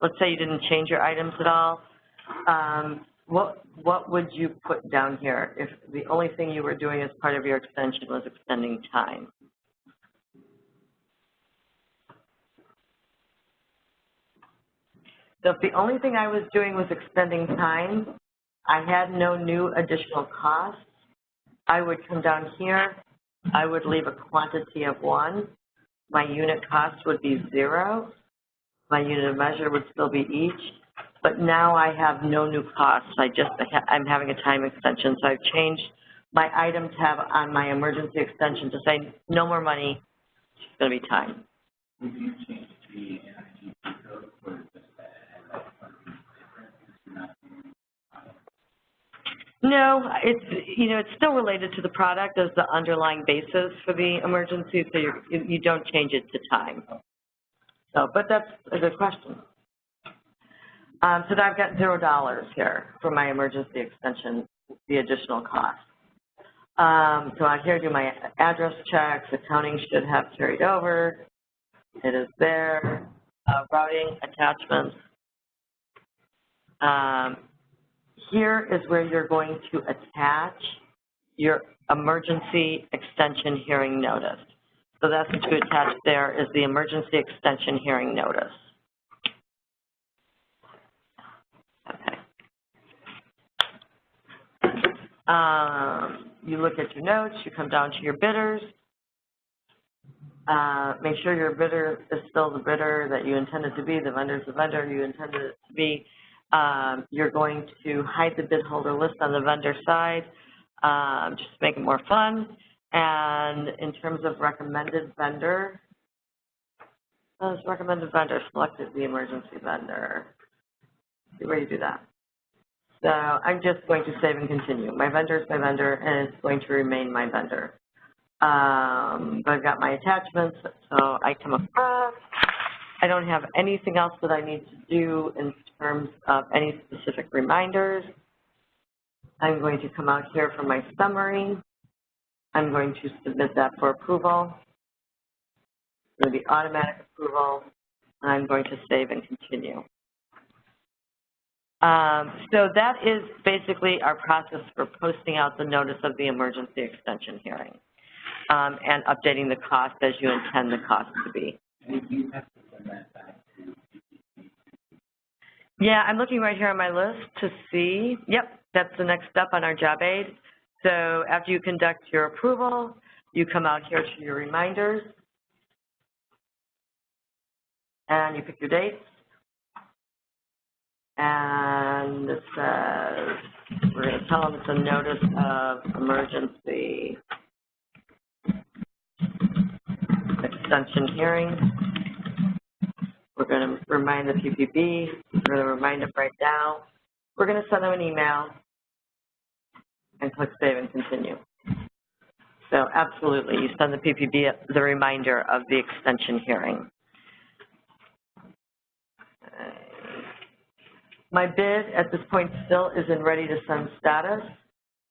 let's say you didn't change your items at all, what would you put down here if the only thing you were doing as part of your extension was extending time? So if the only thing I was doing was extending time, I had no new additional costs, I would come down here, I would leave a quantity of 1, my unit cost would be 0, my unit of measure would still be each, but now I have no new costs, I'm having a time extension, so I've changed my item tab on my emergency extension to say no more money, it's going to be time. Would you change the NIGP code for just that? No, it's still related to the product as the underlying basis for the emergency, so you don't change it to time. So, but that's a good question. So I've got $0 here for my emergency extension, the additional cost. So out here, do my address checks. Accounting should have carried over. It is there. Routing, attachments. Here is where you're going to attach your emergency extension hearing notice. So that's what you attach there is the emergency extension hearing notice. Okay. You look at your notes, you come down to your bidders. Make sure your bidder is still the bidder that you intended to be, the vendor's the vendor you intended it to be. You're going to hide the bid holder list on the vendor side, just to make it more fun. And in terms of recommended vendor, selected the emergency vendor. See where you do that. So I'm just going to save and continue. My vendor is my vendor, and it's going to remain my vendor. But I've got my attachments, so I come across. I don't have anything else that I need to do in terms of any specific reminders. I'm going to come out here for my summary. I'm going to submit that for approval. It's going to be automatic approval, and I'm going to save and continue. So that is basically our process for posting out the notice of the emergency extension hearing and updating the cost as you intend the cost to be. And you have to send that back to PPP. Yeah, I'm looking right here on my list to see. Yep, that's the next step on our job aid. So after you conduct your approval, you come out here to your reminders, and you pick your dates. And it says, we're going to tell them it's a notice of emergency extension hearing. We're going to remind the PPB. We're going to remind them right now. We're going to send them an email and click Save and Continue. So absolutely, you send the PPB the reminder of the extension hearing. My bid at this point still is in ready to send status.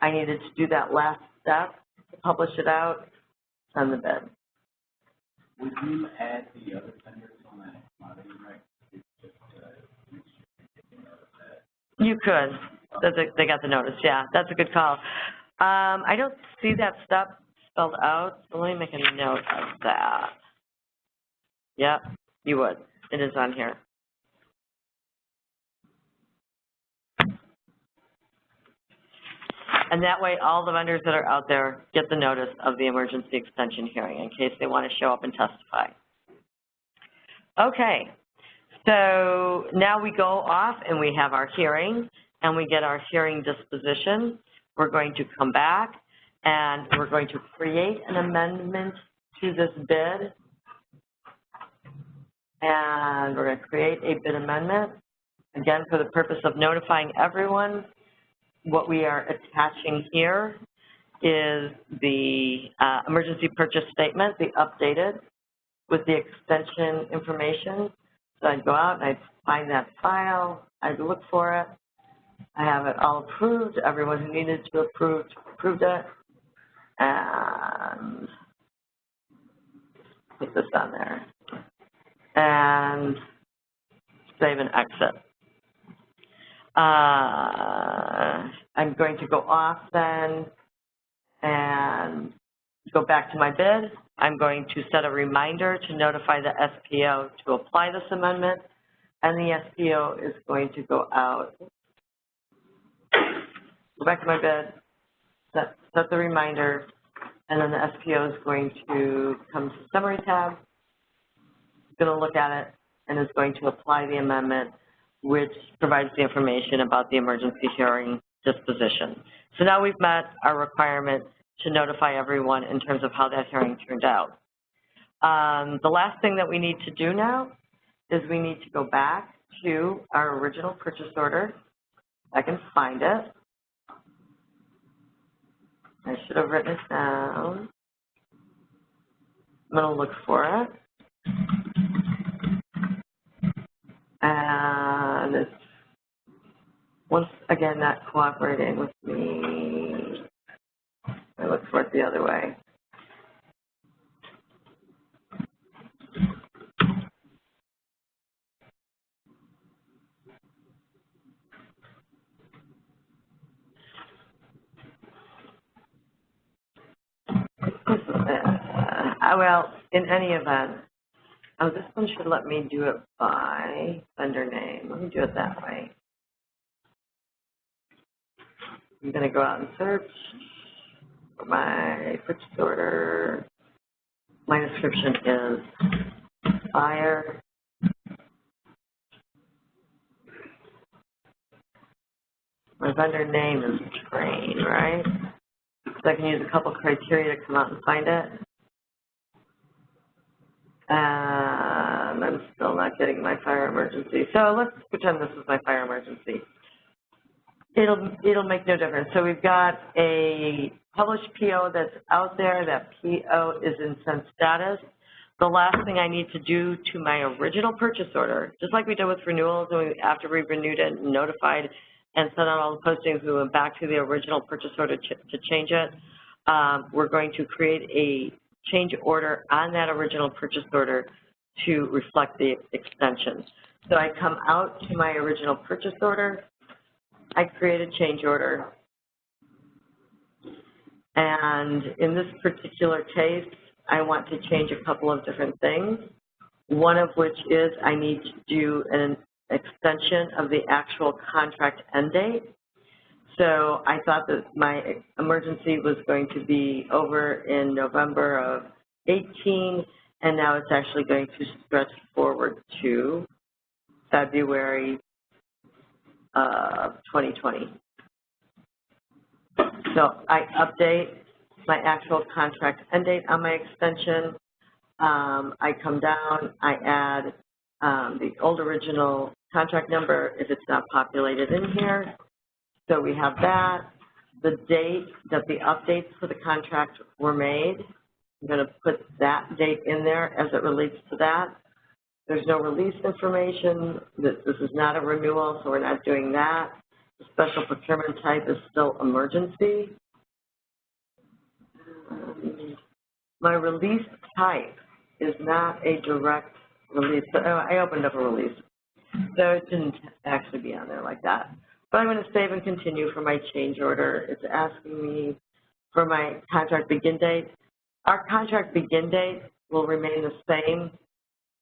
I needed to do that last step to publish it out, send the bid. Would you add the other vendors on that commodity rec? You could. They got the notice, yeah. That's a good call. I don't see that step spelled out, so let me make a note of that. Yep, you would. It is on here. And that way, all the vendors that are out there get the notice of the emergency extension hearing in case they want to show up and testify. Okay, so now we go off and we have our hearing and we get our hearing disposition. We're going to come back and we're going to create an amendment to this bid. And we're going to create a bid amendment, again, for the purpose of notifying everyone. What we are attaching here is the emergency purchase statement, the updated, with the extension information. So I'd go out and I'd find that file, I'd look for it, I have it all approved, everyone who needed to approved it, and put this on there, and save and exit. I'm going to go off then and go back to my bid. I'm going to set a reminder to notify the SPO to apply this amendment, and the SPO is going to go out, go back to my bid, set the reminder, and then the SPO is going to come to the summary tab, going to look at it, and is going to apply the amendment, which provides the information about the emergency hearing disposition. So now we've met our requirement to notify everyone in terms of how that hearing turned out. The last thing that we need to do now is we need to go back to our original purchase order. I can find it. I should have written it down. I'm going to look for it. And it's once again not cooperating with me. I look for it the other way. Well, in any event, this one should let me do it by vendor name. Let me do it that way. I'm going to go out and search for my purchase order. My description is fire. My vendor name is train, right? So I can use a couple criteria to come out and find it. And I'm still not getting my fire emergency. So let's pretend this is my fire emergency. It'll make no difference. So we've got a published PO that's out there. That PO is in sent status. The last thing I need to do to my original purchase order, just like we did with renewals, and after we renewed it and notified and sent out all the postings, we went back to the original purchase order to change it. We're going to create a change order on that original purchase order to reflect the extension. So I come out to my original purchase order, I create a change order, and in this particular case, I want to change a couple of different things, one of which is I need to do an extension of the actual contract end date. So I thought that my emergency was going to be over in November of 18, and now it's actually going to stretch forward to February of 2020. So I update my actual contract end date on my extension. I come down, I add the old original contract number if it's not populated in here. So we have that, the date that the updates for the contract were made. I'm going to put that date in there as it relates to that. There's no release information. This is not a renewal, so we're not doing that. The special procurement type is still emergency. My release type is not a direct release. I opened up a release, so it didn't actually be on there like that. But I'm going to save and continue for my change order. It's asking me for my contract begin date. Our contract begin date will remain the same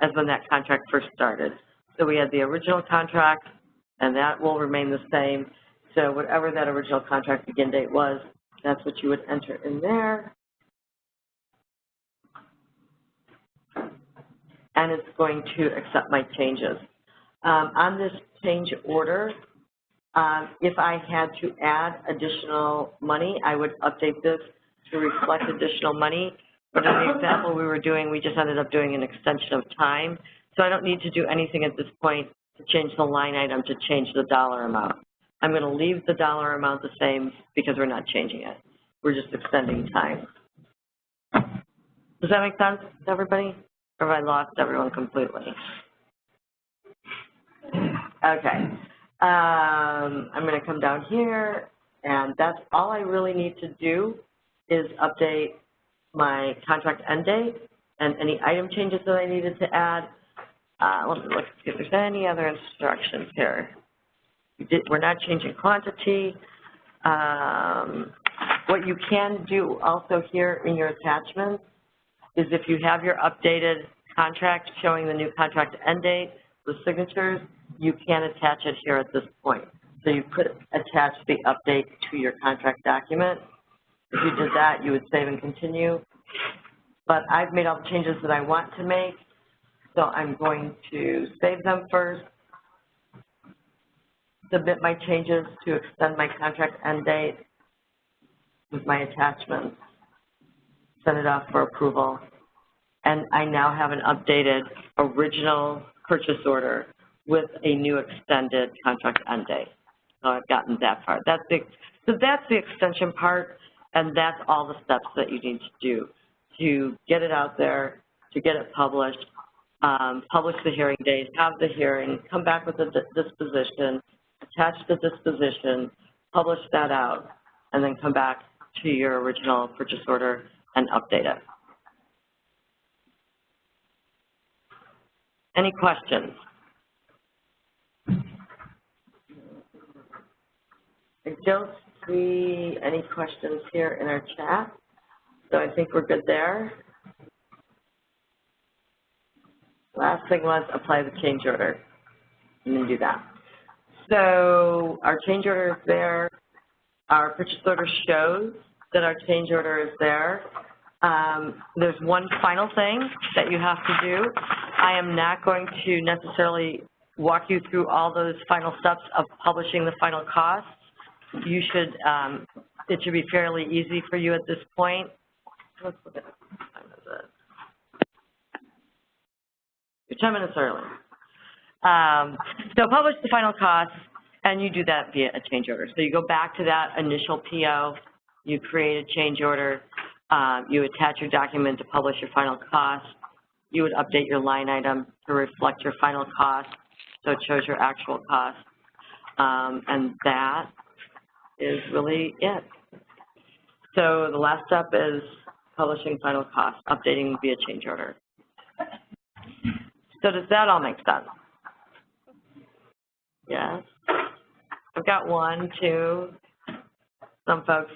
as when that contract first started. So we had the original contract, and that will remain the same. So whatever that original contract begin date was, that's what you would enter in there. And it's going to accept my changes. On this change order, if I had to add additional money, I would update this to reflect additional money. But in the example we were doing, we just ended up doing an extension of time. So I don't need to do anything at this point to change the line item to change the dollar amount. I'm going to leave the dollar amount the same because we're not changing it. We're just extending time. Does that make sense to everybody? Or have I lost everyone completely? Okay. I'm going to come down here, and that's all I really need to do is update my contract end date and any item changes that I needed to add. Let me look see if there's any other instructions here. We're not changing quantity. What you can do also here in your attachments is if you have your updated contract showing the new contract end date with signatures, you can attach it here at this point. So you could attach the update to your contract document. If you did that, you would save and continue. But I've made all the changes that I want to make, so I'm going to save them first, submit my changes to extend my contract end date with my attachments, send it off for approval, and I now have an updated original purchase order with a new extended contract end date. So I've gotten that part. So that's the extension part, and that's all the steps that you need to do to get it out there, to get it published, publish the hearing date, have the hearing, come back with a disposition, attach the disposition, publish that out, and then come back to your original purchase order and update it. Any questions? I don't see any questions here in our chat, so I think we're good there. Last thing was apply the change order. And then do that. So our change order is there. Our purchase order shows that our change order is there. There's one final thing that you have to do. I am not going to necessarily walk you through all those final steps of publishing the final costs. You should, it should be fairly easy for you at this point. Let's look at what time is it? You're 10 minutes early. So publish the final costs, and you do that via a change order. So you go back to that initial PO, you create a change order, you attach your document to publish your final cost, you would update your line item to reflect your final cost, so it shows your actual cost, and that is really it. So the last step is publishing final cost, updating via change order. So does that all make sense? Yes. I've got one, two, some folks.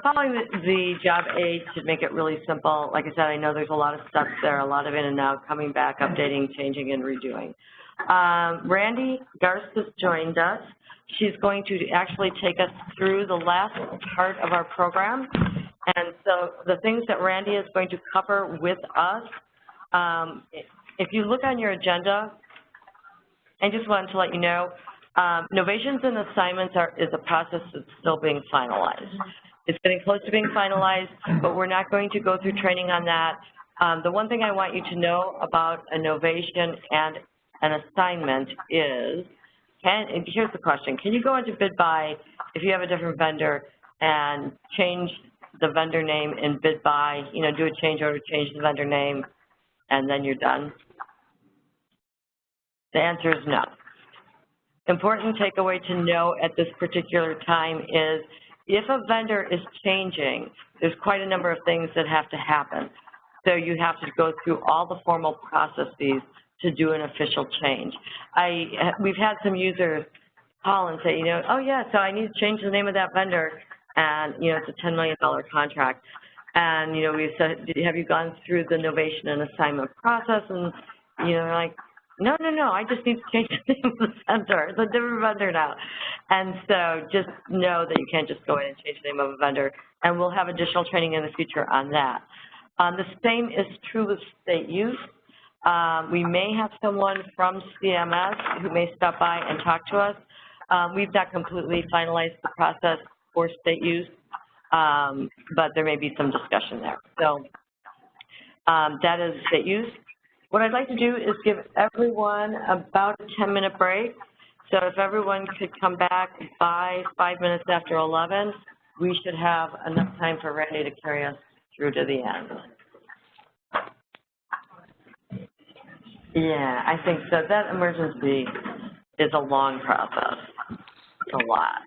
Following the job aid should make it really simple. Like I said, I know there's a lot of steps there, a lot of in and out, coming back, updating, changing, and redoing. Randy Garst has joined us. She's going to actually take us through the last part of our program. And so the things that Randy is going to cover with us, if you look on your agenda, I just wanted to let you know, novations and assignments is a process that's still being finalized. It's getting close to being finalized, but we're not going to go through training on that. The one thing I want you to know about a novation and an assignment is, and here's the question, can you go into bid buy if you have a different vendor and change the vendor name in bid buy, you know, do a change order, change the vendor name, and then you're done? The answer is no. Important takeaway to know at this particular time is if a vendor is changing, there's quite a number of things that have to happen. So you have to go through all the formal processes to do an official change. We've had some users call and say, you know, oh yeah, so I need to change the name of that vendor, and you know, it's a $10 million contract. And you know, we said, have you gone through the novation and assignment process? And you know, like, no, I just need to change the name of the vendor. It's a different vendor now. And so just know that you can't just go in and change the name of a vendor, and we'll have additional training in the future on that. The same is true with state use. We may have someone from CMS who may stop by and talk to us. We've not completely finalized the process for state use, but there may be some discussion there. So that is state use. What I'd like to do is give everyone about a 10-minute break. So if everyone could come back by 5 minutes after 11, we should have enough time for Randy to carry us through to the end. Yeah, I think so. That emergency is a long process. It's a lot.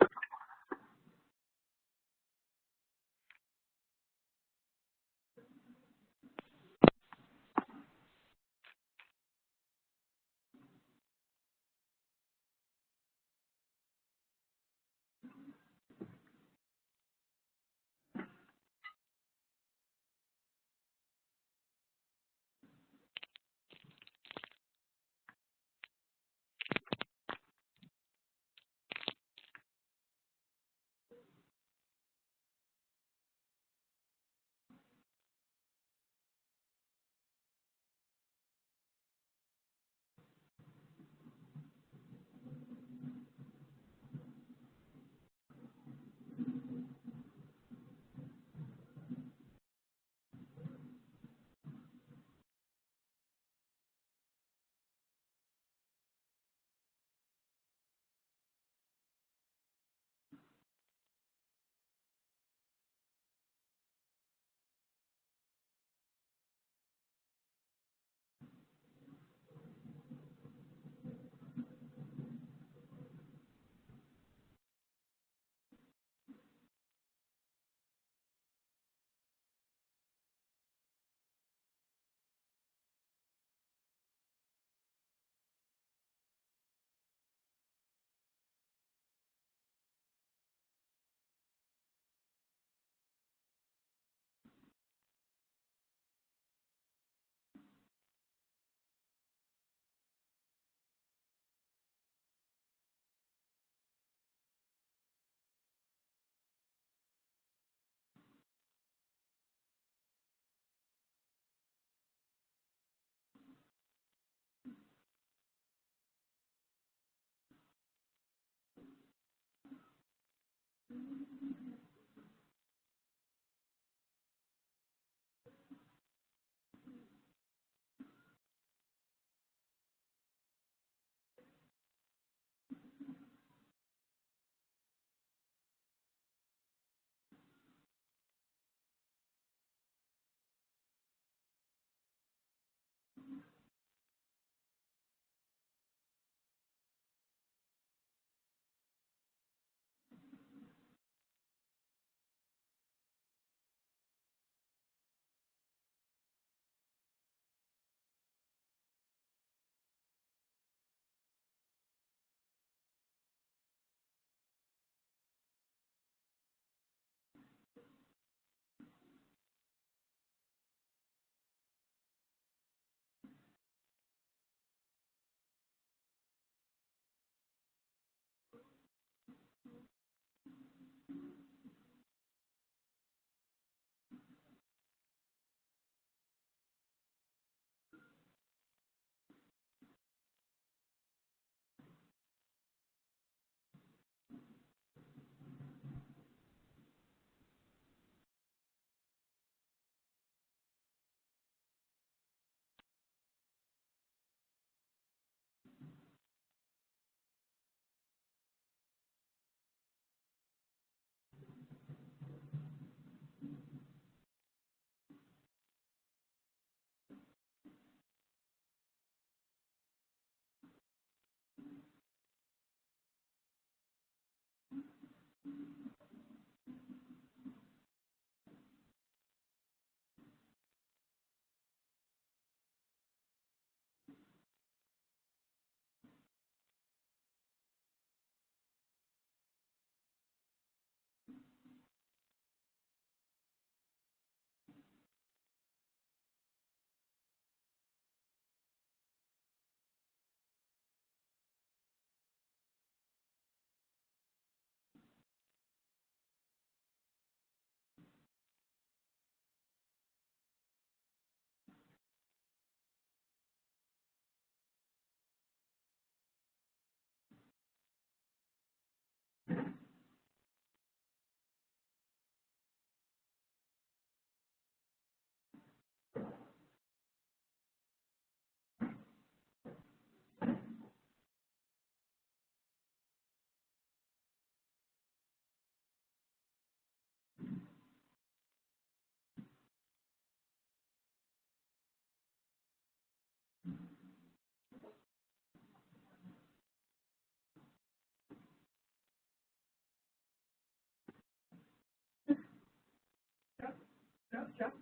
Joe?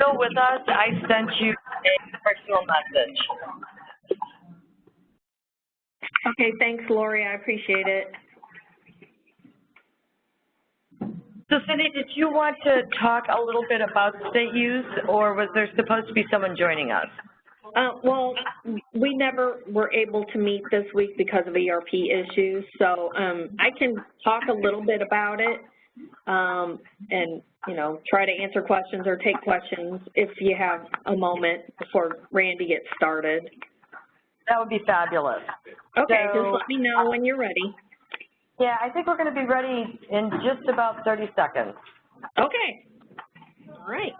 still with us, I sent you a personal message. Okay, thanks, Lori. I appreciate it. So Cindy, did you want to talk a little bit about state use, or was there supposed to be someone joining us? Well, we never were able to meet this week because of ERP issues, so I can talk a little bit about it and, you know, try to answer questions or take questions if you have a moment before Randy gets started. That would be fabulous. Okay, So, just let me know when you're ready. Yeah, I think we're going to be ready in just about 30 seconds. Okay. All right.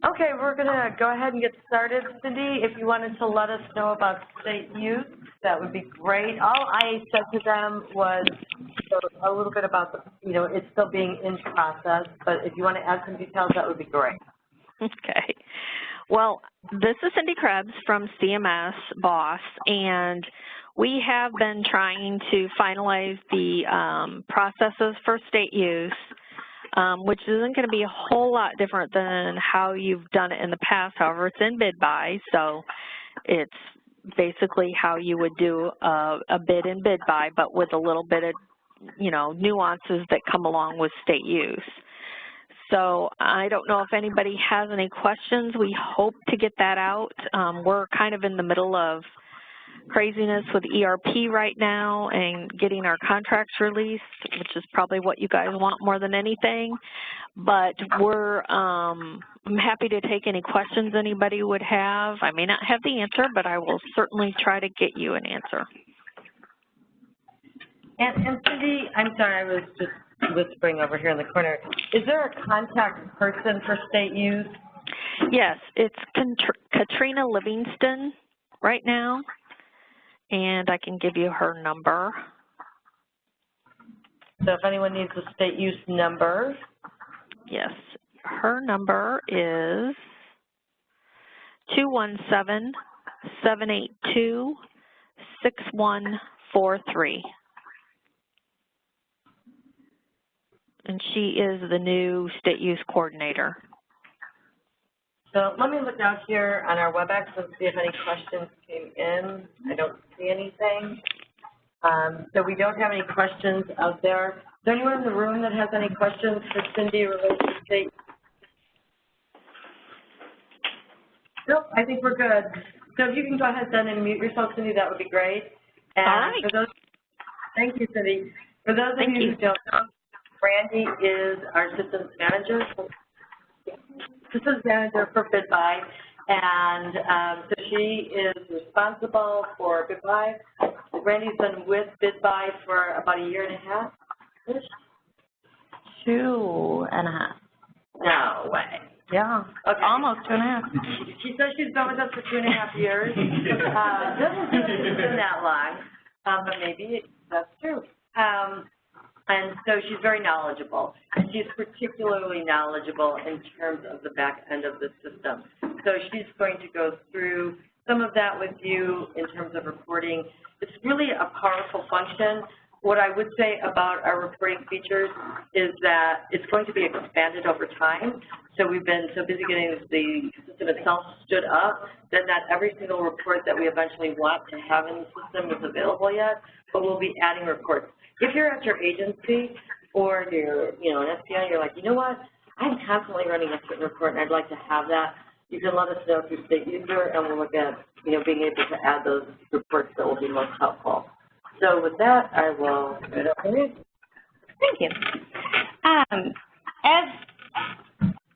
Okay, we're going to go ahead and get started. Cindy, if you wanted to let us know about state use, that would be great. All I said to them was a little bit about, you know, it's still being in process, but if you want to add some details, that would be great. Okay. Well, this is Cindy Krebs from CMS BOSS, and we have been trying to finalize the processes for state use, which isn't going to be a whole lot different than how you've done it in the past. However, it's in bid buy, so it's basically how you would do a bid in bid buy, but with a little bit of, you know, nuances that come along with state use. So I don't know if anybody has any questions. We hope to get that out. We're kind of in the middle of craziness with ERP right now and getting our contracts released, which is probably what you guys want more than anything. But we're, I'm happy to take any questions anybody would have. I may not have the answer, but I will certainly try to get you an answer. And Cindy, I'm sorry, I was just whispering over here in the corner. Is there a contact person for state use? Yes, it's Katrina Livingston right now, and I can give you her number. So if anyone needs a state use number. Yes, her number is 217-782-6143. And she is the new state use coordinator. So let me look out here on our WebEx and see if any questions came in. I don't see anything. So we don't have any questions out there. Is there anyone in the room that has any questions for Cindy related to state? Nope, I think we're good. So if you can go ahead then and mute yourself, Cindy, that would be great. And all right. For those, thank you, Cindy. For those of you who don't know, Brandy is our systems manager. Systems manager for BidBuy, and so she is responsible for BidBuy. Brandy's been with BidBuy for about a year and a half-ish. 2.5. No way. Yeah, okay. Almost 2.5. She says she's been with us for 2.5 years. Doesn't seem like it's been that long, but maybe that's true. And so she's very knowledgeable, and she's particularly knowledgeable in terms of the back end of the system. So she's going to go through some of that with you in terms of reporting. It's really a powerful function. What I would say about our reporting features is that it's going to be expanded over time. So we've been so busy getting the system itself stood up that not every single report that we eventually want to have in the system is available yet, but we'll be adding reports. If you're at your agency or you're, you know, an SPI, you're like, you know what, I'm constantly running a student report, and I'd like to have that. You can let us know through State User, and we'll look at, being able to add those reports that will be most helpful. So with that, I will turn it over to you. Thank you. As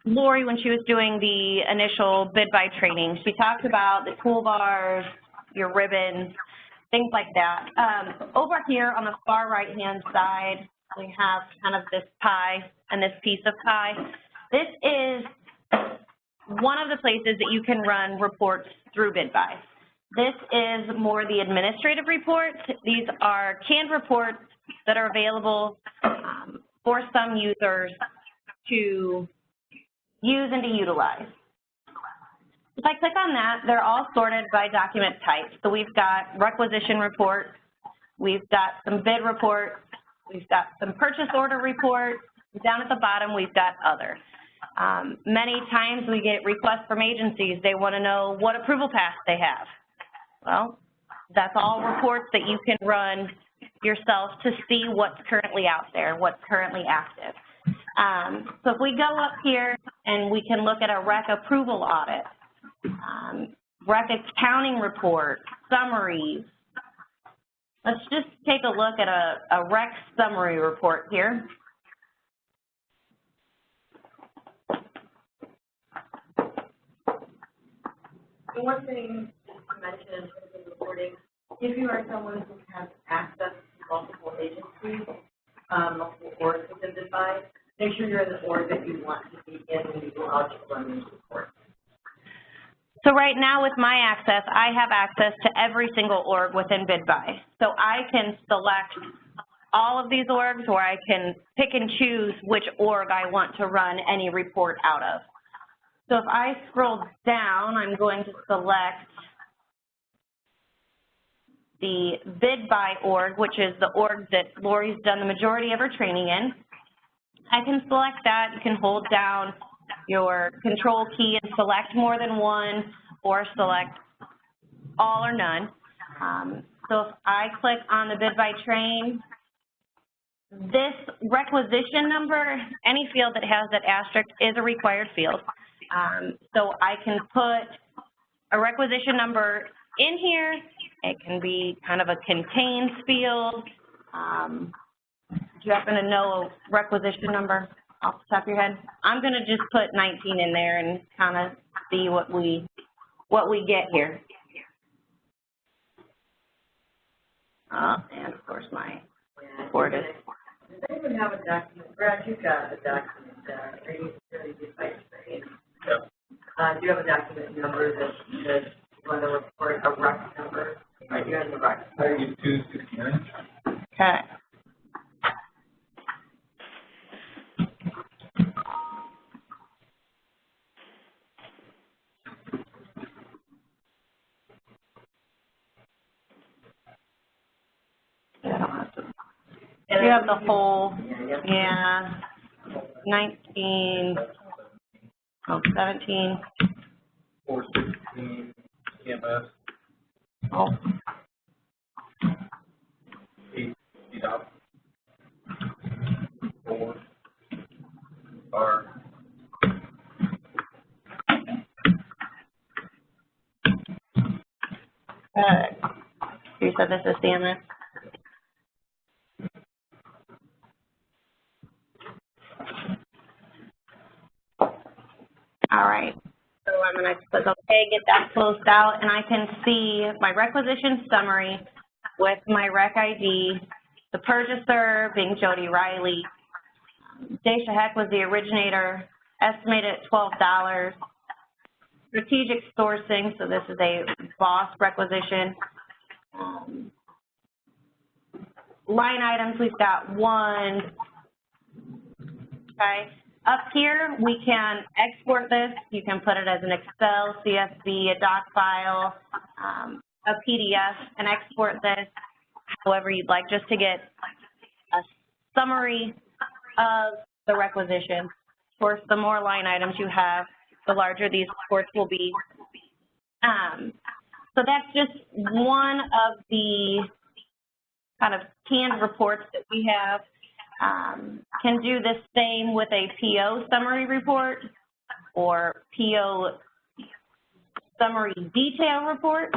Lori, when she was doing the initial bid buy training, she talked about the toolbars, your ribbons, things like that. Over here on the far right-hand side, we have kind of this pie and this piece of pie. This is one of the places that you can run reports through bid buy. This is more the administrative reports. These are canned reports that are available for some users to use and to utilize. If I click on that, they're all sorted by document type. So we've got requisition reports, we've got some bid reports, we've got some purchase order reports. Down at the bottom, we've got other. Many times we get requests from agencies. They want to know what approval paths they have. Well, that's all reports that you can run yourself to see what's currently out there, what's currently active. So if we go up here and we can look at a REC approval audit, REC accounting report, summaries. Let's just take a look at a REC summary report here. One thing to mention in terms of reporting, if you are someone who has access to multiple agencies, multiple orgs within bid buy, make sure you're in the org that you want to be in when you go out to run these reports. So right now with my access, I have access to every single org within bid buy. So I can select all of these orgs, or I can pick and choose which org I want to run any report out of. So if I scroll down, I'm going to select the bid buy org, which is the org that Lori's done the majority of her training in. I can select that. You can hold down your control key and select more than one, or select all or none. So if I click on the bid buy train, this requisition number, any field that has that asterisk is a required field. So I can put a requisition number in here. It can be kind of a contains field. Do you happen to know a requisition number off the top of your head? I'm going to just put 19 in there and kind of see what we get here. And of course my report is. Does anyone have a document? Brad, you've got a document are you really bid buy training? Yep. Do you have a document number that run a report, a REC number? Right, you're in the REC. 3269. Okay. You have the whole, yeah, 17, 416 EMS. oh, 8 up. 4 R. you said this is CMS? All right, so I'm going to click OK, get that closed out, and I can see my requisition summary with my REC ID, the purchaser being Jody Riley. Daisha Heck was the originator, estimated at $12. Strategic sourcing, so this is a BOSS requisition. Line items, we've got 1. Okay. Up here, we can export this. You can put it as an Excel, CSV, a doc file, a PDF, and export this however you'd like, just to get a summary of the requisition. Of course, the more line items you have, the larger these reports will be. So that's just one of the kind of canned reports that we have. can do the same with a PO summary report or PO summary detail report.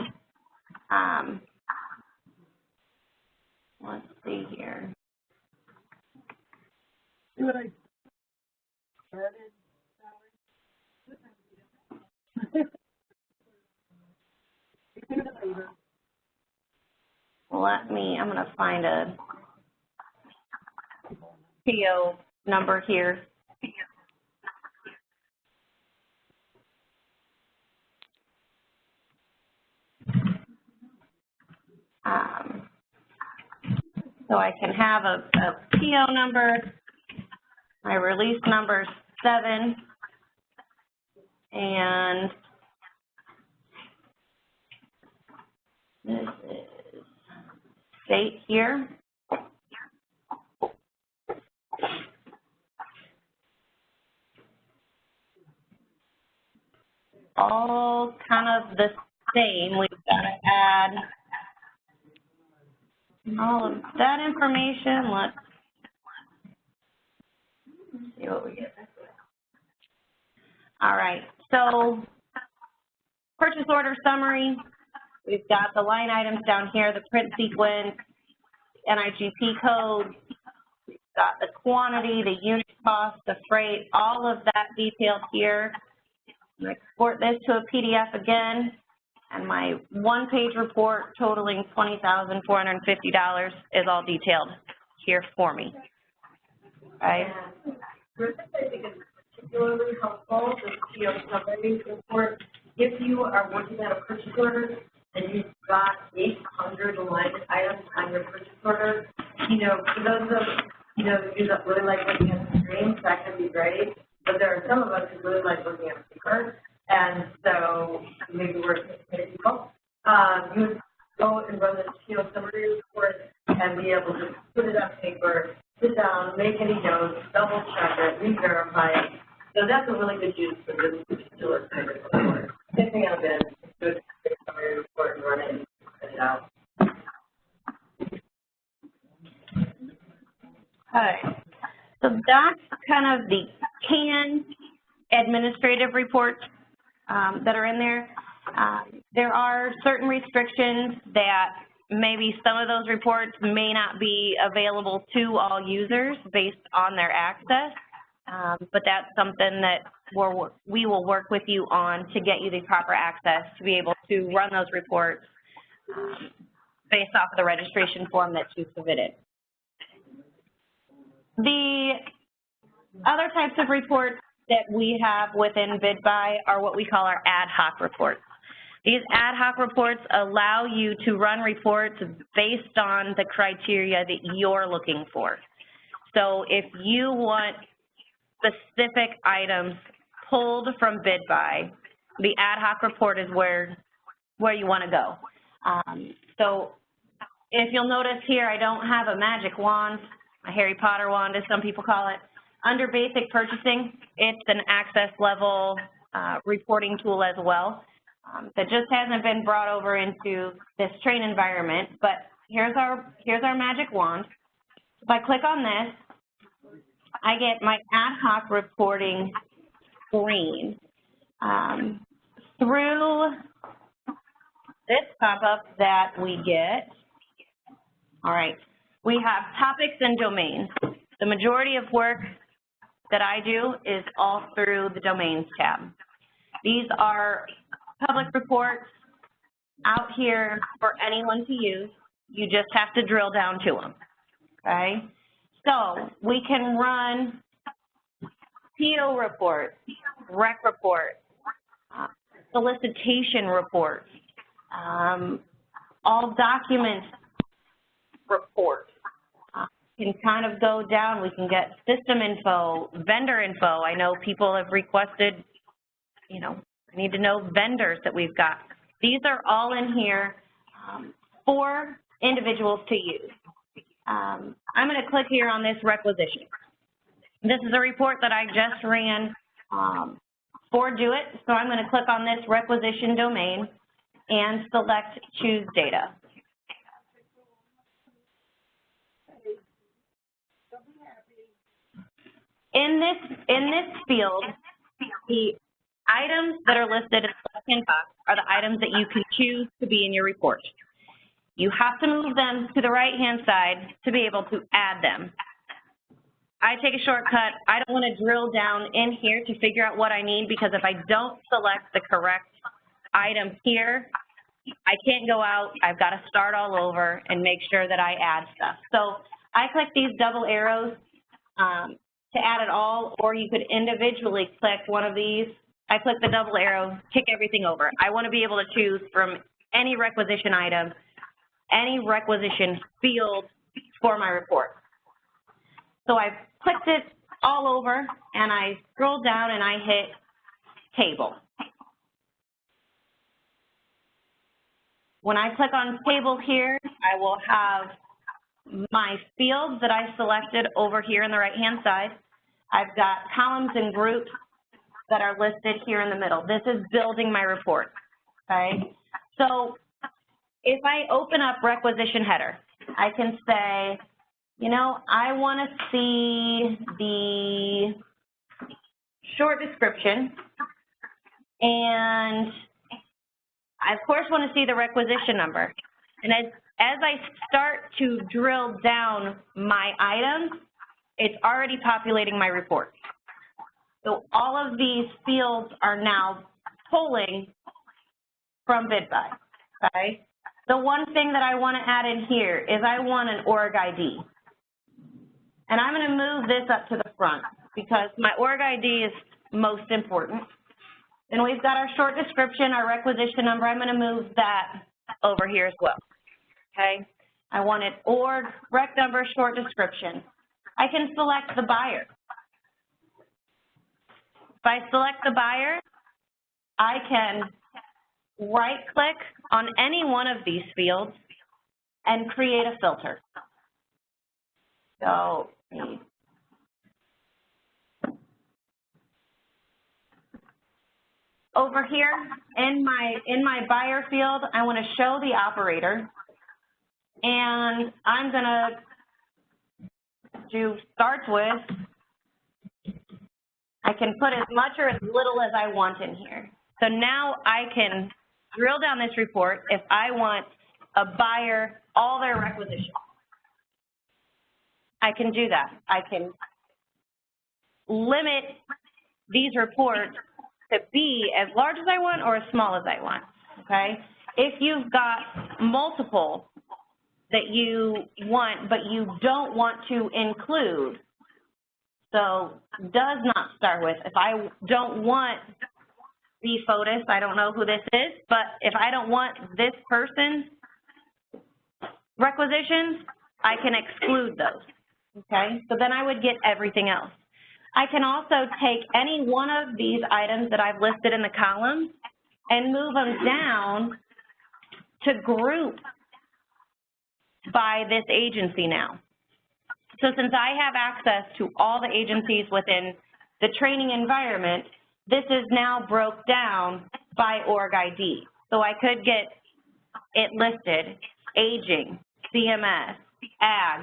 Let's see here. See what I started, I'm going to find a PO number here. So I can have a PO number. My release number 7, and this is state here. All kind of the same. We've got to add all of that information. Let's see what we get. All right, so purchase order summary. We've got the line items down here, the print sequence, NIGP code. We've got the quantity, the unit cost, the freight, all of that detailed here. I'm going to export this to a PDF again, and my one-page report totaling $20,450 is all detailed here for me. Okay. First, I think it's particularly helpful, this PO summary report, if you are working on a purchase order and you've got 800 line items on your purchase order, you know, for those of you that really like looking at the screens, that can be great. But there are some of us who really like looking at paper, and so maybe we're many people. You would go and run this PO summary report and be able to put it on paper, sit down, make any notes, double check it, re-verify it. So that's a really good use for this particular summary report. Same thing I've been do a summary report and run it and print it out. Okay, so that's kind of the canned administrative reports that are in there. There are certain restrictions that maybe some of those reports may not be available to all users based on their access, but that's something that we will work with you on to get you the proper access to be able to run those reports based off of the registration form that you submitted. The other types of reports that we have within BidBuy are what we call our ad hoc reports. These ad hoc reports allow you to run reports based on the criteria that you're looking for. So if you want specific items pulled from BidBuy, the ad hoc report is where you want to go. So if you'll notice here, I don't have a magic wand, a Harry Potter wand as some people call it. Under basic purchasing, it's an access level reporting tool as well that just hasn't been brought over into this train environment, but here's our magic wand. If I click on this, I get my ad hoc reporting screen. Through this pop-up that we get, all right, we have topics and domains. The majority of work that I do is all through the domains tab. These are public reports out here for anyone to use. You just have to drill down to them, okay? So we can run PO reports, rec reports, solicitation reports, all documents reports. Can kind of go down. We can get system info, vendor info. I know people have requested, you know, I need to know vendors that we've got. These are all in here for individuals to use. I'm going to click here on this requisition. This is a report that I just ran for Do It. So I'm going to click on this requisition domain and select Choose Data. in this field, the items that are listed in the left-hand box are the items that you can choose to be in your report. You have to move them to the right-hand side to be able to add them. I take a shortcut. I don't want to drill down in here to figure out what I need, because if I don't select the correct item here, I can't go out. I've got to start all over and make sure that I add stuff. So I click these double arrows to add it all, or you could individually click one of these. I click the double arrow, kick everything over. I want to be able to choose from any requisition item, any requisition field for my report. So I've clicked it all over, and I scroll down and I hit table. When I click on table here, I will have my fields that I selected over here on the right-hand side. I've got columns and groups that are listed here in the middle. This is building my report, okay? So if I open up requisition header, I can say, you know, I want to see the short description, and I, of course, want to see the requisition number. And as I start to drill down my items, it's already populating my report. So all of these fields are now pulling from BidBuy, okay? The one thing that I want to add in here is I want an org ID. And I'm going to move this up to the front because my org ID is most important. Then we've got our short description, our requisition number. I'm going to move that over here as well, okay? I want it org, rec number, short description. I can select the buyer. If I select the buyer, I can right-click on any one of these fields and create a filter. So, over here in my buyer field, I want to show the operator, and I'm going to do starts with. I can put as much or as little as I want in here. So now I can drill down this report if I want a buyer, all their requisitions. I can do that. I can limit these reports to be as large as I want or as small as I want, okay? If you've got multiple that you want but you don't want to include, so does not start with, if I don't want the FOTUS, I don't know who this is, but if I don't want this person's requisitions, I can exclude those, okay? So then I would get everything else. I can also take any one of these items that I've listed in the columns and move them down to group by this agency now. So since I have access to all the agencies within the training environment, this is now broke down by org ID. So I could get it listed, aging, CMS, ag,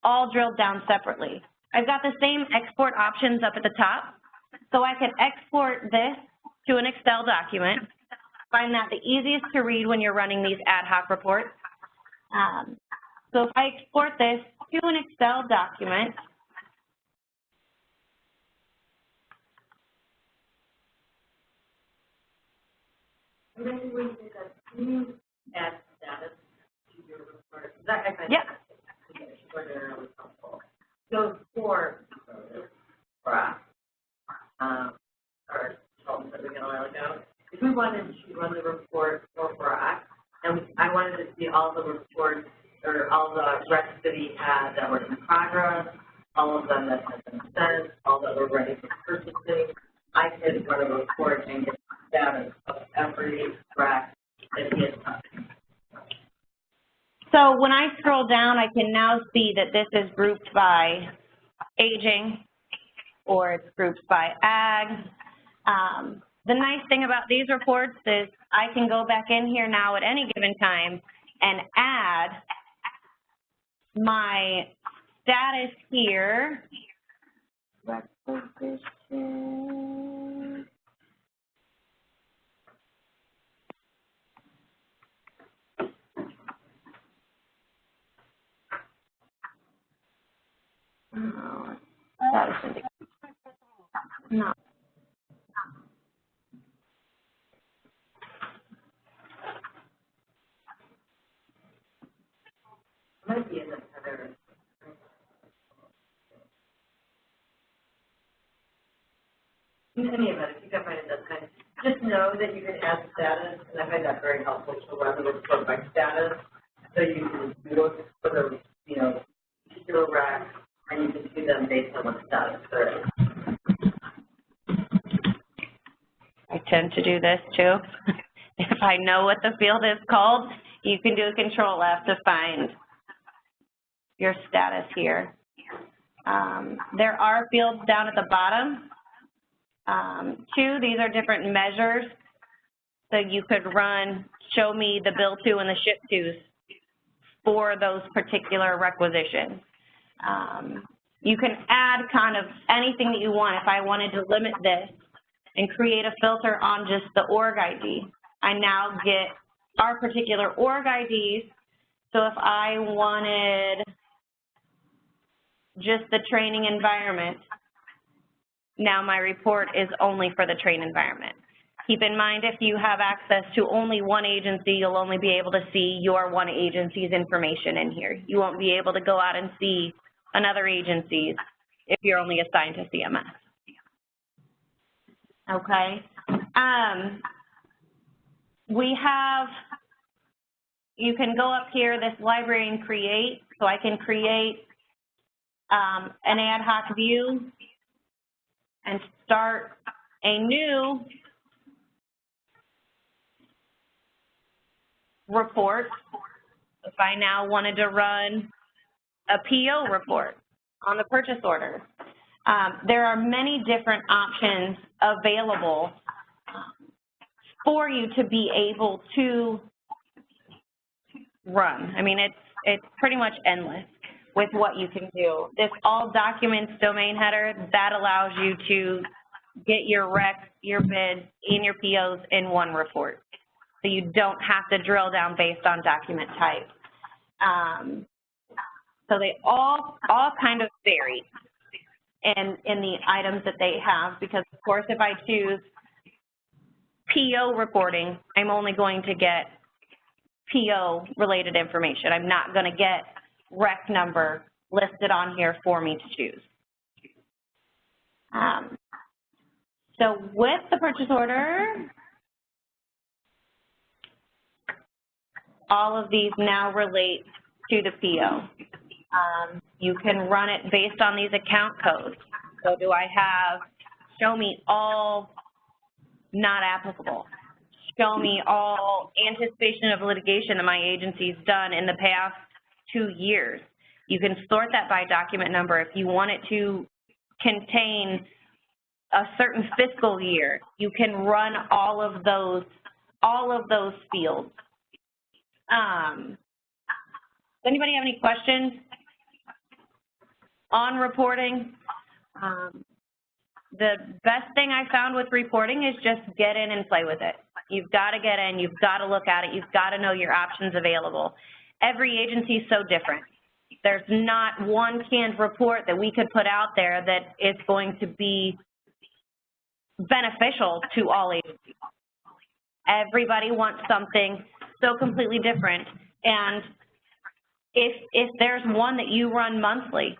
all drilled down separately. I've got the same export options up at the top. So I can export this to an Excel document. Find that the easiest to read when you're running these ad hoc reports. So if I export this to an Excel document, And then we did a new ad status to your report. That I yep. So for us, our consultant that we got a while ago, if we wanted to run the report for Brock, and I wanted to see all the reports or all the recs that he had that were in progress, all of them that had been sent, all that were ready for purchasing, I could run a report and get the status of every rec that he has done. So when I scroll down, I can now see that this is grouped by aging or it's grouped by ag. The nice thing about these reports is I can go back in here now at any given time and add my status here requisition. Oh, status indicator. No. Might be in the other. In any event, if you can find it, that's fine. Just know that you can add status, and I find that very helpful to run the report by status. So you can look for the, you know, particular racks, and you can see them based on what status they're in. I tend to do this too. If I know what the field is called, you can do a Control F to find your status here. There are fields down at the bottom. Two, these are different measures. So you could run show me the bill to and the ship tos for those particular requisitions. You can add kind of anything that you want. If I wanted to limit this and create a filter on just the org ID, I now get our particular org IDs. So if I wanted just the training environment, now my report is only for the train environment. Keep in mind, if you have access to only one agency, you'll only be able to see your one agency's information in here. You won't be able to go out and see another agency's if you're only assigned to CMS. Okay. We have, you can go up here, this library, and create. So I can create an ad hoc view and start a new report. If I now wanted to run a PO report on the purchase order, there are many different options available for you to be able to run. I mean, it's pretty much endless with what you can do. This all documents domain header, that allows you to get your recs, your bids, and your POs in one report. So you don't have to drill down based on document type. So they all kind of vary in the items that they have, because of course if I choose PO reporting, I'm only going to get PO related information. I'm not going to get rec number listed on here for me to choose. So with the purchase order, all of these now relate to the PO. You can run it based on these account codes. So do I have, show me all not applicable, show me all anticipation of litigation that my agency's done in the past 2 years. You can sort that by document number. If you want it to contain a certain fiscal year, you can run all of those fields. Does anybody have any questions on reporting? The best thing I found with reporting is just get in and play with it. You've got to get in, you've got to look at it, you've got to know your options available. Every agency is so different. There's not one canned report that we could put out there that is going to be beneficial to all agencies. Everybody wants something so completely different. And if there's one that you run monthly,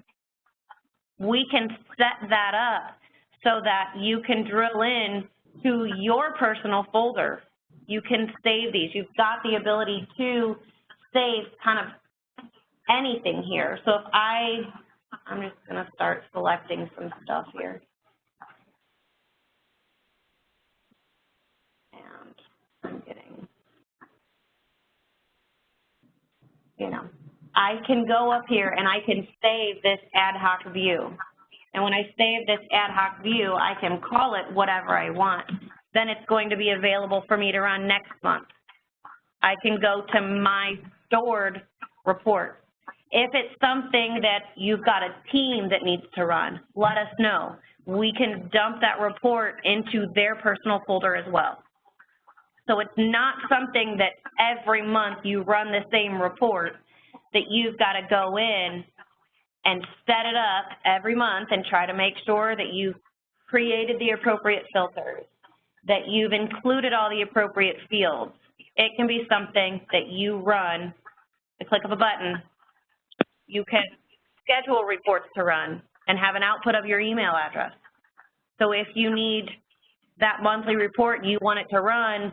we can set that up so that you can drill in to your personal folder. You can save these. You've got the ability to save kind of anything here. So if I'm just going to start selecting some stuff here. And I'm getting, you know, I can go up here and I can save this ad hoc view. And when I save this ad hoc view, I can call it whatever I want. Then it's going to be available for me to run next month. I can go to my stored report If it's something that you've got a team that needs to run, let us know. We can dump that report into their personal folder as well. So it's not something that every month you run the same report, that you've got to go in and set it up every month and try to make sure that you've created the appropriate filters, that you've included all the appropriate fields. It can be something that you run, the click of a button. You can schedule reports to run and have an output of your email address. So if you need that monthly report and you want it to run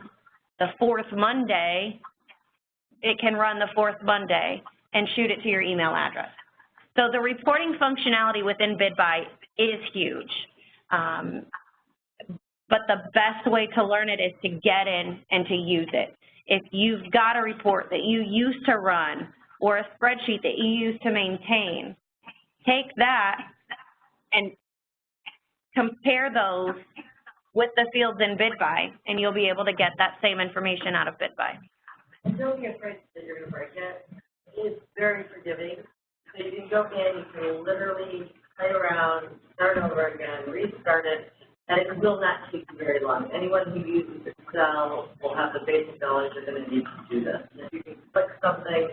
the 4th Monday, it can run the 4th Monday and shoot it to your email address. So the reporting functionality within BidBuy is huge. But the best way to learn it is to get in and to use it. If you've got a report that you used to run or a spreadsheet that you use to maintain, take that and compare those with the fields in BidBuy, and you'll be able to get that same information out of BidBuy. And don't be afraid that you're going to break it. It's very forgiving. So you can go in, you can literally play around, start over again, restart it, and it will not take you very long. Anyone who uses Excel will have the basic knowledge they're going to need to do this. And if you can click something,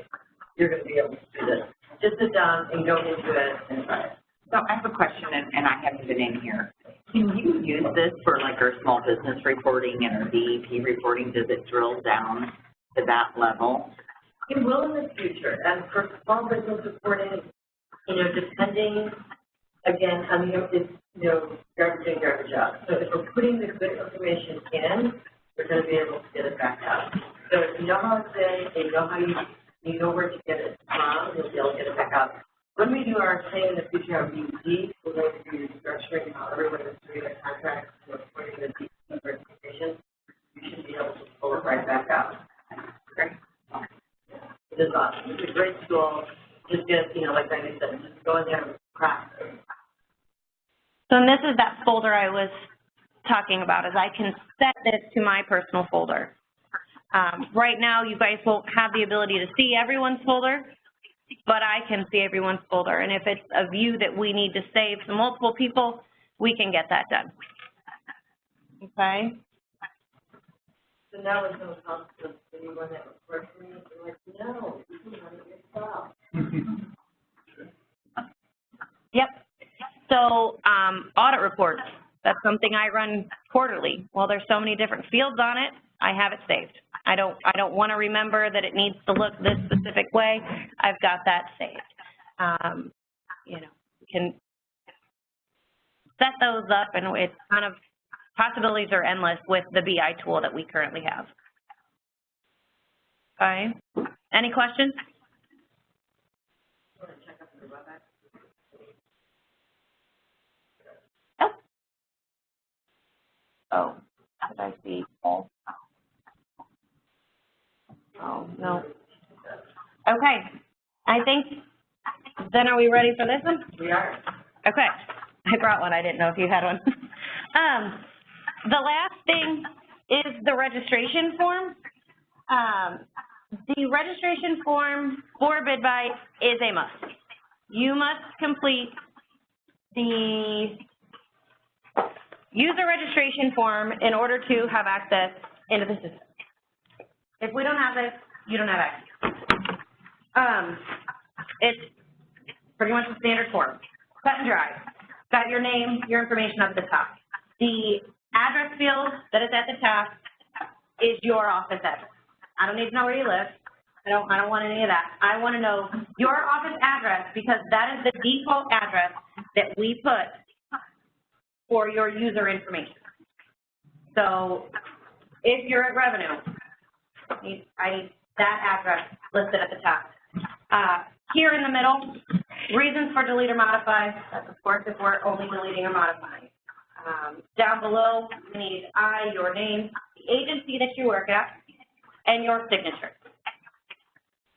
you're going to be able to do this. Just sit down and go into it and try it. So I have a question, and I haven't been in here. Can you use this for like our small business reporting and our DEP reporting? Does it drill down to that level? It will in the future. And for small business reporting, you know, depending, again, on the, garbage in, garbage out. So if we're putting the good information in, we're going to be able to get it back out. So if you know how it's in, you know how you know where to get it from, you'll be able to get it back out. When we do our thing in the future on BED, we're going to be restructuring how everyone is doing their contracts and reporting the DEP verification. You should be able to pull it right back out. Great. It is awesome. It's a great tool. Just get, like Randy said, just go in there and practice. So this is that folder I was talking about, is I can set this to my personal folder. Right now, you guys won't have the ability to see everyone's folder, but I can see everyone's folder. And if it's a view that we need to save to multiple people, we can get that done. Okay? So now when someone comes to anyone that works for me, they're like, no, you can run it yourself. Yep. So audit reports, that's something I run quarterly. Well, there's so many different fields on it, I have it saved. I don't want to remember that it needs to look this specific way. I've got that saved. You can set those up, and it's kind of, possibilities are endless with the BI tool that we currently have. Okay. Any questions? Oh. Oh, did I see? Oh, no. Okay. I think, then are we ready for this one? We are. Okay. I brought one. I didn't know if you had one. The last thing is the registration form. The registration form for BidBuy is a must. You must complete the user registration form in order to have access into the system. If we don't have it, you don't have access. It's pretty much a standard form. Cut and dry. Got your name, your information up at the top. The address field that is at the top is your office address. I don't need to know where you live. I don't want any of that. I want to know your office address, because that is the default address that we put for your user information. So if you're at revenue, I need that address listed at the top. Here in the middle, reasons for delete or modify. That's, of course, if we're only deleting or modifying. Down below, we need your name, the agency that you work at, and your signature.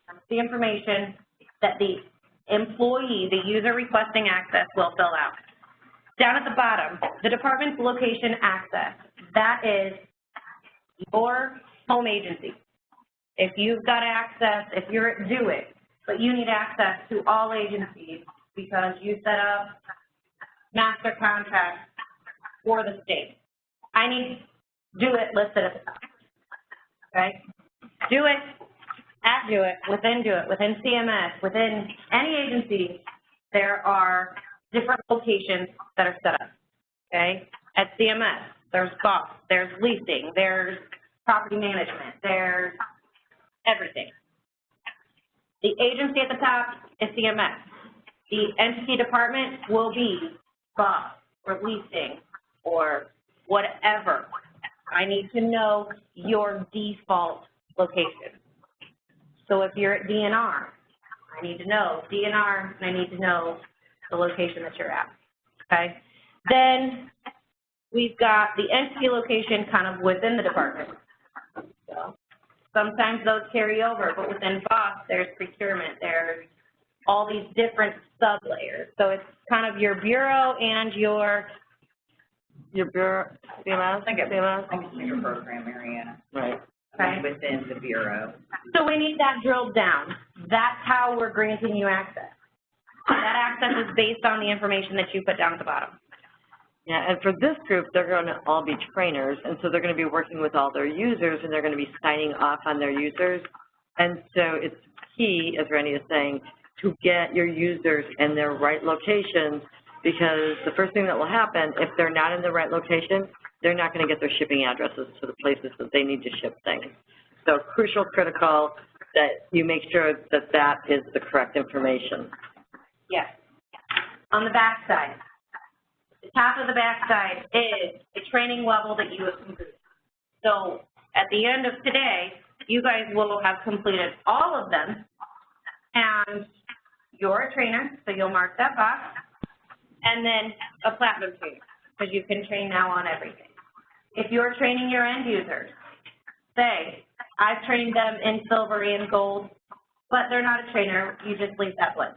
That's the information that the employee, the user requesting access, will fill out. Down at the bottom, the department's location access. That is your home agency. If you've got access, if you're at DoIT, but you need access to all agencies because you set up master contracts for the state. I need DoIT listed at the top, okay? DoIT, at DoIT, within CMS, within any agency, there are different locations that are set up, okay? At CMS, there's BOSS, there's leasing, there's property management, there's everything. The agency at the top is CMS. The entity department will be BOSS or leasing or whatever. I need to know your default location. So if you're at DNR, I need to know DNR, and I need to know the location that you're at, okay? Then we've got the entity location kind of within the department. So sometimes those carry over, but within BOSS, there's procurement, there's all these different sub-layers. So it's kind of your bureau and your bureau, CMS? CMS? Your program area. Right. Okay. Within the bureau. So we need that drilled down. That's how we're granting you access. That access is based on the information that you put down at the bottom. Yeah, and for this group, they're going to all be trainers, and so they're going to be working with all their users, and they're going to be signing off on their users. And so it's key, as Randy is saying, to get your users in their right locations, because the first thing that will happen, if they're not in the right location, they're not going to get their shipping addresses to the places that they need to ship things. So crucial, critical that you make sure that that is the correct information. Yes. On the back side, the top of the back side is the training level that you have completed. So at the end of today, you guys will have completed all of them, and you're a trainer, so you'll mark that box, and then a platinum trainer, because you can train now on everything. If you're training your end users, say, I've trained them in silver and gold, but they're not a trainer, you just leave that blank,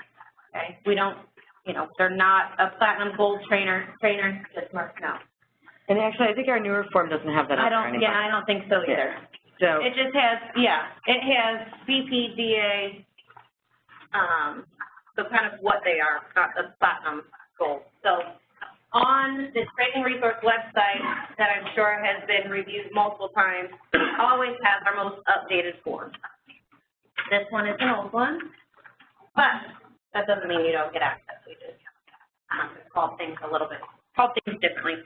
okay? We don't, you know, they're not a platinum gold trainer, just mark no. And actually, I think our newer form doesn't have that on there anymore. I don't think so either. So it just has, it has BPDA, so kind of what they are, not the platinum gold. So on the training resource website that I'm sure has been reviewed multiple times, always has our most updated form. This one is an old one, but that doesn't mean you don't get access. We just call things differently.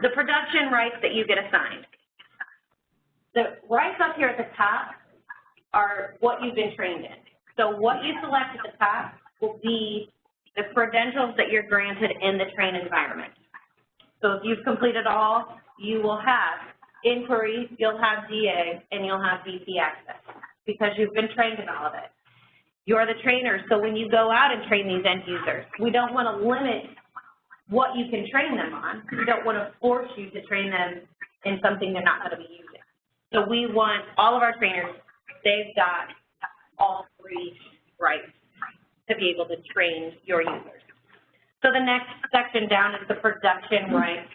The production rights that you get assigned. The rights up here at the top are what you've been trained in. So what you select at the top will be the credentials that you're granted in the train environment. So if you've completed all, you will have inquiry, you'll have DA, and you'll have VP access because you've been trained in all of it. You're the trainer, so when you go out and train these end users, we don't want to limit what you can train them on. We don't want to force you to train them in something they're not going to be using. So we want all of our trainers, they've got all three rights to be able to train your users. So the next section down is the production rights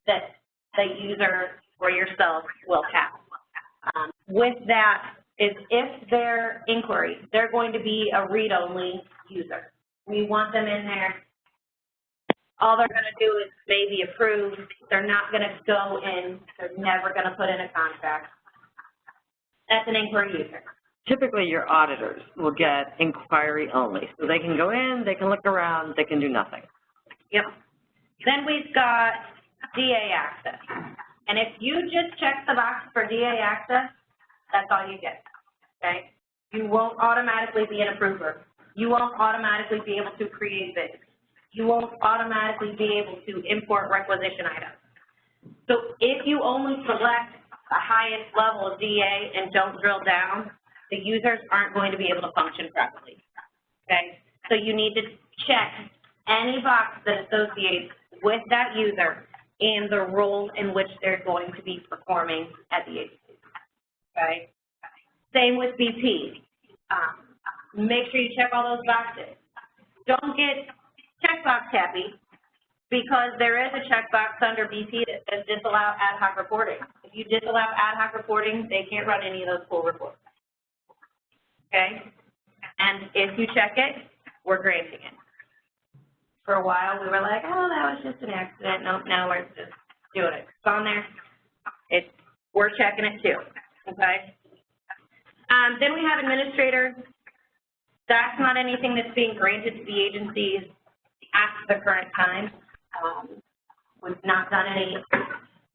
that the user or yourself will have. With that is if their inquiry, they're going to be a read-only user. We want them in there. All they're going to do is maybe approve. They're not going to go in. They're never going to put in a contract. That's an inquiry user. Typically, your auditors will get inquiry only. So they can go in, they can look around, they can do nothing. Yep. Then we've got DA access. And if you just check the box for DA access, that's all you get, okay? You won't automatically be an approver. You won't automatically be able to create bids. You won't automatically be able to import requisition items. So if you only select the highest level of DA and don't drill down, the users aren't going to be able to function properly, okay? So you need to check any box that associates with that user and the role in which they're going to be performing at the agency, okay? Same with BP. Make sure you check all those boxes. Don't get checkbox happy because there is a checkbox under BP that says disallow ad hoc reporting. If you disallow ad hoc reporting, they can't run any of those full reports. Okay? And if you check it, we're granting it. For a while, we were like, oh, that was just an accident. Nope, now we're just doing it. It's on there. We're checking it too, okay? Then we have administrator. That's not anything that's being granted to the agencies at the current time. We've not done any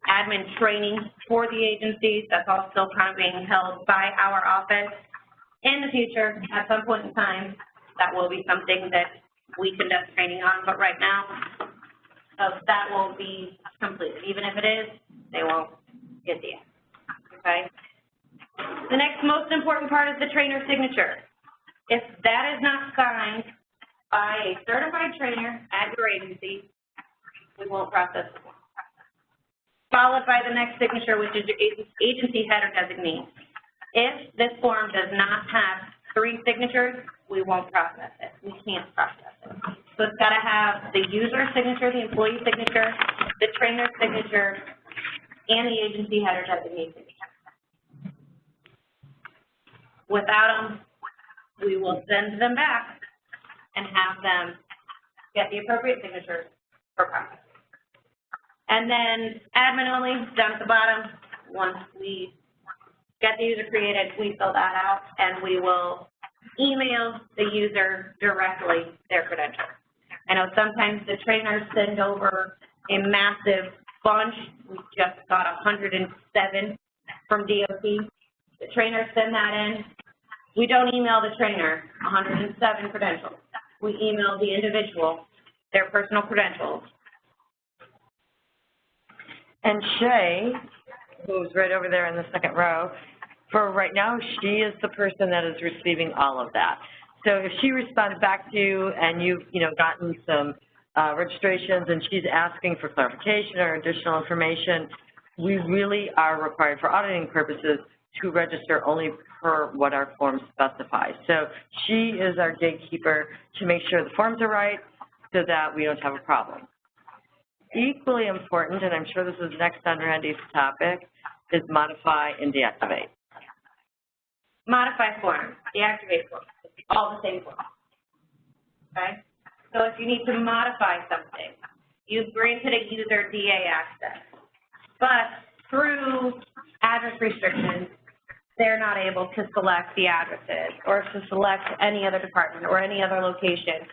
admin training for the agencies. That's all still kind of being held by our office. In the future, at some point in time, that will be something that we conduct training on, but right now, that won't be completed. Even if it is, they won't get the act, okay? The next most important part is the trainer signature. If that is not signed by a certified trainer at your agency, we won't process the form. Followed by the next signature, which is your agency head or designee. If this form does not have 3 signatures, we won't process it. We can't process it. So it's got to have the user signature, the employee signature, the trainer signature, and the agency head or designee signature. Without them, we will send them back and have them get the appropriate signatures for processing. And then admin only, down at the bottom, once we get the user created, we fill that out, and we will email the user directly their credentials. I know sometimes the trainers send over a massive bunch. We just got 107 from DOT. The trainers send that in. We don't email the trainer 107 credentials. We email the individual their personal credentials. And Shay, who's right over there in the second row, for right now, she is the person that is receiving all of that. So if she responded back to you and you've, gotten some registrations and she's asking for clarification or additional information, we really are required for auditing purposes to register only per what our forms specify. So she is our gatekeeper to make sure the forms are right so that we don't have a problem. Equally important, and I'm sure this is next on Randy's topic, is modify and deactivate. Modify form, deactivate form, all the same form, okay? So if you need to modify something, you've granted a user DA access, but through address restrictions, they're not able to select the addresses or to select any other department or any other location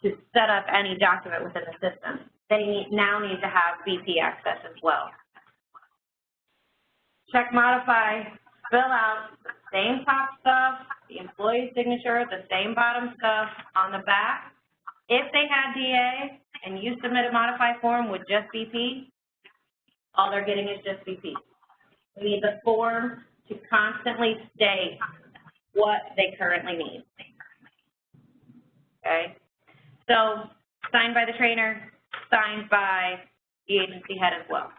to set up any document within the system. They now need to have BP access as well. Check modify, fill out the same top stuff, the employee signature, the same bottom stuff on the back. If they had DA and you submit a modify form with just BP, all they're getting is just BP. We need the form to constantly state what they currently need. Okay? So, signed by the trainer, signed by the agency head as well.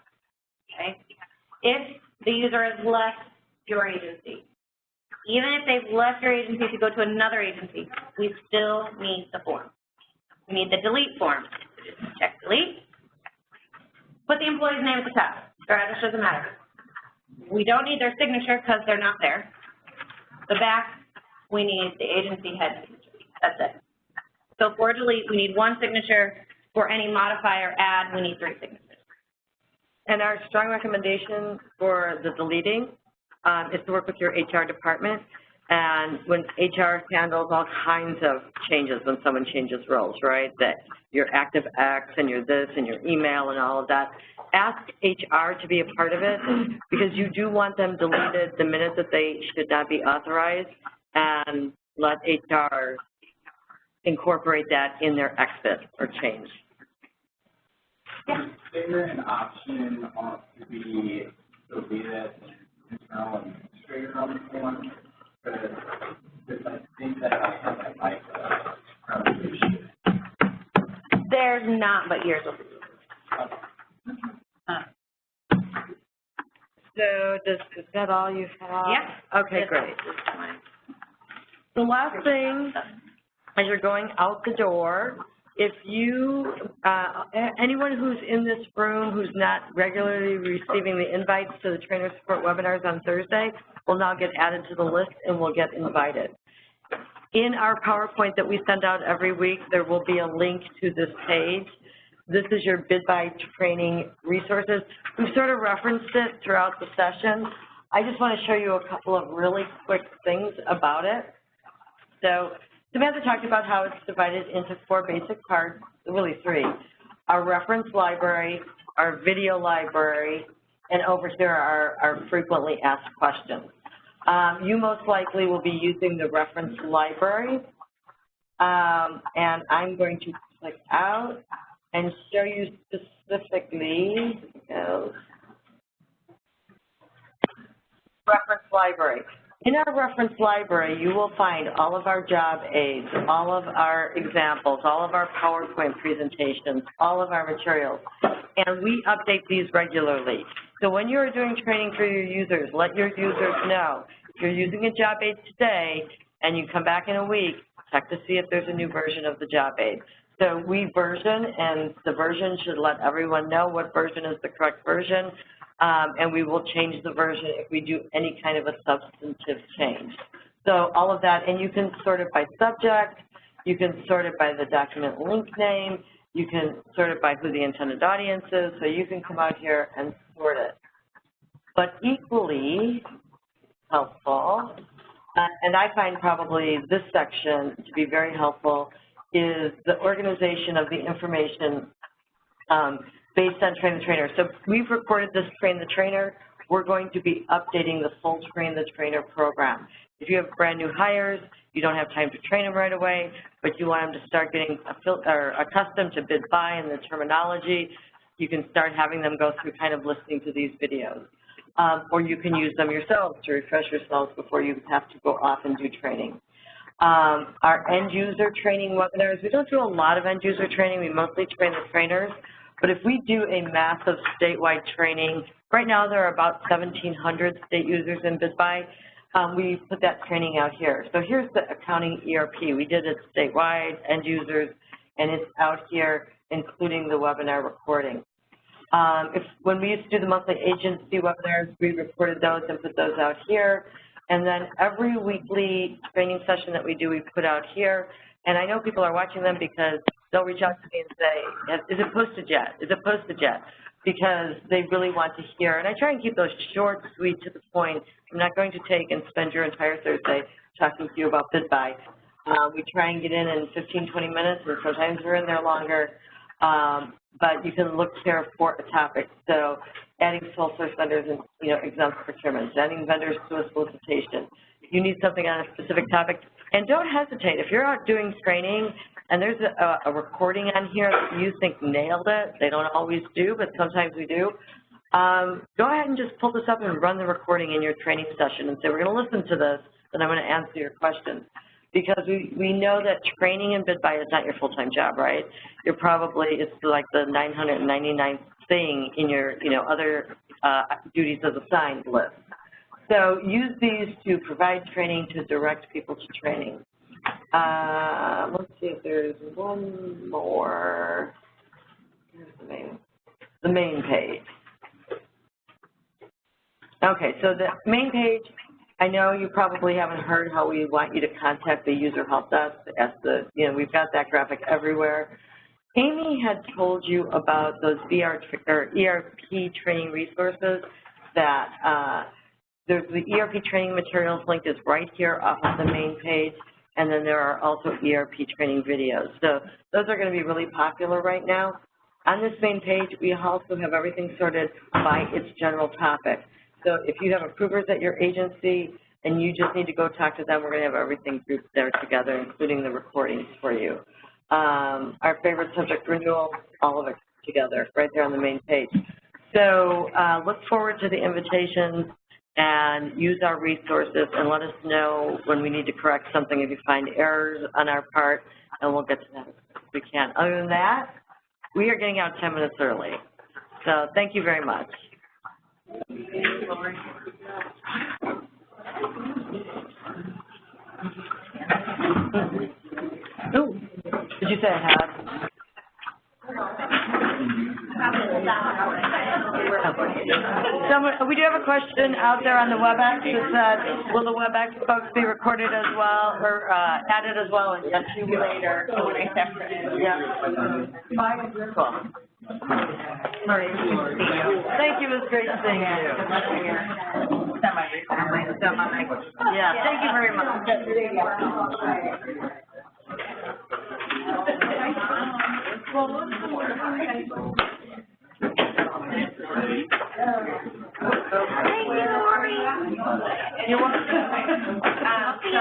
Okay? If the user has left your agency, even if they've left your agency to go to another agency, we still need the form. We need the delete form. So just check delete. Put the employee's name at the top. Their address doesn't matter. We don't need their signature because they're not there. The back, we need the agency head signature. That's it. So for delete, we need 1 signature. For any modify or add, we need 3 signatures. And our strong recommendation for the deleting is to work with your HR department. And when HR handles all kinds of changes when someone changes roles, right, that your ActiveX and your this and your email and all of that, ask HR to be a part of it because you do want them deleted the minute that they should not be authorized, and let HR incorporate that in their exit or change. Yeah. Is there an option to be deleted internal administrator on the form? Because I think that I have that like contribution. There's not, but yours will be. So is that all you have? Yeah. Okay, great. The last thing, as you're going out the door, if you, anyone who's in this room who's not regularly receiving the invites to the trainer support webinars on Thursday will now get added to the list and will get invited. In our PowerPoint that we send out every week, there will be a link to this page. This is your bid buy training resources. We've sort of referenced it throughout the session. I just want to show you a couple of really quick things about it. So Samantha talked about how it's divided into 4 basic parts, really 3. Our reference library, our video library, and over here are our frequently asked questions. You most likely will be using the reference library, and I'm going to click out and show you specifically reference library. In our reference library, you will find all of our job aids, all of our examples, all of our PowerPoint presentations, all of our materials, and we update these regularly. So when you're doing training for your users, let your users know. If you're using a job aid today and you come back in a week, check to see if there's a new version of the job aid. So we version, and the version should let everyone know what version is the correct version, and we will change the version if we do any kind of a substantive change. So all of that, and you can sort it by subject, you can sort it by the document link name, you can sort it by who the intended audience is, so you can come out here and sort it. But equally helpful, and I find probably this section to be very helpful, is the organization of the information based on Train the Trainer. So we've recorded this Train the Trainer. We're going to be updating the full Train the Trainer program. If you have brand new hires, you don't have time to train them right away, but you want them to start getting accustomed to bid buy and the terminology, you can start having them go through kind of listening to these videos. Or you can use them yourselves to refresh yourselves before you have to go off and do training. Our end user training webinars, we don't do a lot of end user training, we mostly train the trainers, but if we do a massive statewide training, right now there are about 1,700 state users in BidBuy, we put that training out here. So here's the accounting ERP, we did it statewide, end users, and it's out here including the webinar recording. When we used to do the monthly agency webinars, we recorded those and put those out here. And then every weekly training session that we do, we put out here. And I know people are watching them because they'll reach out to me and say, is it posted yet? Is it posted yet? Because they really want to hear. And I try and keep those short, sweet, to the point. I'm not going to take and spend your entire Thursday talking to you about BidBuy. We try and get in 15, 20 minutes, and sometimes we're in there longer. But you can look here for a topic. So adding sole source vendors and exempt procurement, adding vendors to a solicitation. If you need something on a specific topic, and don't hesitate. If you're out doing training and there's a recording on here that you think nailed it, they don't always do, but sometimes we do, go ahead and just pull this up and run the recording in your training session and say, we're going to listen to this, and I'm going to answer your questions. Because we know that training in BidBuy is not your full-time job, right? You're probably, it's like the 999th thing in your, other duties as assigned list. So use these to provide training, to direct people to training. Let's see if there's one more. Here's the main page. Okay, so the main page, I know you probably haven't heard how we want you to contact the user help desk. We've got that graphic everywhere. Amy had told you about those ERP training resources that there's the ERP training materials link is right here off of the main page, and then there are also ERP training videos. So those are going to be really popular right now. On this main page, we also have everything sorted by its general topic. So if you have approvers at your agency and you just need to go talk to them, we're going to have everything grouped there together, including the recordings for you. Our favorite subject, renewal, all of it together right there on the main page. So look forward to the invitations and use our resources and let us know when we need to correct something if you find errors on our part, and we'll get to that if we can. Other than that, we are getting out 10 minutes early. So thank you very much. Oh, did you say I had? We do have a question out there on the WebEx. It says, will the WebEx folks be recorded as well or added as well? And yes, you will later. So when I separate it. Yeah. Cool. Thank you. It was great seeing you. Yeah, thank you very much. You're welcome. So,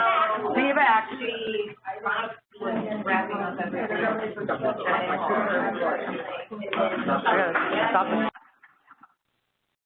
see you back. Wrapping up everything.